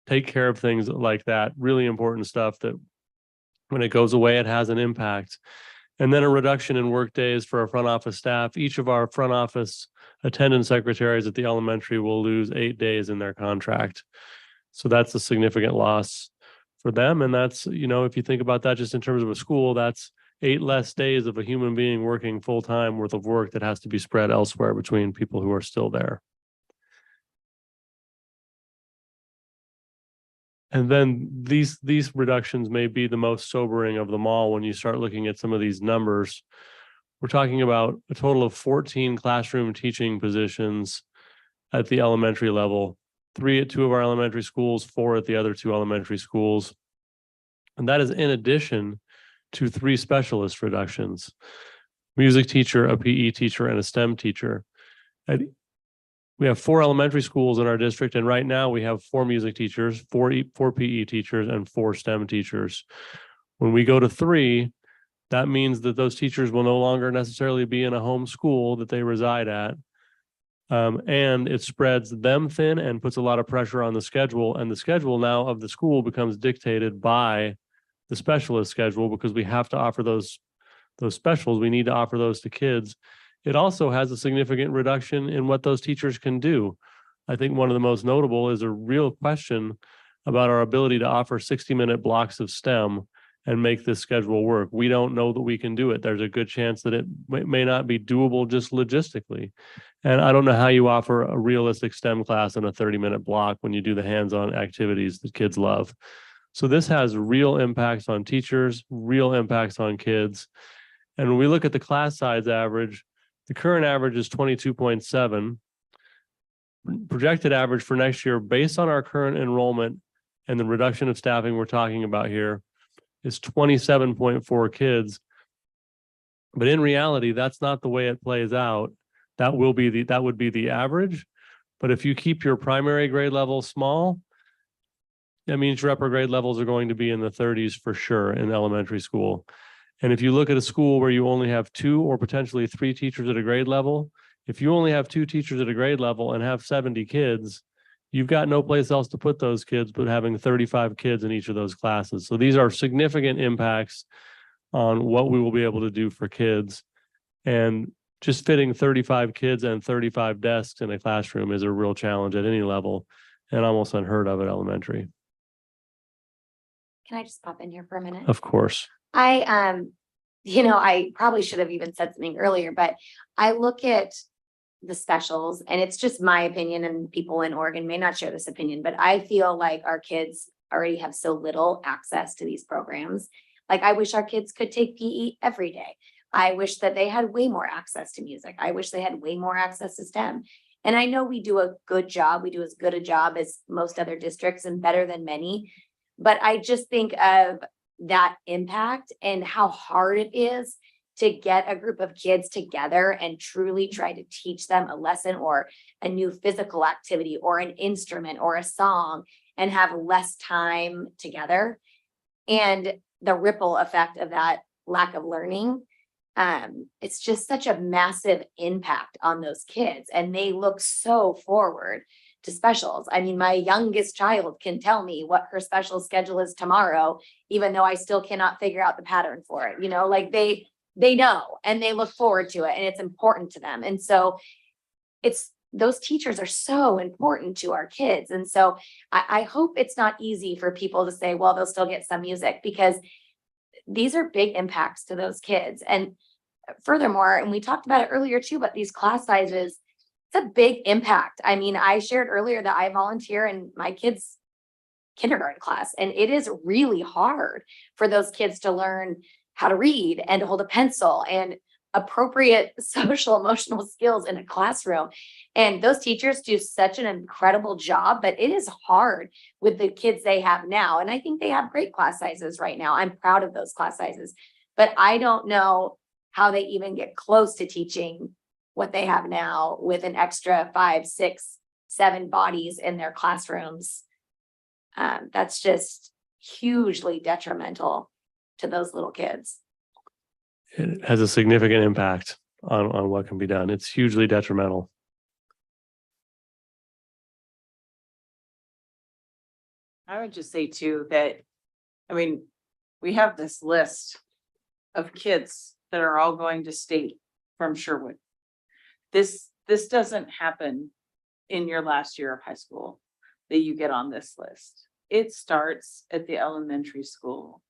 Speaker 20: take care of things like that. Really important stuff that when it goes away, it has an impact. And then a reduction in work days for our front office staff. Each of our front office attendant secretaries at the elementary will lose 8 days in their contract. So that's a significant loss for them. And that's, if you think about that just in terms of a school, that's 8 less days of a human being working full time worth of work that has to be spread elsewhere between people who are still there. And then these reductions may be the most sobering of them all when you start looking at some of these numbers. We're talking about a total of 14 classroom teaching positions at the elementary level, 3 at 2 of our elementary schools, 4 at the other 2 elementary schools. And that is in addition to 3 specialist reductions: music teacher, a PE teacher, and a STEM teacher. We have 4 elementary schools in our district, and right now we have 4 music teachers, 4 PE teachers, and 4 STEM teachers. When we go to 3, that means that those teachers will no longer necessarily be in a home school that they reside at. And it spreads them thin and puts a lot of pressure on the schedule. And the schedule now of the school becomes dictated by the specialist schedule, because we have to offer those specials. We need to offer those to kids. It also has a significant reduction in what those teachers can do. I think one of the most notable is a real question about our ability to offer 60-minute blocks of STEM and make this schedule work. We don't know that we can do it. There's a good chance that it may not be doable just logistically. And I don't know how you offer a realistic STEM class in a 30-minute block when you do the hands-on activities that kids love. So this has real impacts on teachers, real impacts on kids. And when we look at the class size average, the current average is 22.7. Projected average for next year, based on our current enrollment and the reduction of staffing we're talking about here, is 27.4 kids. But in reality, that's not the way it plays out. That would be the average. But if you keep your primary grade level small, that means your upper grade levels are going to be in the 30s for sure in elementary school. And if you look at a school where you only have 2 or potentially 3 teachers at a grade level, if you only have 2 teachers at a grade level and have 70 kids, you've got no place else to put those kids but having 35 kids in each of those classes. So these are significant impacts on what we will be able to do for kids. And just fitting 35 kids and 35 desks in a classroom is a real challenge at any level and almost unheard of at elementary.
Speaker 1: Can I just pop in here for a minute?
Speaker 20: Of course.
Speaker 1: I I probably should have even said something earlier, but I look at the specials and it's just my opinion, and people in Oregon may not share this opinion, but I feel like our kids already have so little access to these programs. Like, I wish our kids could take PE every day. I wish that they had way more access to music. I wish they had way more access to STEM. And I know we do a good job. We do as good a job as most other districts and better than many. But I just think of that impact and how hard it is to get a group of kids together and truly try to teach them a lesson or a new physical activity or an instrument or a song and have less time together. And the ripple effect of that lack of learning, it's just such a massive impact on those kids. And they look so forward to specials. I mean, my youngest child can tell me what her special schedule is tomorrow, even though I still cannot figure out the pattern for it. Like they know and they look forward to it and it's important to them. And so those teachers are so important to our kids. And so I hope it's not easy for people to say, well, they'll still get some music, because these are big impacts to those kids. And furthermore, and we talked about it earlier too, but these class sizes, it's a big impact. I mean, I shared earlier that I volunteer in my kids' kindergarten class, and it is really hard for those kids to learn how to read and to hold a pencil and appropriate social emotional skills in a classroom. And those teachers do such an incredible job, but it is hard with the kids they have now. And I think they have great class sizes right now. I'm proud of those class sizes, but I don't know how they even get close to teaching what they have now with an extra 5, 6, 7 bodies in their classrooms. That's just hugely detrimental to those little kids.
Speaker 20: It has a significant impact on what can be done. It's hugely detrimental.
Speaker 2: I would just say too that, I mean, we have this list of kids that are all going to state from Sherwood. This doesn't happen in your last year of high school that you get on this list. It starts at the elementary school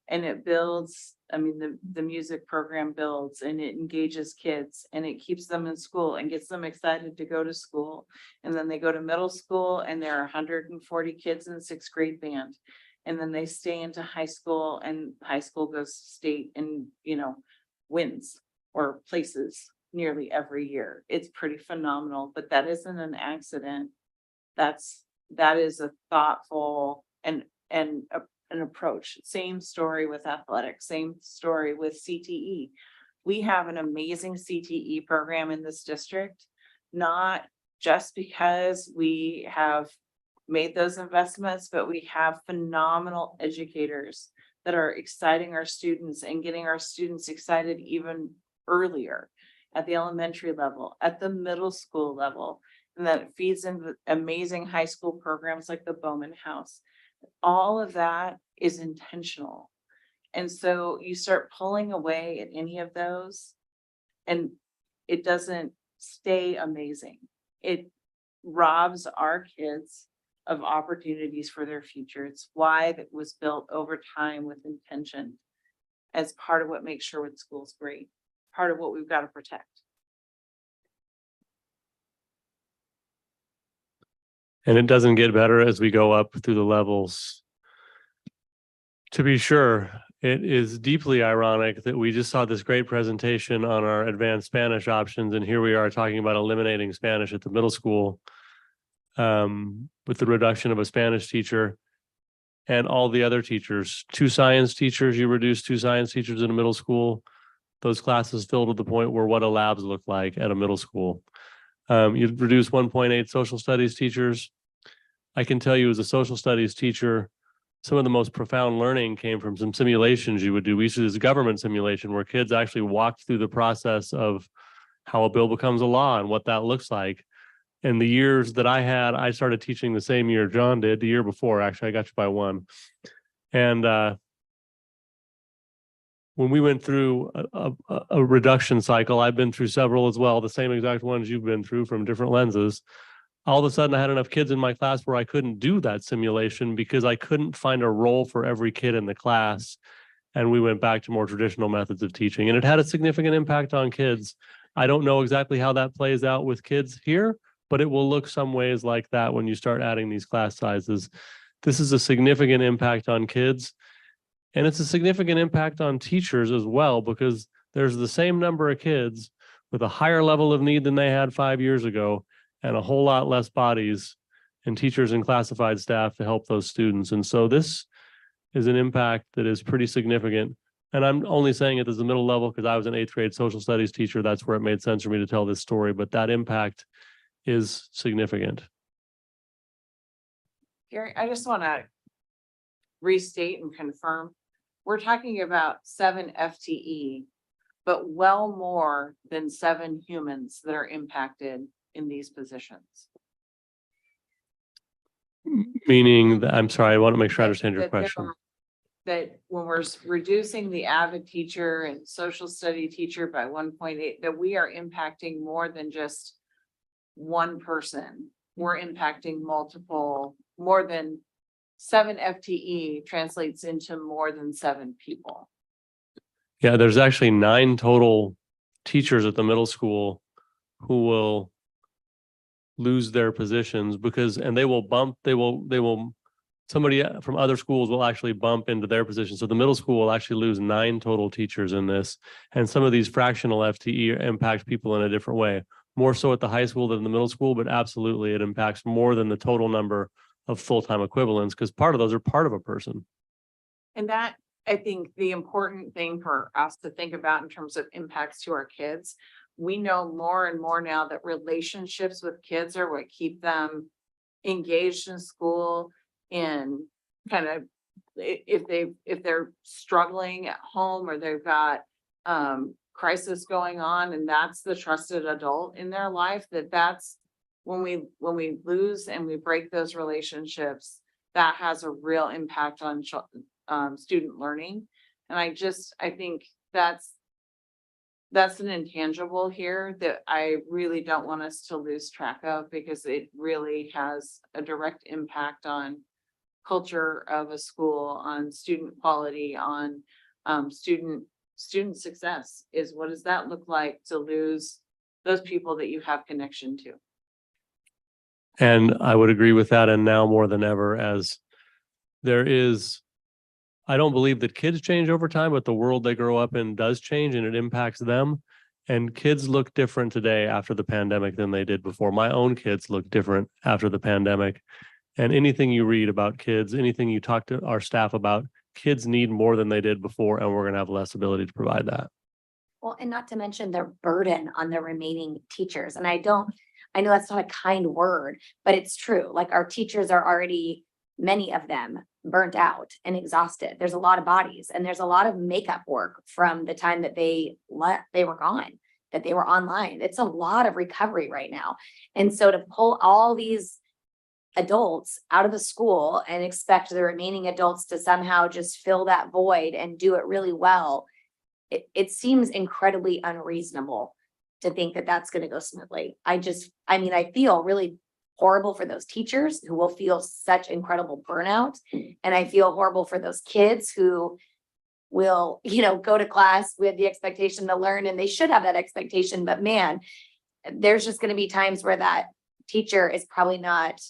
Speaker 2: and it builds. I mean, the music program builds and it engages kids and it keeps them in school and gets them excited to go to school. And then they go to middle school and there are 140 kids in 6th grade band. And then they stay into high school and high school goes to state and, wins or places nearly every year. It's pretty phenomenal, but that isn't an accident. That is a thoughtful and an approach. Same story with athletics, same story with CTE. We have an amazing CTE program in this district, not just because we have made those investments, but we have phenomenal educators that are exciting our students and getting our students excited even earlier at the elementary level, at the middle school level, and that feeds into amazing high school programs like the Bowman House. All of that is intentional. And so you start pulling away at any of those and it doesn't stay amazing. It robs our kids of opportunities for their future. It's why that was built over time with intention as part of what makes Sherwood schools great, part of what we've got to protect.
Speaker 20: And it doesn't get better as we go up through the levels. To be sure, it is deeply ironic that we just saw this great presentation on our advanced Spanish options, and here we are talking about eliminating Spanish at the middle school with the reduction of a Spanish teacher and all the other teachers. 2 science teachers, you reduce 2 science teachers in a middle school. Those classes filled to the point where what a labs look like at a middle school. You reduce 1.8 social studies teachers. I can tell you as a social studies teacher, some of the most profound learning came from some simulations you would do. We used to do this government simulation where kids actually walked through the process of how a bill becomes a law and what that looks like. In the years that I had, I started teaching the same year John did, the year before, actually, I got you by 1. And when we went through a reduction cycle, I've been through several as well, the same exact ones you've been through from different lenses. All of a sudden, I had enough kids in my class where I couldn't do that simulation because I couldn't find a role for every kid in the class. And we went back to more traditional methods of teaching, and it had a significant impact on kids. I don't know exactly how that plays out with kids here, but it will look some ways like that when you start adding these class sizes. This is a significant impact on kids. And it's a significant impact on teachers as well, because there's the same number of kids with a higher level of need than they had 5 years ago, and a whole lot less bodies and teachers and classified staff to help those students. And so this is an impact that is pretty significant. And I'm only saying it as the middle level because I was an 8th grade social studies teacher. That's where it made sense for me to tell this story, but that impact is significant.
Speaker 2: Gary, I just want to restate and confirm. We're talking about 7 FTE, but well more than 7 humans that are impacted in these positions.
Speaker 20: Meaning that, I'm sorry, I want to make sure I understand your
Speaker 2: That there
Speaker 20: question.
Speaker 2: are- That when we're reducing the avid teacher and social study teacher by 1.8, that we are impacting more than just one person. We're impacting multiple, more than 7 FTE translates into more than 7 people.
Speaker 20: Yeah, there's actually 9 total teachers at the middle school who will lose their positions because, and they will somebody from other schools will actually bump into their position. So the middle school will actually lose 9 total teachers in this. And some of these fractional FTE impact people in a different way, more so at the high school than the middle school, but absolutely it impacts more than the total number of full-time equivalents, because part of those are part of a person.
Speaker 2: And that, I think the important thing for us to think about in terms of impacts to our kids, we know more and more now that relationships with kids are what keep them engaged in school, in kind of if they're struggling at home or they've got crisis going on, and that's the trusted adult in their life, that's when we lose and we break those relationships, that has a real impact on student learning. And I think that's an intangible here that I really don't want us to lose track of, because it really has a direct impact on culture of a school, on student quality, on student success. Is what does that look like to lose those people that you have connection to?
Speaker 20: And I would agree with that. And now more than ever, as there is, I don't believe that kids change over time, but the world they grow up in does change and it impacts them. And kids look different today after the pandemic than they did before. My own kids look different after the pandemic. And anything you read about kids, anything you talk to our staff about, kids need more than they did before, and we're going to have less ability to provide that.
Speaker 1: Well, and not to mention their burden on the remaining teachers. And I know that's not a kind word, but it's true. Like, our teachers are already, many of them, burnt out and exhausted. There's a lot of bodies, and there's a lot of makeup work from the time that they were gone, that they were online. It's a lot of recovery right now. And so to pull all these adults out of the school and expect the remaining adults to somehow just fill that void and do it really well, it seems incredibly unreasonable to think that that's going to go smoothly. I feel really horrible for those teachers who will feel such incredible burnout. And I feel horrible for those kids who will, go to class with the expectation to learn, and they should have that expectation, but man, there's just gonna be times where that teacher is probably not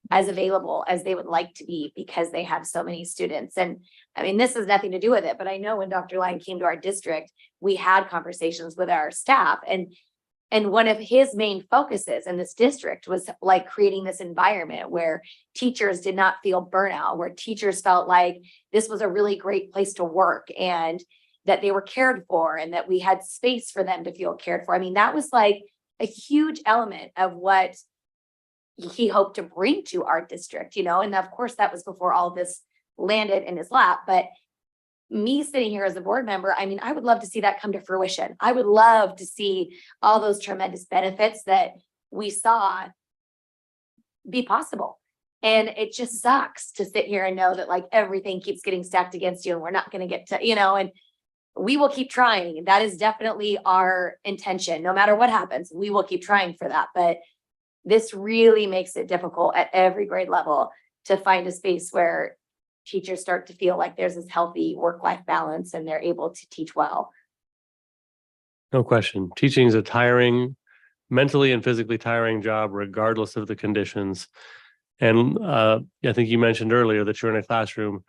Speaker 1: as available as they would like to be because they have so many students. And I mean, this has nothing to do with it, but I know when Dr. Lyon came to our district, we had conversations with our staff, and one of his main focuses in this district was like creating this environment where teachers did not feel burnout, where teachers felt like this was a really great place to work and that they were cared for and that we had space for them to feel cared for. I mean, that was like a huge element of what he hoped to bring to our district, and of course that was before all this landed in his lap. But me sitting here as a board member, I mean, I would love to see that come to fruition. I would love to see all those tremendous benefits that we saw be possible. And it just sucks to sit here and know that like everything keeps getting stacked against you and we're not going to get to, and we will keep trying. That is definitely our intention. No matter what happens, we will keep trying for that. But this really makes it difficult at every grade level to find a space where teachers start to feel like there's this healthy work-life balance and they're able to teach well.
Speaker 20: No question. Teaching is a tiring, mentally and physically tiring job, regardless of the conditions. And I think you mentioned earlier that you're in a classroom.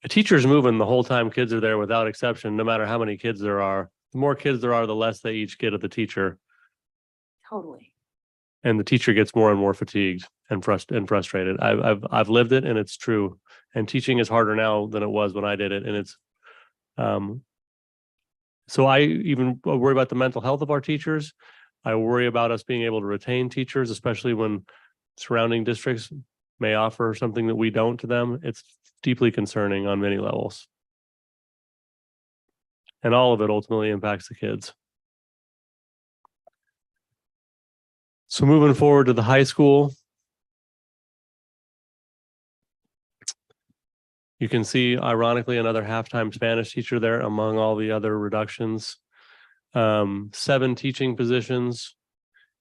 Speaker 20: A teacher's moving the whole time kids are there without exception, no matter how many kids there are. The more kids there are, the less they each get of the teacher.
Speaker 1: Totally.
Speaker 20: And the teacher gets more and more fatigued and frustrated. I've lived it, and it's true. And teaching is harder now than it was when I did it. And it's so I even worry about the mental health of our teachers. I worry about us being able to retain teachers, especially when surrounding districts may offer something that we don't to them. It's deeply concerning on many levels. And all of it ultimately impacts the kids. So moving forward to the high school, you can see, ironically, another half-time Spanish teacher there among all the other reductions. 7 teaching positions.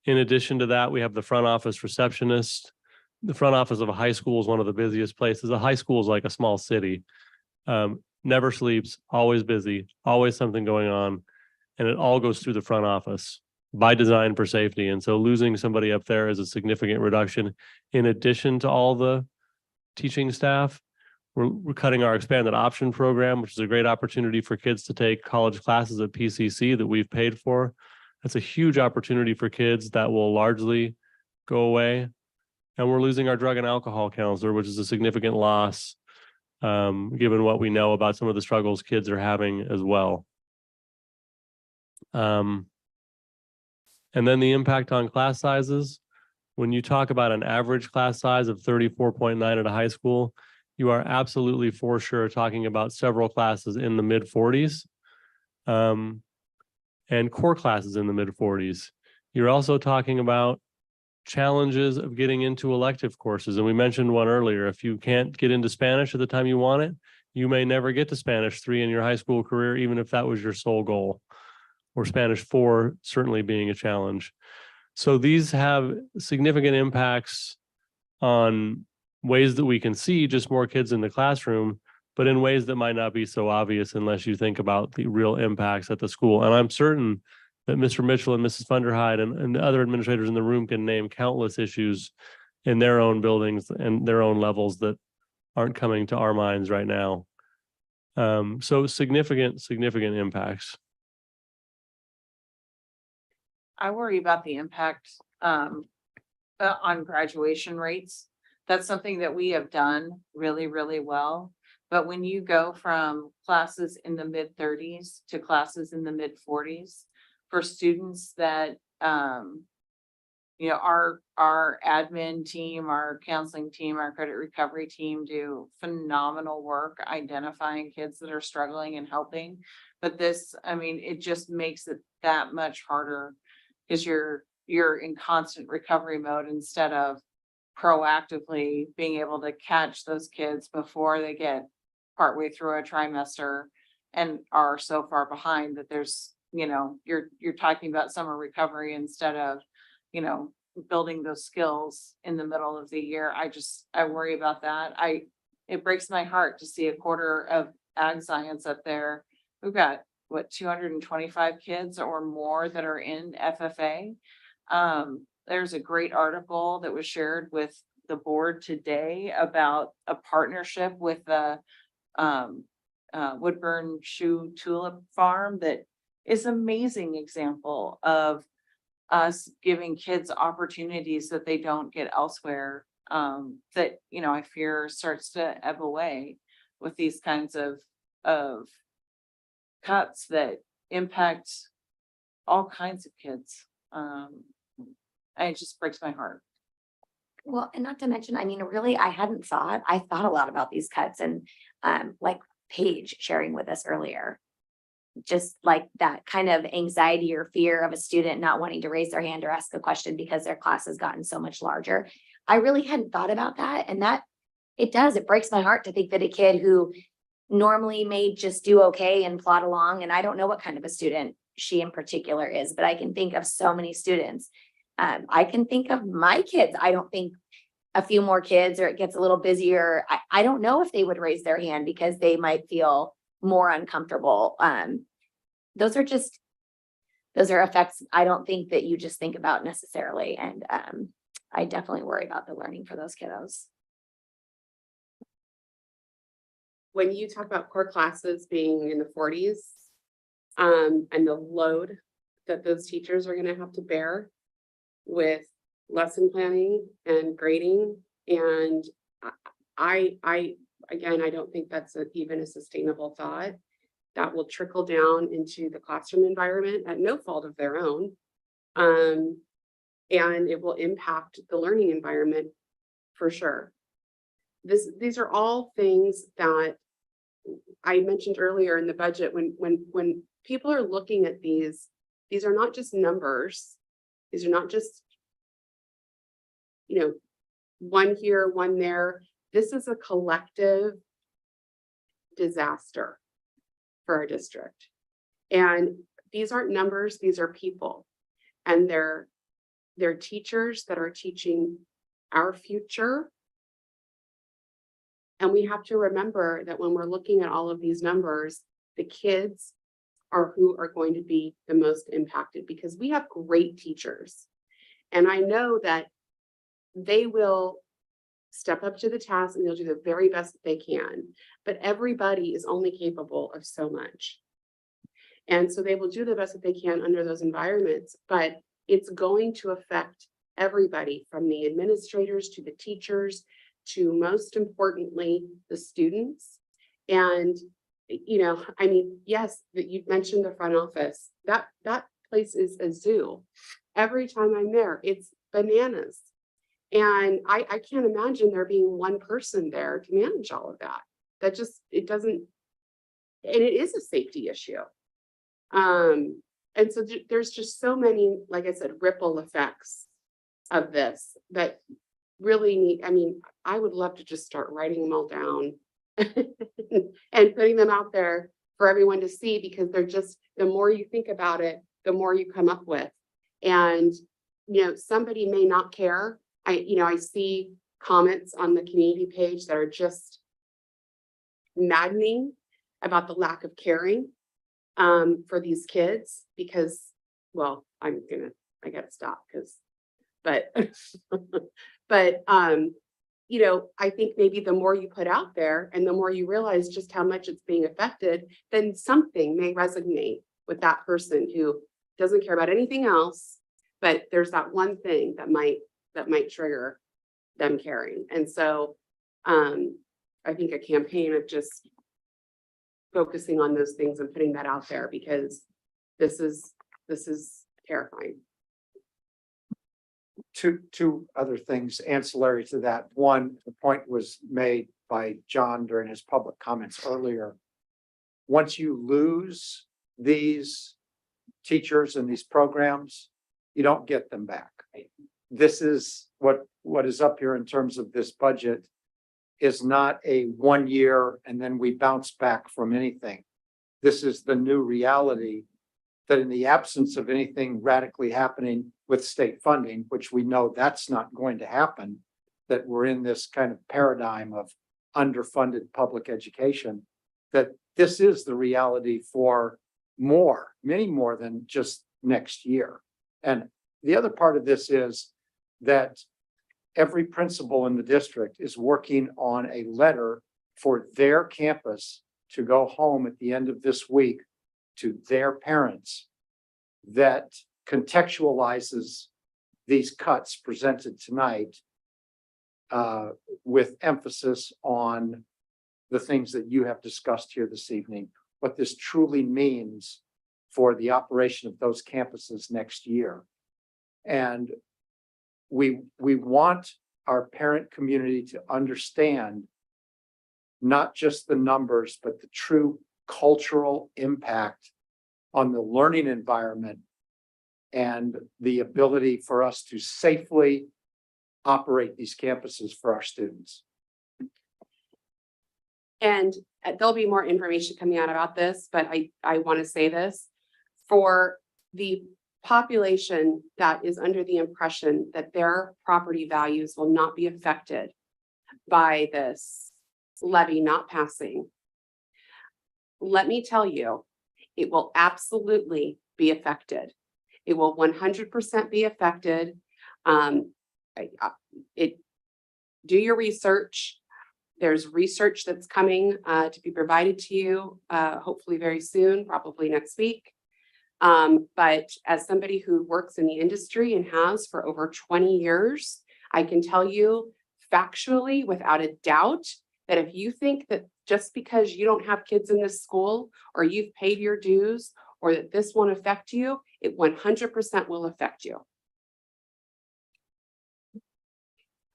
Speaker 20: In addition to that, we have the front office receptionist. The front office of a high school is one of the busiest places. A high school is like a small city. Never sleeps, always busy, always something going on. And it all goes through the front office by design for safety. And so losing somebody up there is a significant reduction. In addition to all the teaching staff, we're cutting our expanded option program, which is a great opportunity for kids to take college classes at PCC that we've paid for. That's a huge opportunity for kids that will largely go away. And we're losing our drug and alcohol counselor, which is a significant loss, given what we know about some of the struggles kids are having as well. And then the impact on class sizes. When you talk about an average class size of 34.9 at a high school, you are absolutely for sure talking about several classes in the mid 40s and core classes in the mid 40s. You're also talking about challenges of getting into elective courses. And we mentioned one earlier. If you can't get into Spanish at the time you want it, you may never get to Spanish 3 in your high school career, even if that was your sole goal, or Spanish 4 certainly being a challenge. So these have significant impacts on ways that we can see just more kids in the classroom, but in ways that might not be so obvious unless you think about the real impacts at the school. And I'm certain that Mr. Mitchell and Mrs. Funderhyde and the other administrators in the room can name countless issues in their own buildings and their own levels that aren't coming to our minds right now. So significant impacts.
Speaker 2: I worry about the impact on graduation rates. That's something that we have done really, really well. But when you go from classes in the mid 30s to classes in the mid 40s for students that, our admin team, our counseling team, our credit recovery team do phenomenal work identifying kids that are struggling and helping. But this, it just makes it that much harder because you're in constant recovery mode instead of proactively being able to catch those kids before they get partway through a trimester and are so far behind that there's, you're talking about summer recovery instead of, building those skills in the middle of the year. I worry about that. It breaks my heart to see a quarter of ag science up there. We've got, what, 225 kids or more that are in FFA. There's a great article that was shared with the board today about a partnership with the Woodburn Shoe Tulip Farm that is amazing example of us giving kids opportunities that they don't get elsewhere. That, you know, I fear starts to ebb away with these kinds of cuts that impact all kinds of kids. It just breaks my heart.
Speaker 1: Well, and not to mention, I mean, really, I thought a lot about these cuts and like Paige sharing with us earlier. Just like that kind of anxiety or fear of a student not wanting to raise their hand or ask a question because their class has gotten so much larger. I really hadn't thought about that. And that it breaks my heart to think that a kid who normally may just do okay and plod along, and I don't know what kind of a student she in particular is, but I can think of so many students. I can think of my kids. I don't think a few more kids or it gets a little busier. I don't know if they would raise their hand because they might feel more uncomfortable. Those are effects I don't think that you just think about necessarily. And I definitely worry about the learning for those kiddos.
Speaker 9: When you talk about core classes being in the 40s, and the load that those teachers are going to have to bear with lesson planning and grading, and I don't think that's even a sustainable thought that will trickle down into the classroom environment at no fault of their own. And it will impact the learning environment for sure. These are all things that I mentioned earlier in the budget. When people are looking at these are not just numbers. These are not just, you know, one here, one there. This is a collective disaster for our district. And these aren't numbers, these are people. And they're teachers that are teaching our future. And we have to remember that when we're looking at all of these numbers, the kids are who are going to be the most impacted, because we have great teachers. And I know that they will step up to the task and they'll do the very best that they can, but everybody is only capable of so much. And so they will do the best that they can under those environments, but it's going to affect everybody, from the administrators to the teachers to, most importantly, the students. And, you know, I mean, yes, that you mentioned the front office, that place is a zoo. Every time I'm there, it's bananas. And I can't imagine there being one person there to manage all of that. That just, it doesn't, and it is a safety issue. And so there's just so many, like I said, ripple effects of this that really need, I mean, I would love to just start writing them all down and putting them out there for everyone to see, because they're just, the more you think about it, the more you come up with. And, you know, somebody may not care. I see comments on the community page that are just maddening about the lack of caring for these kids, because, well, I gotta stop but you know, I think maybe the more you put out there and the more you realize just how much it's being affected, then something may resonate with that person who doesn't care about anything else, but there's that one thing that might trigger them caring. And so I think a campaign of just focusing on those things and putting that out there, because this is terrifying.
Speaker 3: Two other things ancillary to that. One, the point was made by John during his public comments earlier. Once you lose these teachers and these programs, you don't get them back. This is what is up here in terms of this budget is not a 1 year and then we bounce back from anything. This is the new reality that in the absence of anything radically happening with state funding, which we know that's not going to happen, that we're in this kind of paradigm of underfunded public education, that this is the reality for many more than just next year. And the other part of this is that every principal in the district is working on a letter for their campus to go home at the end of this week to their parents that contextualizes these cuts presented tonight with emphasis on the things that you have discussed here this evening, what this truly means for the operation of those campuses next year. And we want our parent community to understand not just the numbers, but the true cultural impact on the learning environment and the ability for us to safely operate these campuses for our students.
Speaker 9: And there'll be more information coming out about this, but I want to say this. For the population that is under the impression that their property values will not be affected by this levy not passing, let me tell you, it will absolutely be affected. It will 100% be affected. Do your research. There's research that's coming to be provided to you, hopefully very soon, probably next week. But as somebody who works in the industry and has for over 20 years, I can tell you factually, without a doubt, that if you think that just because you don't have kids in this school or you've paid your dues or that this won't affect you, it 100% will affect you.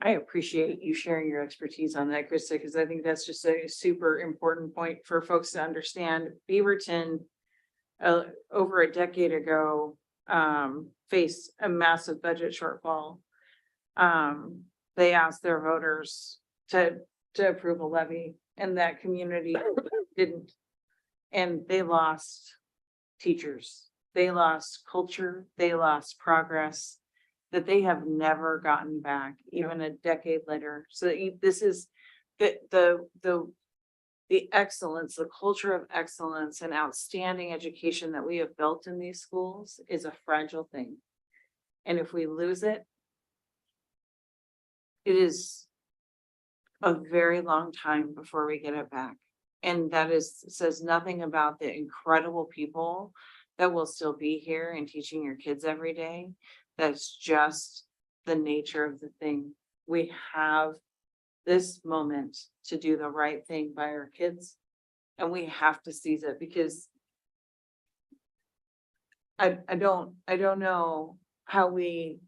Speaker 2: I appreciate you sharing your expertise on that, Krista, because I think that's just a super important point for folks to understand. Beaverton, over a decade ago, faced a massive budget shortfall. They asked their voters to approve a levy, and that community didn't. And they lost teachers, they lost culture, they lost progress that they have never gotten back, even a decade later. So this is the excellence, the culture of excellence and outstanding education that we have built in these schools is a fragile thing. And if we lose it, it is a very long time before we get it back. And that says nothing about the incredible people that will still be here and teaching your kids every day. That's just the nature of the thing. We have this moment to do the right thing by our kids, and we have to seize it, because I don't know how we,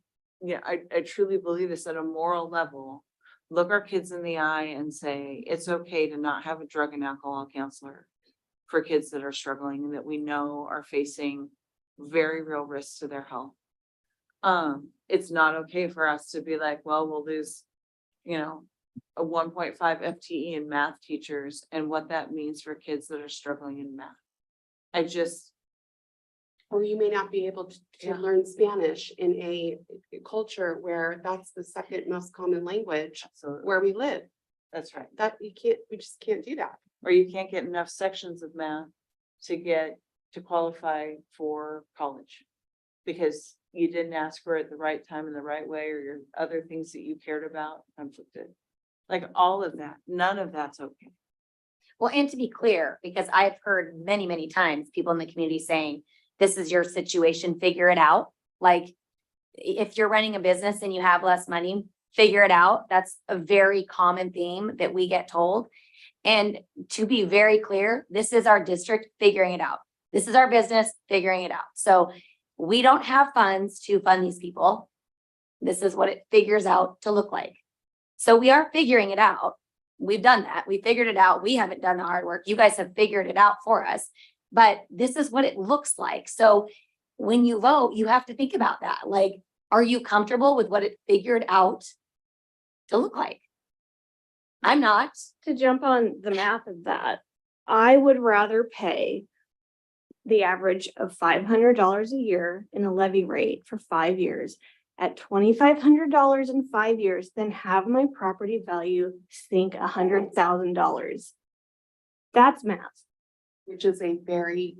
Speaker 2: I truly believe this at a moral level. Look our kids in the eye and say, it's okay to not have a drug and alcohol counselor for kids that are struggling and that we know are facing very real risks to their health. It's not okay for us to be like, well, we'll lose, a 1.5 FTE in math teachers and what that means for kids that are struggling in math.
Speaker 9: Or you may not be able to learn Spanish in a culture where that's the second most common language.
Speaker 2: Absolutely.
Speaker 9: Where we live.
Speaker 2: That's right.
Speaker 9: We just can't do that.
Speaker 2: Or you can't get enough sections of math to qualify for college because you didn't ask for it at the right time in the right way, or your other things that you cared about conflicted. Like all of that, none of that's okay.
Speaker 1: Well, and to be clear, because I've heard many, many times people in the community saying, this is your situation, figure it out. Like if you're running a business and you have less money, figure it out. That's a very common theme that we get told. And to be very clear, this is our district figuring it out. This is our business figuring it out. So we don't have funds to fund these people. This is what it figures out to look like. So we are figuring it out. We've done that. We figured it out. We haven't done the hard work. You guys have figured it out for us, but this is what it looks like. So when you vote, you have to think about that. Like, are you comfortable with what it figured out to look like? I'm not.
Speaker 7: To jump on the math of that, I would rather pay the average of $500 a year in a levy rate for 5 years at $2,500 in 5 years, then have my property value sink $100,000. That's math.
Speaker 9: Which is a very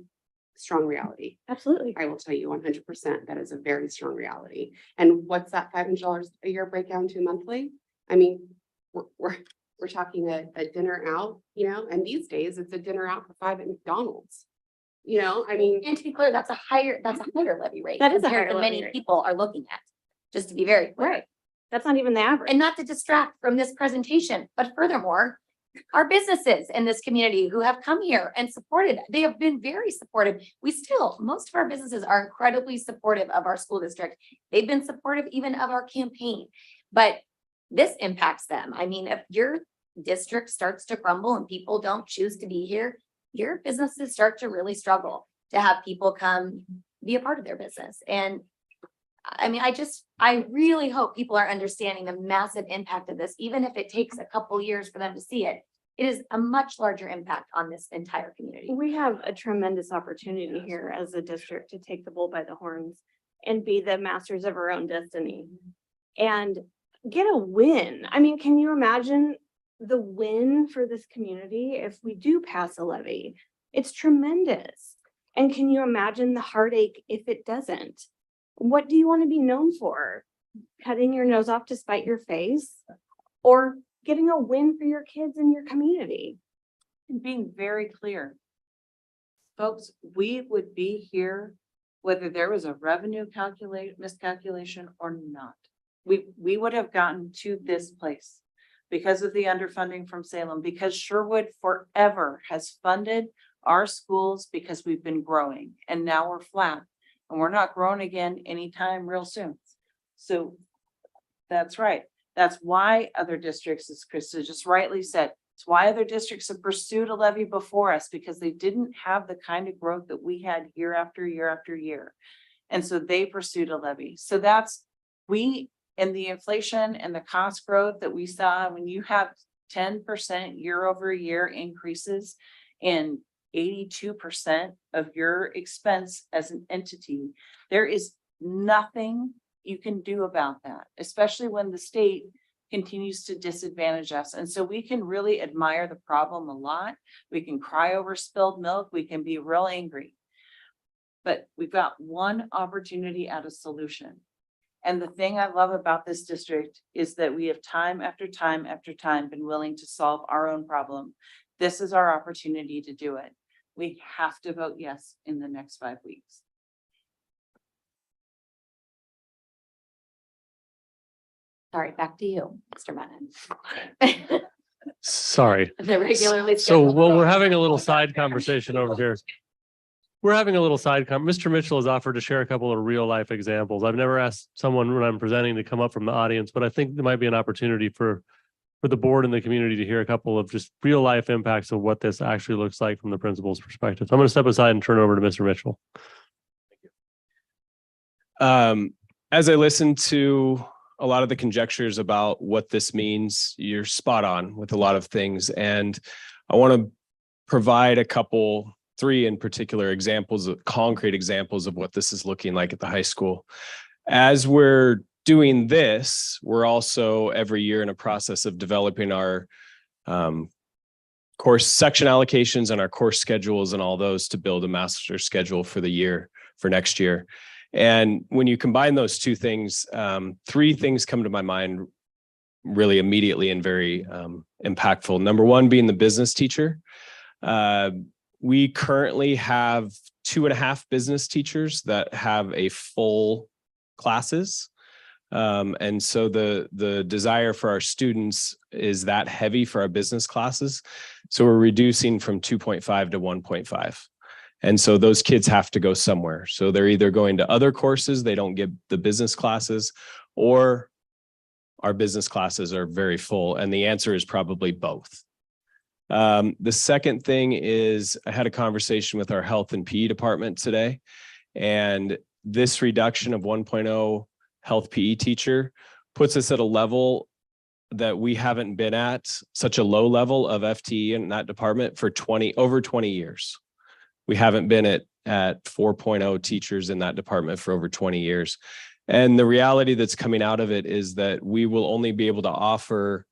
Speaker 9: strong reality.
Speaker 7: Absolutely.
Speaker 9: I will tell you 100%, that is a very strong reality. And what's that $500 a year break down to monthly? I mean, we're talking a dinner out, you know, and these days it's a dinner out for 5 at McDonald's. You know, I mean.
Speaker 1: And to be clear, that's a higher levy rate.
Speaker 7: That is a
Speaker 1: compared
Speaker 7: higher
Speaker 1: to
Speaker 7: levy
Speaker 1: many
Speaker 7: rate.
Speaker 1: people are looking at, just to be very clear.
Speaker 7: Right. That's not even the average.
Speaker 1: And not to distract from this presentation, but furthermore, our businesses in this community who have come here and supported, they have been very supportive. Most of our businesses are incredibly supportive of our school district. They've been supportive even of our campaign, but this impacts them. I mean, if your district starts to crumble and people don't choose to be here, your businesses start to really struggle to have people come be a part of their business. And I mean, I really hope people are understanding the massive impact of this, even if it takes a couple years for them to see it. It is a much larger impact on this entire community.
Speaker 7: We have a tremendous opportunity here as a district to take the bull by the horns and be the masters of our own destiny and get a win. I mean, can you imagine the win for this community if we do pass a levy? It's tremendous. And can you imagine the heartache if it doesn't? What do you want to be known for? Cutting your nose off to spite your face, or getting a win for your kids in your community?
Speaker 2: And being very clear. Folks, we would be here whether there was a revenue miscalculation or not. We would have gotten to this place because of the underfunding from Salem, because Sherwood forever has funded our schools because we've been growing and now we're flat and we're not growing again anytime real soon. So that's right. That's why other districts, as Krista just rightly said, it's why other districts have pursued a levy before us, because they didn't have the kind of growth that we had year after year after year. And so they pursued a levy. So and the inflation and the cost growth that we saw, when you have 10% year over year increases in 82% of your expense as an entity, there is nothing you can do about that, especially when the state continues to disadvantage us. And so we can really admire the problem a lot. We can cry over spilled milk. We can be real angry. But we've got one opportunity at a solution. And the thing I love about this district is that we have time after time after time been willing to solve our own problem. This is our opportunity to do it. We have to vote yes in the next 5 weeks.
Speaker 1: Sorry, back to you, Mr. Menon.
Speaker 20: Sorry.
Speaker 1: The regularly
Speaker 20: So,
Speaker 1: scheduled.
Speaker 20: well, we're having a little side conversation over here. We're having a little Mr. Mitchell has offered to share a couple of real life examples. I've never asked someone when I'm presenting to come up from the audience, but I think there might be an opportunity for the board and the community to hear a couple of just real life impacts of what this actually looks like from the principal's perspective. So I'm going to step aside and turn it over to Mr. Mitchell.
Speaker 4: As I listened to a lot of the conjectures about what this means, you're spot on with a lot of things. And I want to provide three in particular concrete examples of what this is looking like at the high school. As we're doing this, we're also every year in a process of developing our course section allocations and our course schedules and all those to build a master schedule for next year. And when you combine those two things, three things come to my mind really immediately and very impactful. Number one being the business teacher. We currently have 2.5 business teachers that have a full classes. And so the desire for our students is that heavy for our business classes. So we're reducing from 2.5 to 1.5. And so those kids have to go somewhere. So they're either going to other courses, they don't get the business classes, or our business classes are very full. And the answer is probably both. The second thing is I had a conversation with our health and PE department today, and this reduction of 1.0 health PE teacher puts us at a level that we haven't been at, such a low level of FTE in that department for over 20 years. We haven't been at at 4.0 teachers in that department for over 20 years. And the reality that's coming out of it is that we will only be able to offer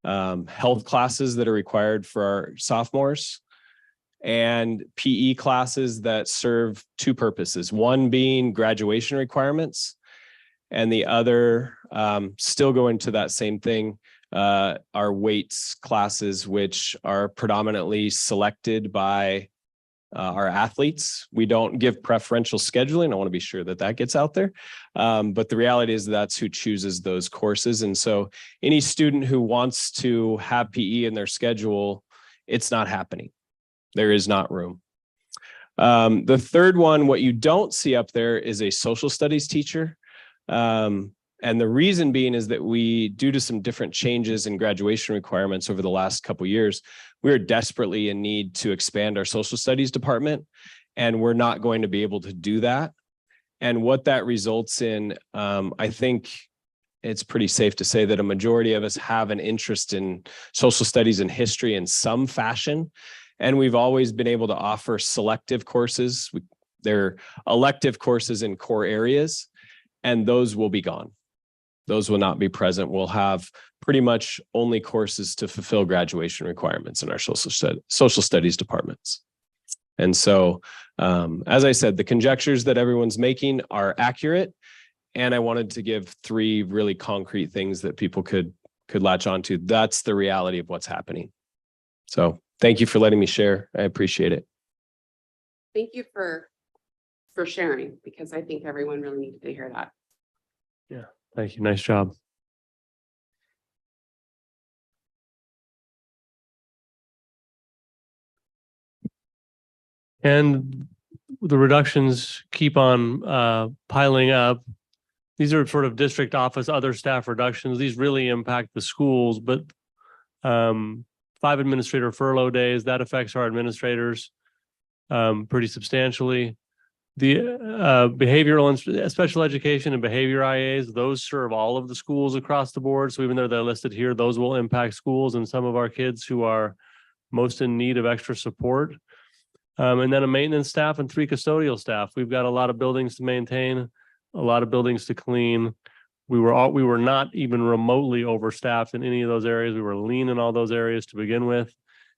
Speaker 4: health classes that are required for our sophomores and PE classes that serve two purposes. One being graduation requirements, and the other, still going to that same thing, our weights classes, which are predominantly selected by our athletes. We don't give preferential scheduling. I want to be sure that that gets out there. But the reality is that's who chooses those courses. And so any student who wants to have PE in their schedule, it's not happening. There is not room. The third one, what you don't see up there is a social studies teacher. And the reason being is that we, due to some different changes in graduation requirements over the last couple of years, we are desperately in need to expand our social studies department, and we're not going to be able to do that. And what that results in, I think it's pretty safe to say that a majority of us have an interest in social studies and history in some fashion. And we've always been able to offer selective courses. They're elective courses in core areas, and those will be gone. Those will not be present. We'll have pretty much only courses to fulfill graduation requirements in our social studies departments. And so, as I said, the conjectures that everyone's making are accurate. And I wanted to give 3 really concrete things that people could latch onto. That's the reality of what's happening. So thank you for letting me share. I appreciate it.
Speaker 9: Thank you for sharing, because I think everyone really needed to hear that.
Speaker 20: Yeah, thank you. Nice job. And the reductions keep on piling up. These are sort of district office, other staff reductions. These really impact the schools, but 5 administrator furlough days, that affects our administrators pretty substantially. The behavioral and special education and behavior IAs, those serve all of the schools across the board. So even though they're listed here, those will impact schools and some of our kids who are most in need of extra support. And then a maintenance staff and 3 custodial staff. We've got a lot of buildings to maintain, a lot of buildings to clean. We were not even remotely overstaffed in any of those areas. We were lean in all those areas to begin with,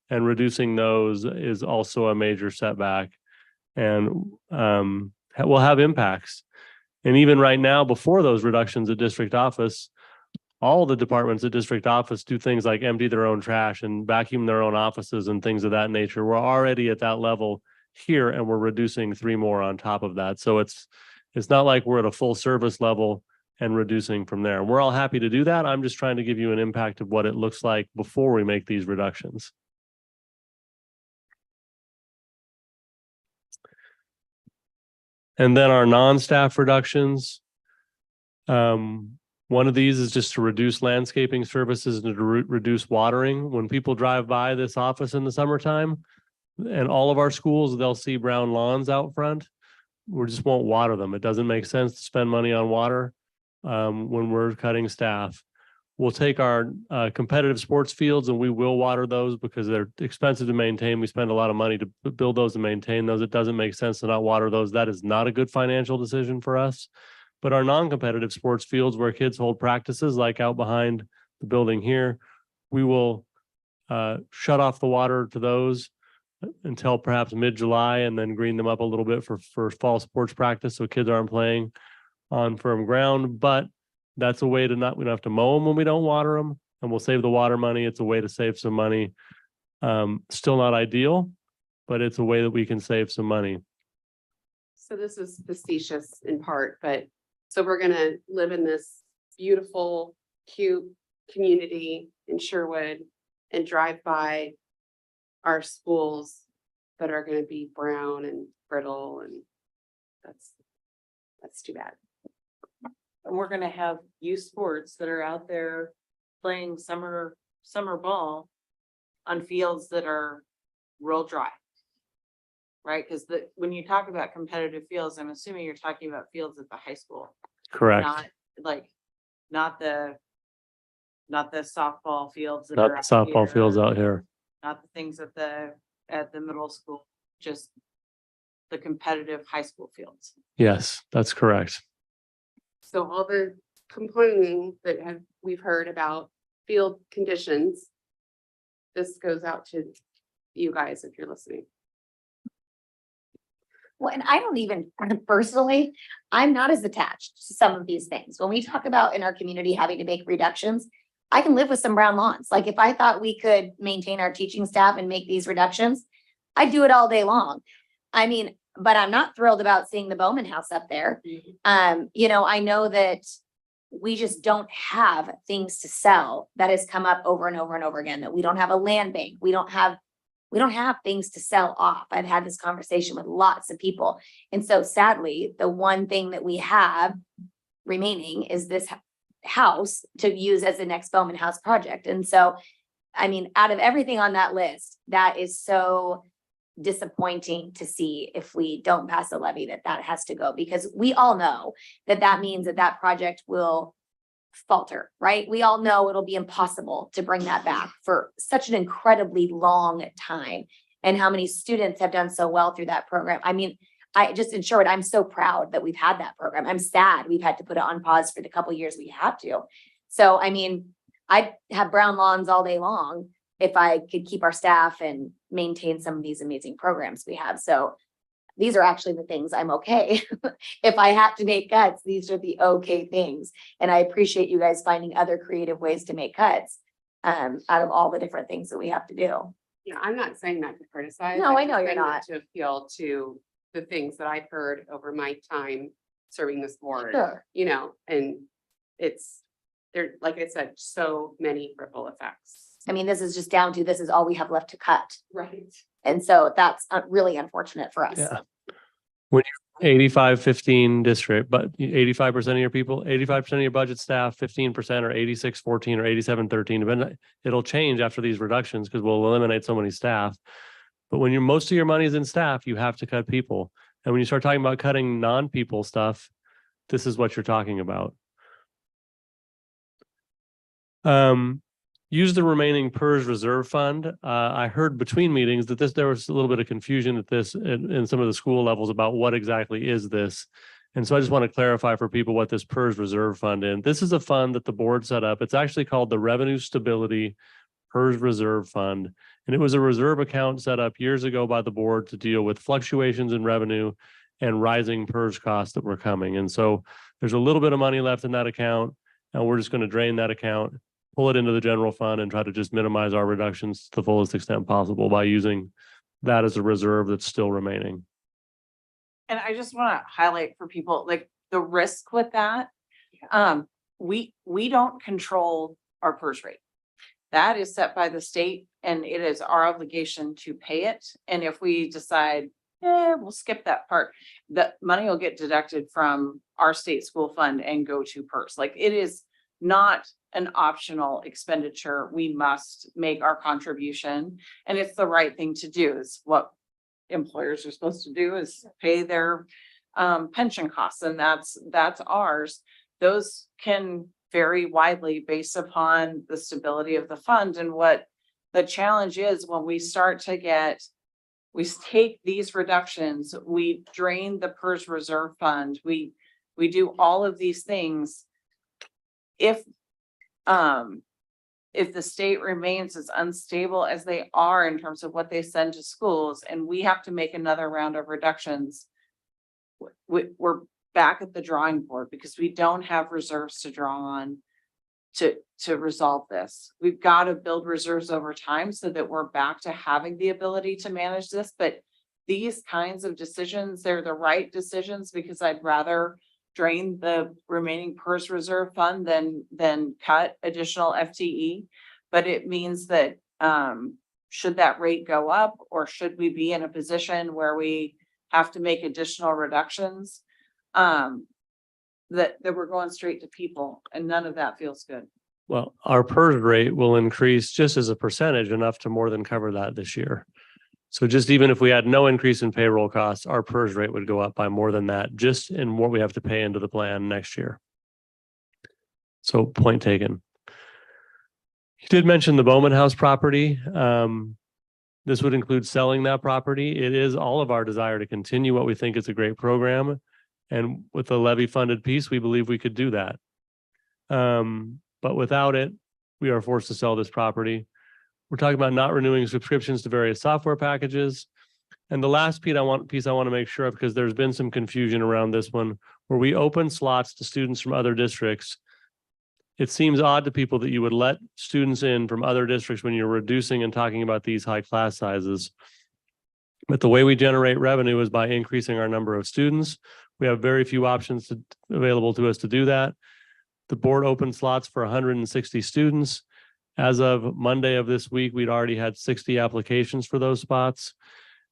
Speaker 20: and reducing those is also a major setback, and will have impacts. And even right now, before those reductions at district office, all the departments at district office do things like empty their own trash and vacuum their own offices and things of that nature. We're already at that level here, and we're reducing 3 more on top of that. So it's not like we're at a full service level and reducing from there. We're all happy to do that. I'm just trying to give you an impact of what it looks like before we make these reductions. And then our non-staff reductions. One of these is just to reduce landscaping services and to reduce watering. When people drive by this office in the summertime and all of our schools, they'll see brown lawns out front. We just won't water them. It doesn't make sense to spend money on water when we're cutting staff. We'll take our competitive sports fields and we will water those because they're expensive to maintain. We spend a lot of money to build those and maintain those. It doesn't make sense to not water those. That is not a good financial decision for us. But our non-competitive sports fields where kids hold practices, like out behind the building here, we will shut off the water to those until perhaps mid-July, and then green them up a little bit for fall sports practice so kids aren't playing on firm ground. But that's a way we don't have to mow them when we don't water them, and we'll save the water money. It's a way to save some money. Still not ideal, but it's a way that we can save some money.
Speaker 9: So this is facetious in part, but so we're gonna live in this beautiful, cute community in Sherwood and drive by our schools that are gonna be brown and brittle, and that's too bad.
Speaker 2: And we're gonna have youth sports that are out there playing summer ball on fields that are real dry. Right? Because when you talk about competitive fields, I'm assuming you're talking about fields at the high school.
Speaker 20: Correct.
Speaker 2: Not the softball fields.
Speaker 20: Not the softball fields out here.
Speaker 2: Not the things at the middle school, just the competitive high school fields.
Speaker 20: Yes, that's correct.
Speaker 9: So all the complaining that we've heard about field conditions, this goes out to you guys if you're listening.
Speaker 1: Well, and I don't even personally, I'm not as attached to some of these things. When we talk about in our community having to make reductions, I can live with some brown lawns. Like if I thought we could maintain our teaching staff and make these reductions, I'd do it all day long. I mean, but I'm not thrilled about seeing the Bowman House up there. You know, I know that we just don't have things to sell. That has come up over and over and over again, that we don't have a land bank. We don't have things to sell off. I've had this conversation with lots of people. And so sadly, the one thing that we have remaining is this house to use as the next Bowman House project. And so, I mean, out of everything on that list, that is so disappointing to see if we don't pass a levy that has to go, because we all know that means that project will falter, right? We all know it'll be impossible to bring that back for such an incredibly long time. And how many students have done so well through that program. I mean, I just, in short, I'm so proud that we've had that program. I'm sad we've had to put it on pause for the couple of years we had to. So, I mean, I'd have brown lawns all day long if I could keep our staff and maintain some of these amazing programs we have. So these are actually the things I'm okay. If I have to make cuts, these are the okay things. And I appreciate you guys finding other creative ways to make cuts out of all the different things that we have to do.
Speaker 9: Yeah, I'm not saying that to criticize.
Speaker 1: No,
Speaker 9: I'm
Speaker 1: I know
Speaker 9: just
Speaker 1: you're
Speaker 9: saying that
Speaker 1: not.
Speaker 9: To appeal to the things that I've heard over my time serving this board.
Speaker 1: Sure.
Speaker 9: You know, and it's, there, like I said, so many ripple effects.
Speaker 1: I mean, this is just down to, this is all we have left to cut.
Speaker 9: Right.
Speaker 1: And so that's really unfortunate for us.
Speaker 20: Yeah. When you're 85-15 district, but 85% of your people, 85% of your budget staff, 15% or 86-14 or 87-13, depending, it'll change after these reductions because we'll eliminate so many staff. But when most of your money is in staff, you have to cut people. And when you start talking about cutting non-people stuff, this is what you're talking about. Use the remaining PERS reserve fund. I heard between meetings that there was a little bit of confusion at this in some of the school levels about what exactly is this. And so I just want to clarify for people what this PERS reserve fund is. This is a fund that the board set up. It's actually called the Revenue Stability PERS Reserve Fund. And it was a reserve account set up years ago by the board to deal with fluctuations in revenue and rising PERS costs that were coming. And so there's a little bit of money left in that account, and we're just going to drain that account, pull it into the general fund, and try to just minimize our reductions to the fullest extent possible by using that as a reserve that's still remaining.
Speaker 2: And I just want to highlight for people, like the risk with that. We don't control our PERS rate. That is set by the state, and it is our obligation to pay it. And if we decide, we'll skip that part, that money will get deducted from our state school fund and go to PERS. Like, it is not an optional expenditure. We must make our contribution, and it's the right thing to do. Is what employers are supposed to do, is pay their pension costs, and that's ours. Those can vary widely based upon the stability of the fund. And what the challenge is, when we start to we take these reductions, we drain the PERS reserve fund, we do all of these things. If the state remains as unstable as they are in terms of what they send to schools, and we have to make another round of reductions, we're back at the drawing board, because we don't have reserves to draw on to resolve this. We've got to build reserves over time so that we're back to having the ability to manage this. But these kinds of decisions, they're the right decisions, because I'd rather drain the remaining PERS reserve fund than cut additional FTE. But it means that should that rate go up, or should we be in a position where we have to make additional reductions, that we're going straight to people, and none of that feels good.
Speaker 20: Well, our PERS rate will increase just as a percentage, enough to more than cover that this year. So just even if we had no increase in payroll costs, our PERS rate would go up by more than that, just in what we have to pay into the plan next year. So point taken. You did mention the Bowman House property. This would include selling that property. It is all of our desire to continue what we think is a great program. And with the levy funded piece, we believe we could do that. But without it, we are forced to sell this property. We're talking about not renewing subscriptions to various software packages. And the last piece I want to make sure of, because there's been some confusion around this one, where we open slots to students from other districts. It seems odd to people that you would let students in from other districts when you're reducing and talking about these high class sizes. But the way we generate revenue is by increasing our number of students. We have very few options available to us to do that. The board opened slots for 160 students. As of Monday of this week, we'd already had 60 applications for those spots.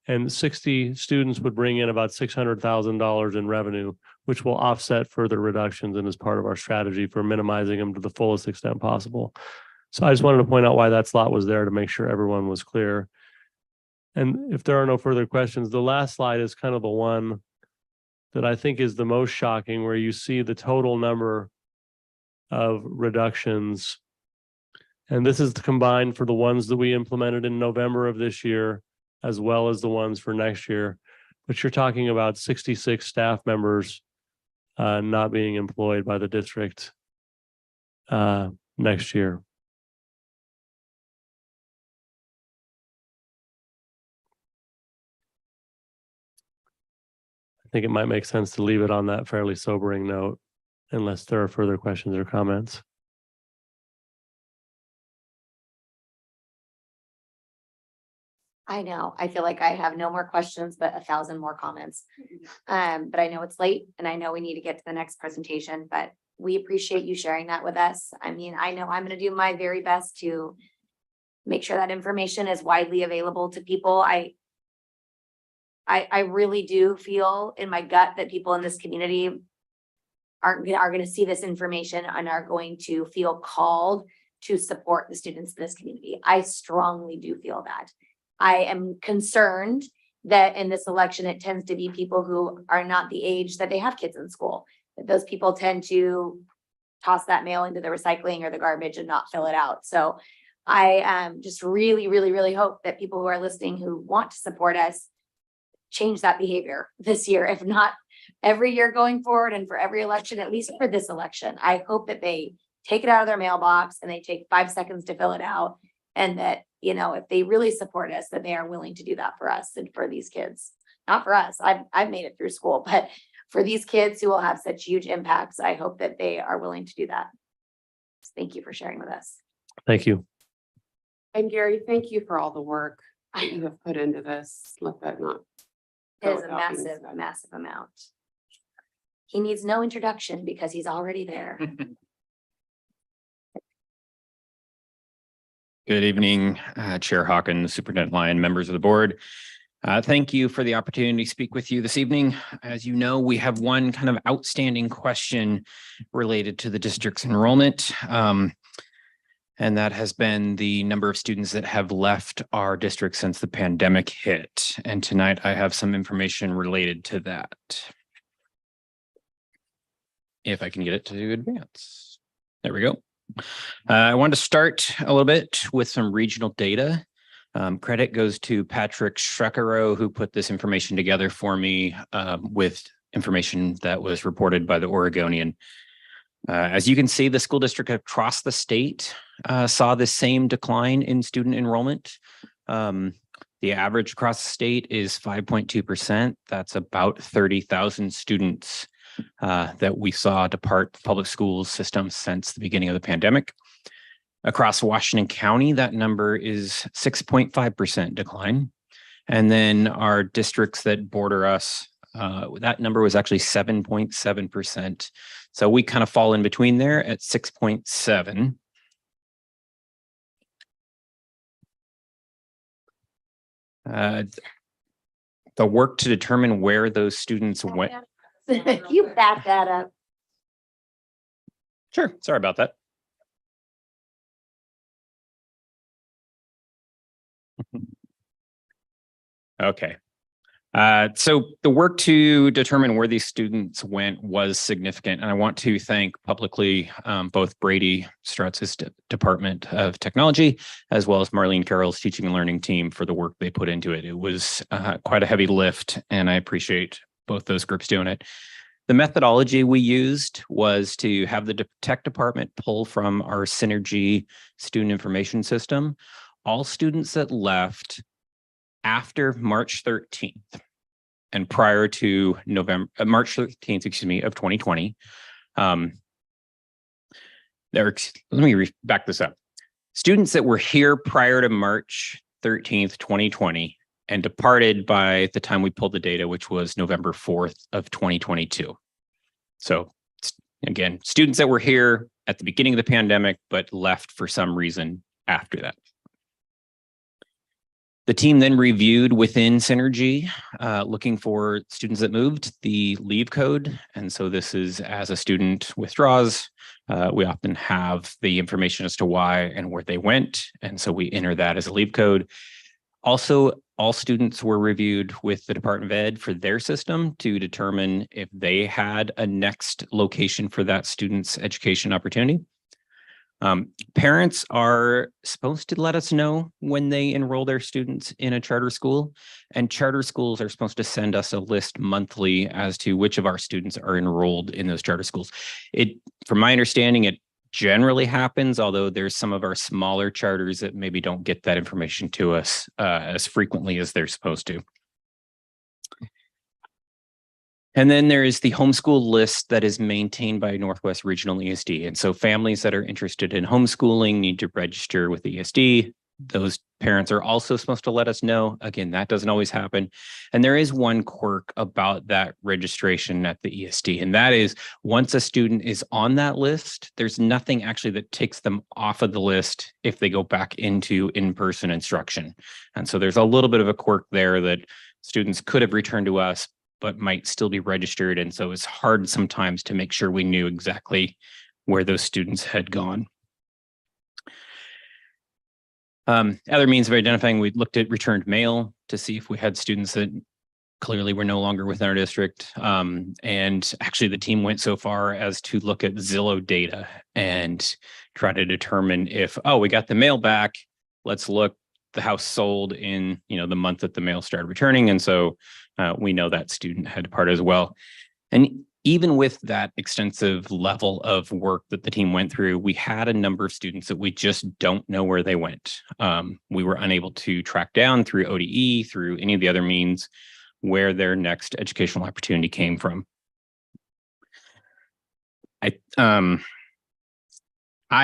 Speaker 20: And 60 students would bring in about $600,000 in revenue, which will offset further reductions and is part of our strategy for minimizing them to the fullest extent possible. So I just wanted to point out why that slot was there to make sure everyone was clear. And if there are no further questions, the last slide is kind of the one that I think is the most shocking, where you see the total number of reductions. And this is combined for the ones that we implemented in November of this year, as well as the ones for next year. But you're talking about 66 staff members not being employed by the district next year. I think it might make sense to leave it on that fairly sobering note, unless there are further questions or comments.
Speaker 1: I know, I feel like I have no more questions, but 1,000 more comments. But I know it's late and I know we need to get to the next presentation, but we appreciate you sharing that with us. I mean, I know I'm gonna do my very best to make sure that information is widely available to people. I really do feel in my gut that people in this community are gonna see this information and are going to feel called to support the students in this community. I strongly do feel that. I am concerned that in this election, it tends to be people who are not the age that they have kids in school. That those people tend to toss that mail into the recycling or the garbage and not fill it out. So I just really, really, really hope that people who are listening who want to support us change that behavior this year, if not every year going forward and for every election, at least for this election. I hope that they take it out of their mailbox and they take 5 seconds to fill it out. And that, you know, if they really support us, that they are willing to do that for us and for these kids. Not for us, I've made it through school, but for these kids who will have such huge impacts, I hope that they are willing to do that. So thank you for sharing with us.
Speaker 20: Thank you.
Speaker 9: And Gary, thank you for all the work that you have put into this. Let that not.
Speaker 1: It
Speaker 9: go
Speaker 1: is a
Speaker 9: without being
Speaker 1: massive,
Speaker 9: said.
Speaker 1: massive amount. He needs no introduction because he's already there.
Speaker 21: Good evening, Chair Hawkins, Superintendent Lyon, members of the board. Thank you for the opportunity to speak with you this evening. As you know, we have one kind of outstanding question related to the district's enrollment. And that has been the number of students that have left our district since the pandemic hit. And tonight I have some information related to that. If I can get it to advance. There we go. I wanted to start a little bit with some regional data. Credit goes to Patrick Schreckero, who put this information together for me with information that was reported by the Oregonian. As you can see, the school district across the state saw the same decline in student enrollment. The average across the state is 5.2%. That's about 30,000 students that we saw depart the public schools system since the beginning of the pandemic. Across Washington County, that number is 6.5% decline. And then our districts that border us, that number was actually 7.7%. So we kind of fall in between there at 6.7. The work to determine where those students went.
Speaker 1: You back that up.
Speaker 21: Sure, sorry about that. Okay. So the work to determine where these students went was significant. And I want to thank publicly both Brady Strutz's Department of Technology, as well as Marlene Carroll's teaching and learning team for the work they put into it. It was quite a heavy lift, and I appreciate both those groups doing it. The methodology we used was to have the tech department pull from our Synergy student information system all students that left after March 13th and prior to March 13th, of 2020. Let me back this up. Students that were here prior to March 13th, 2020 and departed by the time we pulled the data, which was November 4th of 2022. So again, students that were here at the beginning of the pandemic, but left for some reason after that. The team then reviewed within Synergy, looking for students that moved the leave code. And so this is as a student withdraws, we often have the information as to why and where they went. And so we enter that as a leave code. Also, all students were reviewed with the Department of Ed for their system to determine if they had a next location for that student's education opportunity. Parents are supposed to let us know when they enroll their students in a charter school, and charter schools are supposed to send us a list monthly as to which of our students are enrolled in those charter schools. From my understanding, it generally happens, although there's some of our smaller charters that maybe don't get that information to us as frequently as they're supposed to. And then there is the homeschool list that is maintained by Northwest Regional ESD. And so families that are interested in homeschooling need to register with the ESD. Those parents are also supposed to let us know. Again, that doesn't always happen. And there is one quirk about that registration at the ESD, and that is once a student is on that list, there's nothing actually that takes them off of the list if they go back into in-person instruction. And so there's a little bit of a quirk there that students could have returned to us, but might still be registered. And so it's hard sometimes to make sure we knew exactly where those students had gone. Other means of identifying, we looked at returned mail to see if we had students that clearly were no longer within our district. And actually the team went so far as to look at Zillow data and try to determine if, oh, we got the mail back, let's look, the house sold in, the month that the mail started returning. And so we know that student had departed as well. And even with that extensive level of work that the team went through, we had a number of students that we just don't know where they went. We were unable to track down through ODE, through any of the other means, where their next educational opportunity came from. I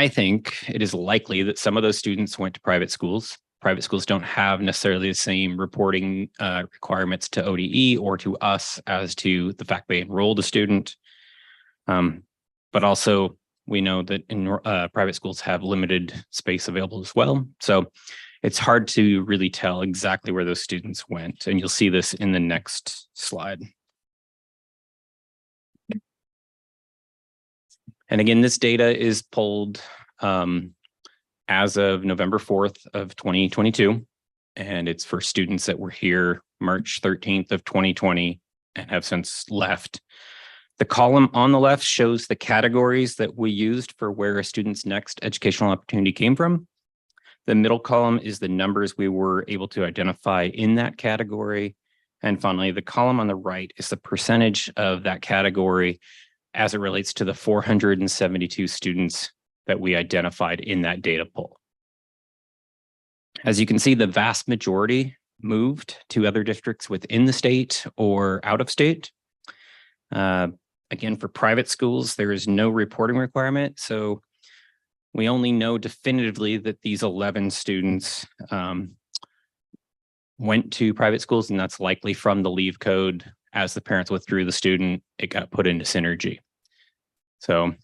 Speaker 21: think it is likely that some of those students went to private schools. Private schools don't have necessarily the same reporting requirements to ODE or to us as to the fact they enrolled a student. But also we know that in private schools have limited space available as well. So it's hard to really tell exactly where those students went. And you'll see this in the next slide. And again, this data is pulled as of November 4th of 2022, and it's for students that were here March 13th of 2020 and have since left. The column on the left shows the categories that we used for where a student's next educational opportunity came from. The middle column is the numbers we were able to identify in that category. And finally, the column on the right is the percentage of that category as it relates to the 472 students that we identified in that data pool. As you can see, the vast majority moved to other districts within the state or out of state. Again, for private schools, there is no reporting requirement. So we only know definitively that these 11 students went to private schools, and that's likely from the leave code. As the parents withdrew the student, it got put into Synergy. So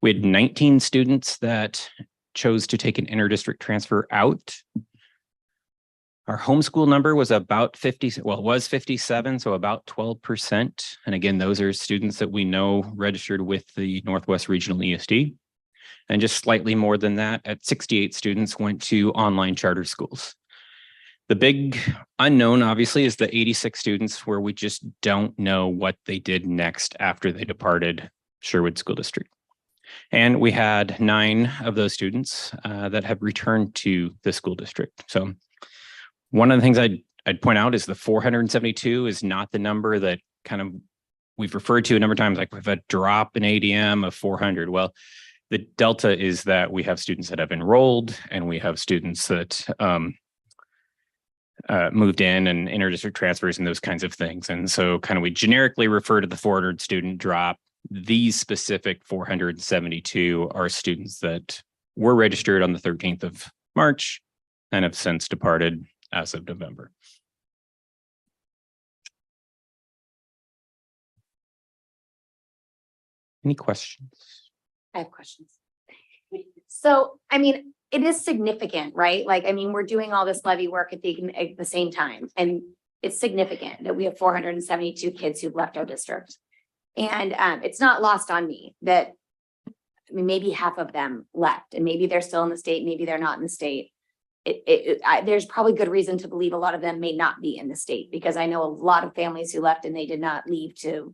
Speaker 21: we had 19 students that chose to take an inter-district transfer out. Our homeschool number was about 50, well, it was 57, so about 12%. And again, those are students that we know registered with the Northwest Regional ESD. And just slightly more than that, at 68 students went to online charter schools. The big unknown, obviously, is the 86 students where we just don't know what they did next after they departed Sherwood School District. And we had 9 of those students that have returned to the school district. So one of the things I'd point out is the 472 is not the number that kind of we've referred to a number of times, like with a drop in ADM of 400. Well, the delta is that we have students that have enrolled and we have students that moved in and interdistrict transfers and those kinds of things. And so kind of we generically refer to the 400 student drop. These specific 472 are students that were registered on the 13th of March and have since departed as of November. Any questions?
Speaker 1: I have questions. So, I mean, it is significant, right? Like, I mean, we're doing all this levy work at the same time, and it's significant that we have 472 kids who've left our district. And it's not lost on me that, I mean, maybe half of them left, and maybe they're still in the state, maybe they're not in the state. There's probably good reason to believe a lot of them may not be in the state, because I know a lot of families who left and they did not leave to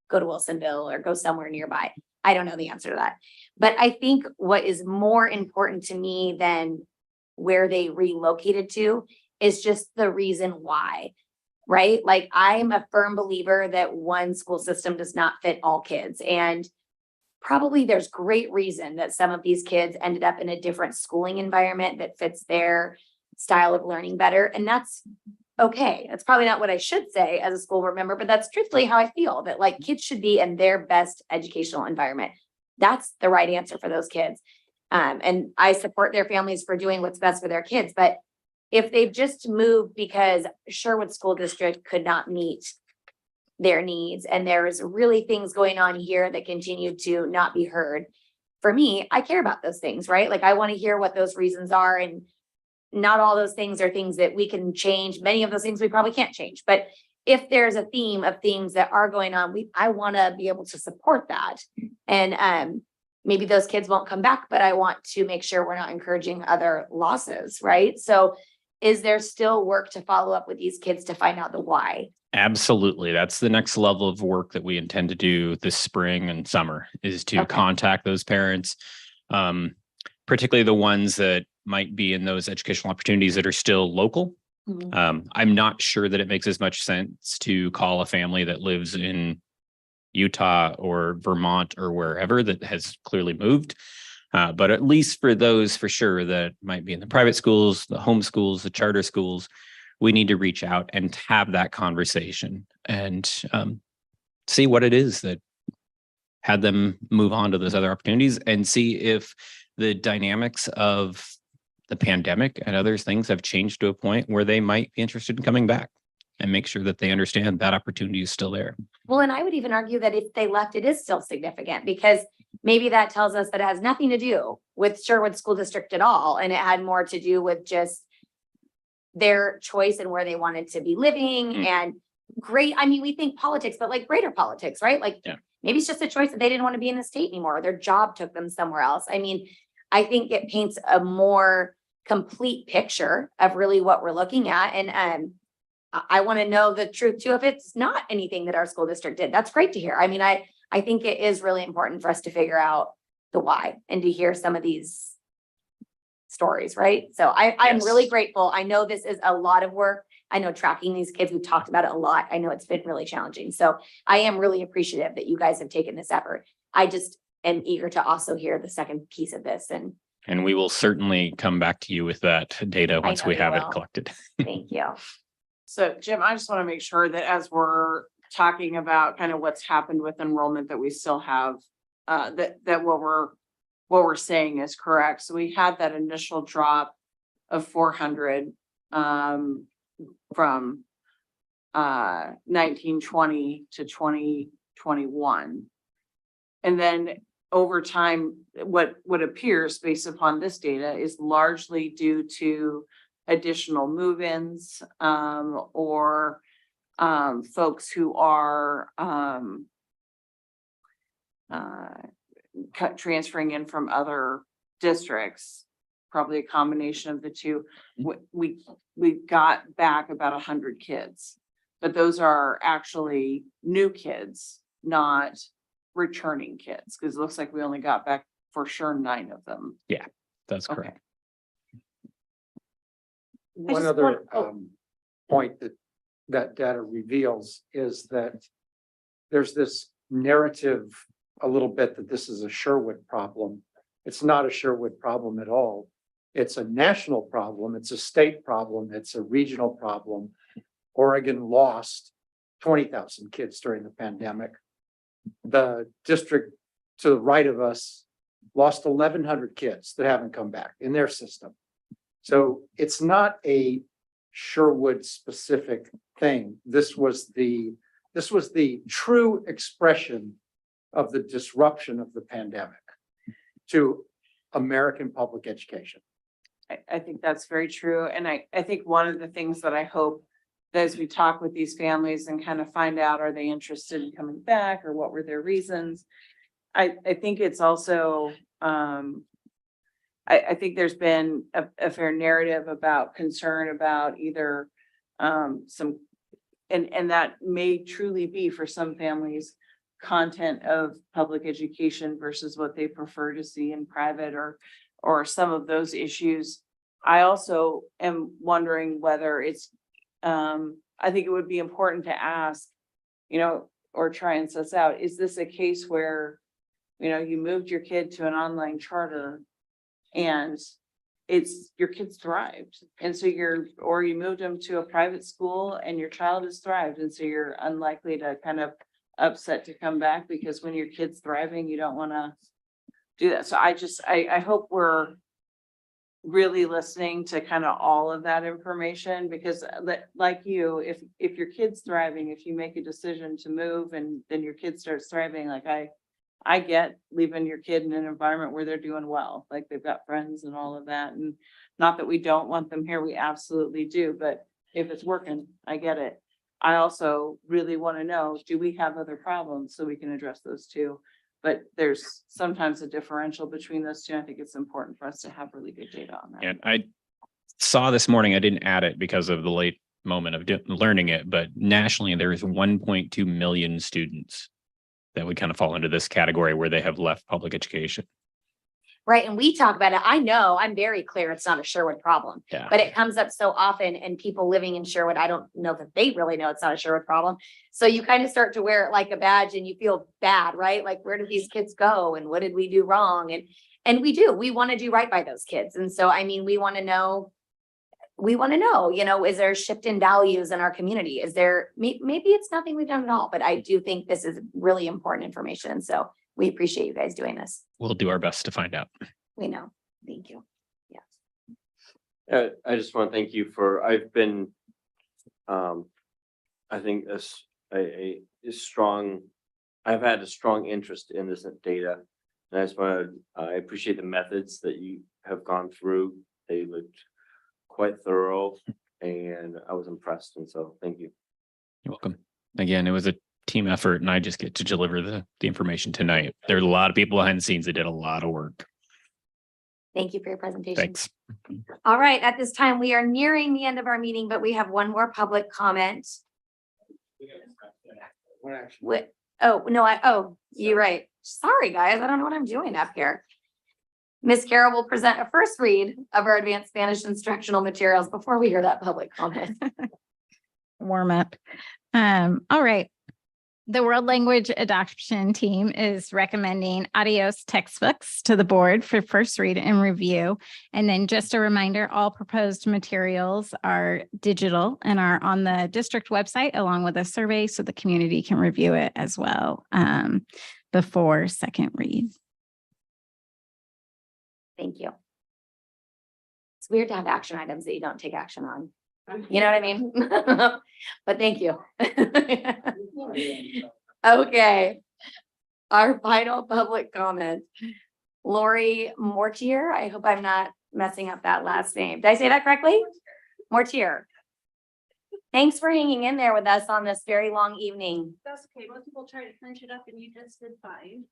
Speaker 1: go to Wilsonville or go somewhere nearby. I don't know the answer to that. But I think what is more important to me than where they relocated to is just the reason why, right? Like, I'm a firm believer that one school system does not fit all kids. And probably there's great reason that some of these kids ended up in a different schooling environment that fits their style of learning better. And that's okay. That's probably not what I should say as a school board member, but that's truthfully how I feel, that like kids should be in their best educational environment. That's the right answer for those kids. And I support their families for doing what's best for their kids. But if they've just moved because Sherwood School District could not meet their needs, and there's really things going on here that continue to not be heard, for me, I care about those things, right? Like, I want to hear what those reasons are, and not all those things are things that we can change. Many of those things we probably can't change, but if there's a theme of things that are going on, I want to be able to support that. And maybe those kids won't come back, but I want to make sure we're not encouraging other losses, right? So is there still work to follow up with these kids to find out the why?
Speaker 21: Absolutely. That's the next level of work that we intend to do this spring and summer, is to contact those parents, particularly the ones that might be in those educational opportunities that are still local. I'm not sure that it makes as much sense to call a family that lives in Utah or Vermont or wherever that has clearly moved. But at least for those for sure that might be in the private schools, the home schools, the charter schools, we need to reach out and have that conversation and see what it is that had them move on to those other opportunities, and see if the dynamics of the pandemic and other things have changed to a point where they might be interested in coming back, and make sure that they understand that opportunity is still there.
Speaker 1: Well, and I would even argue that if they left, it is still significant, because maybe that tells us that it has nothing to do with Sherwood School District at all. And it had more to do with just their choice and where they wanted to be living. And great, I mean, we think politics, but like greater politics, right? Like maybe it's just a choice that they didn't want to be in the state anymore, or their job took them somewhere else. I mean, I think it paints a more complete picture of really what we're looking at. And I want to know the truth too, if it's not anything that our school district did. That's great to hear. I mean, I think it is really important for us to figure out the why and to hear some of these stories, right? So I'm really grateful. I know this is a lot of work. I know tracking these kids, we've talked about it a lot. I know it's been really challenging. So I am really appreciative that you guys have taken this effort. I just am eager to also hear the second piece of this.
Speaker 21: And we will certainly come back to you with that data once we have it collected.
Speaker 1: Thank you.
Speaker 2: So Jim, I just want to make sure that as we're talking about kind of what's happened with enrollment, that we still have that what we're saying is correct. So we had that initial drop of 400 from 1920 to 2021. And then over time, what appears based upon this data is largely due to additional move-ins or folks who are transferring in from other districts, probably a combination of the two. We got back about 100 kids, but those are actually new kids, not returning kids, because it looks like we only got back for sure 9 of them.
Speaker 21: Yeah, that's
Speaker 2: Okay.
Speaker 21: correct.
Speaker 3: One
Speaker 2: just
Speaker 3: other
Speaker 2: want-
Speaker 3: point that data reveals is that there's this narrative a little bit that this is a Sherwood problem. It's not a Sherwood problem at all. It's a national problem. It's a state problem. It's a regional problem. Oregon lost 20,000 kids during the pandemic. The district to the right of us lost 1,100 kids that haven't come back in their system. So it's not a Sherwood specific thing. This was the true expression of the disruption of the pandemic to American public education.
Speaker 2: I think that's very true. And I think one of the things that I hope that as we talk with these families and kind of find out, are they interested in coming back or what were their reasons? I think it's also, I think there's been a fair narrative about concern about either some, and that may truly be for some families, content of public education versus what they prefer to see in private or some of those issues. I also am wondering whether it's, I think it would be important to ask, or try and suss out, is this a case where, you moved your kid to an online charter and your kids thrived. And so or you moved them to a private school and your child has thrived. And so you're unlikely to kind of upset to come back because when your kid's thriving, you don't want to do that. So I hope we're really listening to kind of all of that information, because like you, if your kid's thriving, if you make a decision to move and then your kid starts thriving, like I get leaving your kid in an environment where they're doing well, like they've got friends and all of that. And not that we don't want them here, we absolutely do, but if it's working, I get it. I also really want to know, do we have other problems so we can address those too? But there's sometimes a differential between those two. I think it's important for us to have really good data on that.
Speaker 21: And I saw this morning, I didn't add it because of the late moment of learning it, but nationally there is 1.2 million students that would kind of fall into this category where they have left public education.
Speaker 1: Right. And we talk about it. I know I'm very clear it's not a Sherwood problem,
Speaker 21: Yeah.
Speaker 1: but it comes up so often and people living in Sherwood, I don't know that they really know it's not a Sherwood problem. So you kind of start to wear it like a badge and you feel bad, right? Like, where did these kids go? And what did we do wrong? And we want to do right by those kids. And so, I mean, we want to know, is there a shift in values in our community? Is there, maybe it's nothing we've done at all, but I do think this is really important information. So we appreciate you guys doing this.
Speaker 21: We'll do our best to find out.
Speaker 1: We know. Thank you. Yes.
Speaker 8: I just want to thank you for, I've been, I think a strong, I've had a strong interest in this data. And I just want to, I appreciate the methods that you have gone through. They looked quite thorough and I was impressed. And so thank you.
Speaker 21: You're welcome. Again, it was a team effort and I just get to deliver the information tonight. There's a lot of people behind the scenes that did a lot of work.
Speaker 1: Thank you for your presentation.
Speaker 21: Thanks.
Speaker 1: All right, at this time, we are nearing the end of our meeting, but we have one more public comment. You're right. Sorry, guys, I don't know what I'm doing up here. Ms. Carroll will present a first read of our advanced Spanish instructional materials before we hear that public comment.
Speaker 17: Warm up. All right. The World Language Adoption Team is recommending Adios textbooks to the board for first read and review. And then just a reminder, all proposed materials are digital and are on the district website along with a survey so the community can review it as well before second read.
Speaker 1: Thank you. It's weird to have action items that you don't take action on. You know what I mean? But thank you. Okay. Our final public comment. Lori Mortier. I hope I'm not messing up that last name. Did I say that correctly? Mortier. Thanks for hanging in there with us on this very long evening.
Speaker 6: That's okay. Most people try to crunch it up and you just did fine.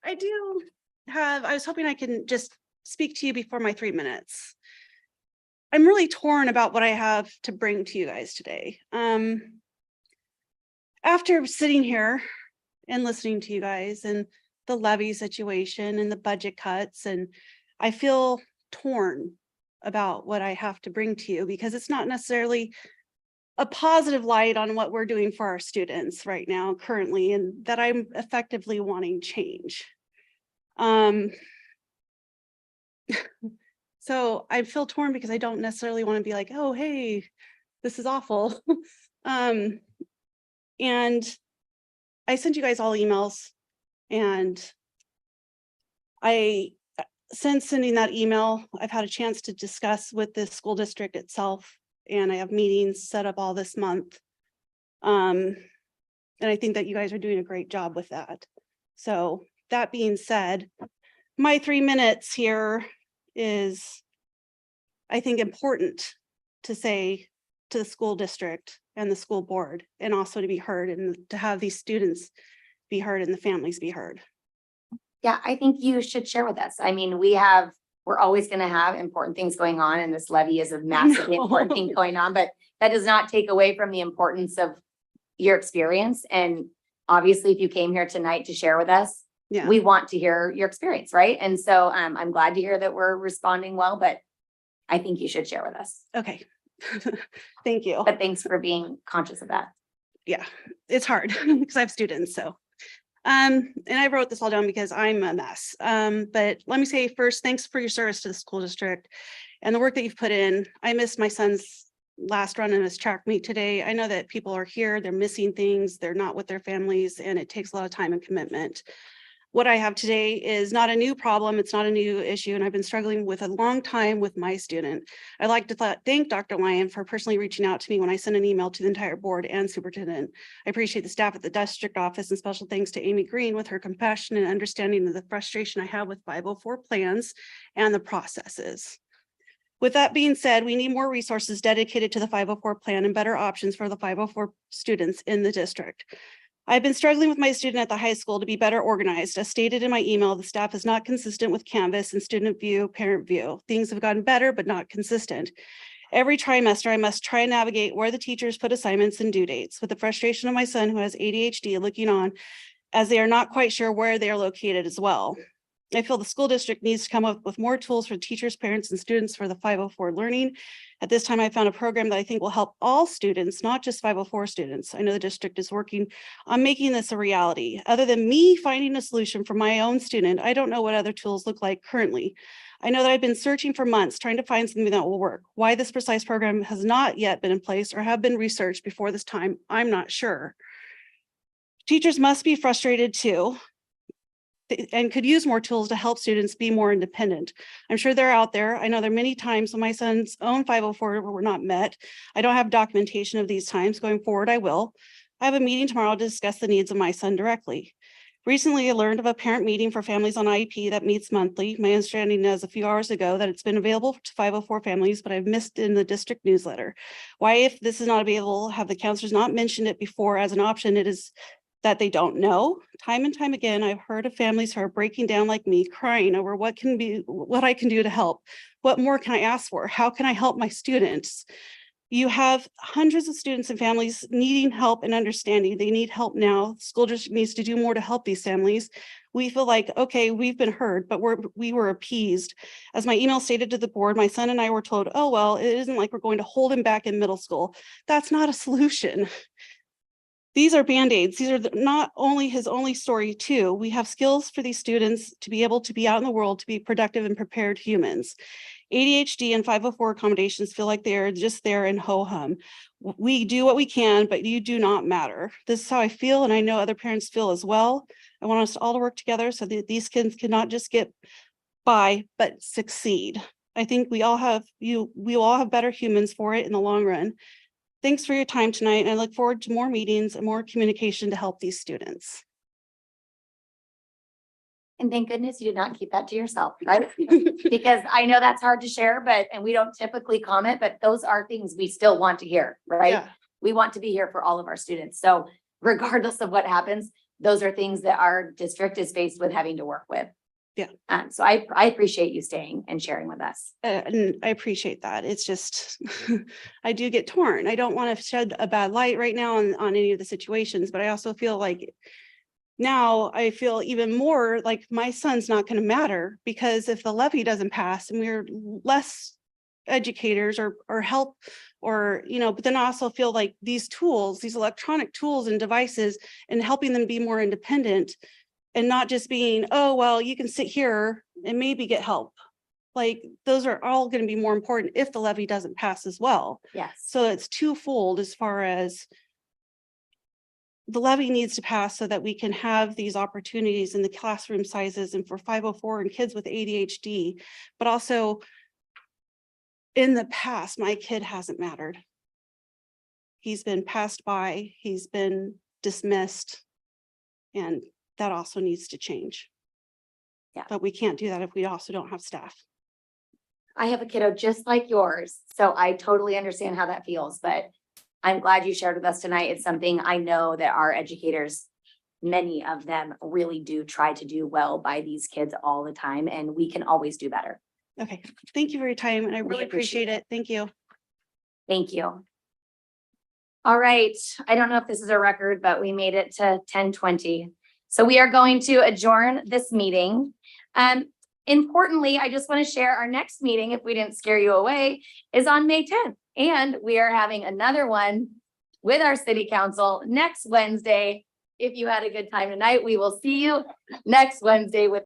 Speaker 5: I do have, I was hoping I can just speak to you before my 3 minutes. I'm really torn about what I have to bring to you guys today. After sitting here and listening to you guys and the levy situation and the budget cuts, and I feel torn about what I have to bring to you because it's not necessarily a positive light on what we're doing for our students right now currently, and that I'm effectively wanting change. So I feel torn because I don't necessarily want to be like, oh, hey, this is awful. And I sent you guys all emails, and since sending that email, I've had a chance to discuss with the school district itself, and I have meetings set up all this month. And I think that you guys are doing a great job with that. So that being said, my 3 minutes here is, I think, important to say to the school district and the school board, and also to be heard and to have these students be heard and the families be heard.
Speaker 1: Yeah, I think you should share with us. I mean, we're always gonna have important things going on, and this levy is a massively important thing going on, but that does not take away from the importance of your experience. And obviously, if you came here tonight to share with us,
Speaker 5: Yeah.
Speaker 1: we want to hear your experience, right? And so I'm glad to hear that we're responding well, but I think you should share with us.
Speaker 5: Okay. Thank you.
Speaker 1: But thanks for being conscious of that.
Speaker 5: Yeah, it's hard because I have students, so. And I wrote this all down because I'm a mess. But let me say first, thanks for your service to the school district and the work that you've put in. I missed my son's last run in his track meet today. I know that people are here, they're missing things, they're not with their families, and it takes a lot of time and commitment. What I have today is not a new problem, it's not a new issue, and I've been struggling with a long time with my student. I'd like to thank Dr. Lyon for personally reaching out to me when I sent an email to the entire board and superintendent. I appreciate the staff at the district office, and special thanks to Amy Green with her compassion and understanding of the frustration I have with 504 plans and the processes. With that being said, we need more resources dedicated to the 504 plan and better options for the 504 students in the district. I've been struggling with my student at the high school to be better organized. As stated in my email, the staff is not consistent with Canvas and student view, parent view. Things have gotten better, but not consistent. Every trimester, I must try and navigate where the teachers put assignments and due dates. With the frustration of my son who has ADHD looking on, as they are not quite sure where they are located as well. I feel the school district needs to come up with more tools for teachers, parents, and students for the 504 learning. At this time, I found a program that I think will help all students, not just 504 students. I know the district is working on making this a reality. Other than me finding a solution for my own student, I don't know what other tools look like currently. I know that I've been searching for months trying to find something that will work. Why this precise program has not yet been in place or have been researched before this time, I'm not sure. Teachers must be frustrated too, and could use more tools to help students be more independent. I'm sure they're out there. I know there are many times when my son's own 504 were not met. I don't have documentation of these times. Going forward, I will. I have a meeting tomorrow to discuss the needs of my son directly. Recently, I learned of a parent meeting for families on IEP that meets monthly. My understanding is a few hours ago that it's been available to 504 families, but I've missed in the district newsletter. Why, if this is not available, have the counselors not mentioned it before as an option? It is that they don't know. Time and time again, I've heard of families who are breaking down like me, crying over what I can do to help. What more can I ask for? How can I help my students? You have hundreds of students and families needing help and understanding. They need help now. School district needs to do more to help these families. We feel like, okay, we've been heard, but we were appeased. As my email stated to the board, my son and I were told, oh, well, it isn't like we're going to hold him back in middle school. That's not a solution. These are Band-Aids. These are not only his only story too. We have skills for these students to be able to be out in the world, to be productive and prepared humans. ADHD and 504 accommodations feel like they're just there in ho-hum. We do what we can, but you do not matter. This is how I feel, and I know other parents feel as well. I want us all to work together so that these kids cannot just get by, but succeed. I think we all have better humans for it in the long run. Thanks for your time tonight, and I look forward to more meetings and more communication to help these students.
Speaker 1: And thank goodness you did not keep that to yourself, right? Because I know that's hard to share, and we don't typically comment, but those are things we still want to hear, right?
Speaker 5: Yeah.
Speaker 1: We want to be here for all of our students. So regardless of what happens, those are things that our district is faced with having to work with.
Speaker 5: Yeah.
Speaker 1: So I appreciate you staying and sharing with us.
Speaker 5: And I appreciate that. It's just, I do get torn. I don't want to shed a bad light right now on any of the situations, but I also feel like now I feel even more like my son's not going to matter, because if the levy doesn't pass and we're less educators or help, or, you know, but then I also feel like these tools, these electronic tools and devices, and helping them be more independent and not just being, oh, well, you can sit here and maybe get help. Like, those are all going to be more important if the levy doesn't pass as well.
Speaker 1: Yes.
Speaker 5: So it's twofold as far as the levy needs to pass so that we can have these opportunities in the classroom sizes and for 504 and kids with ADHD, but also in the past, my kid hasn't mattered. He's been passed by, he's been dismissed, and that also needs to change.
Speaker 1: Yeah.
Speaker 5: But we can't do that if we also don't have staff.
Speaker 1: I have a kiddo just like yours, so I totally understand how that feels, but I'm glad you shared with us tonight. It's something I know that our educators, many of them really do try to do well by these kids all the time, and we can always do better.
Speaker 5: Okay, thank you for your time, and I
Speaker 1: We
Speaker 5: really
Speaker 1: appreciate
Speaker 5: appreciate it. Thank you.
Speaker 1: Thank you. All right, I don't know if this is a record, but we made it to 10:20. So we are going to adjourn this meeting. Importantly, I just want to share our next meeting, if we didn't scare you away, is on May 10th. And we are having another one with our city council next Wednesday. If you had a good time tonight, we will see you next Wednesday with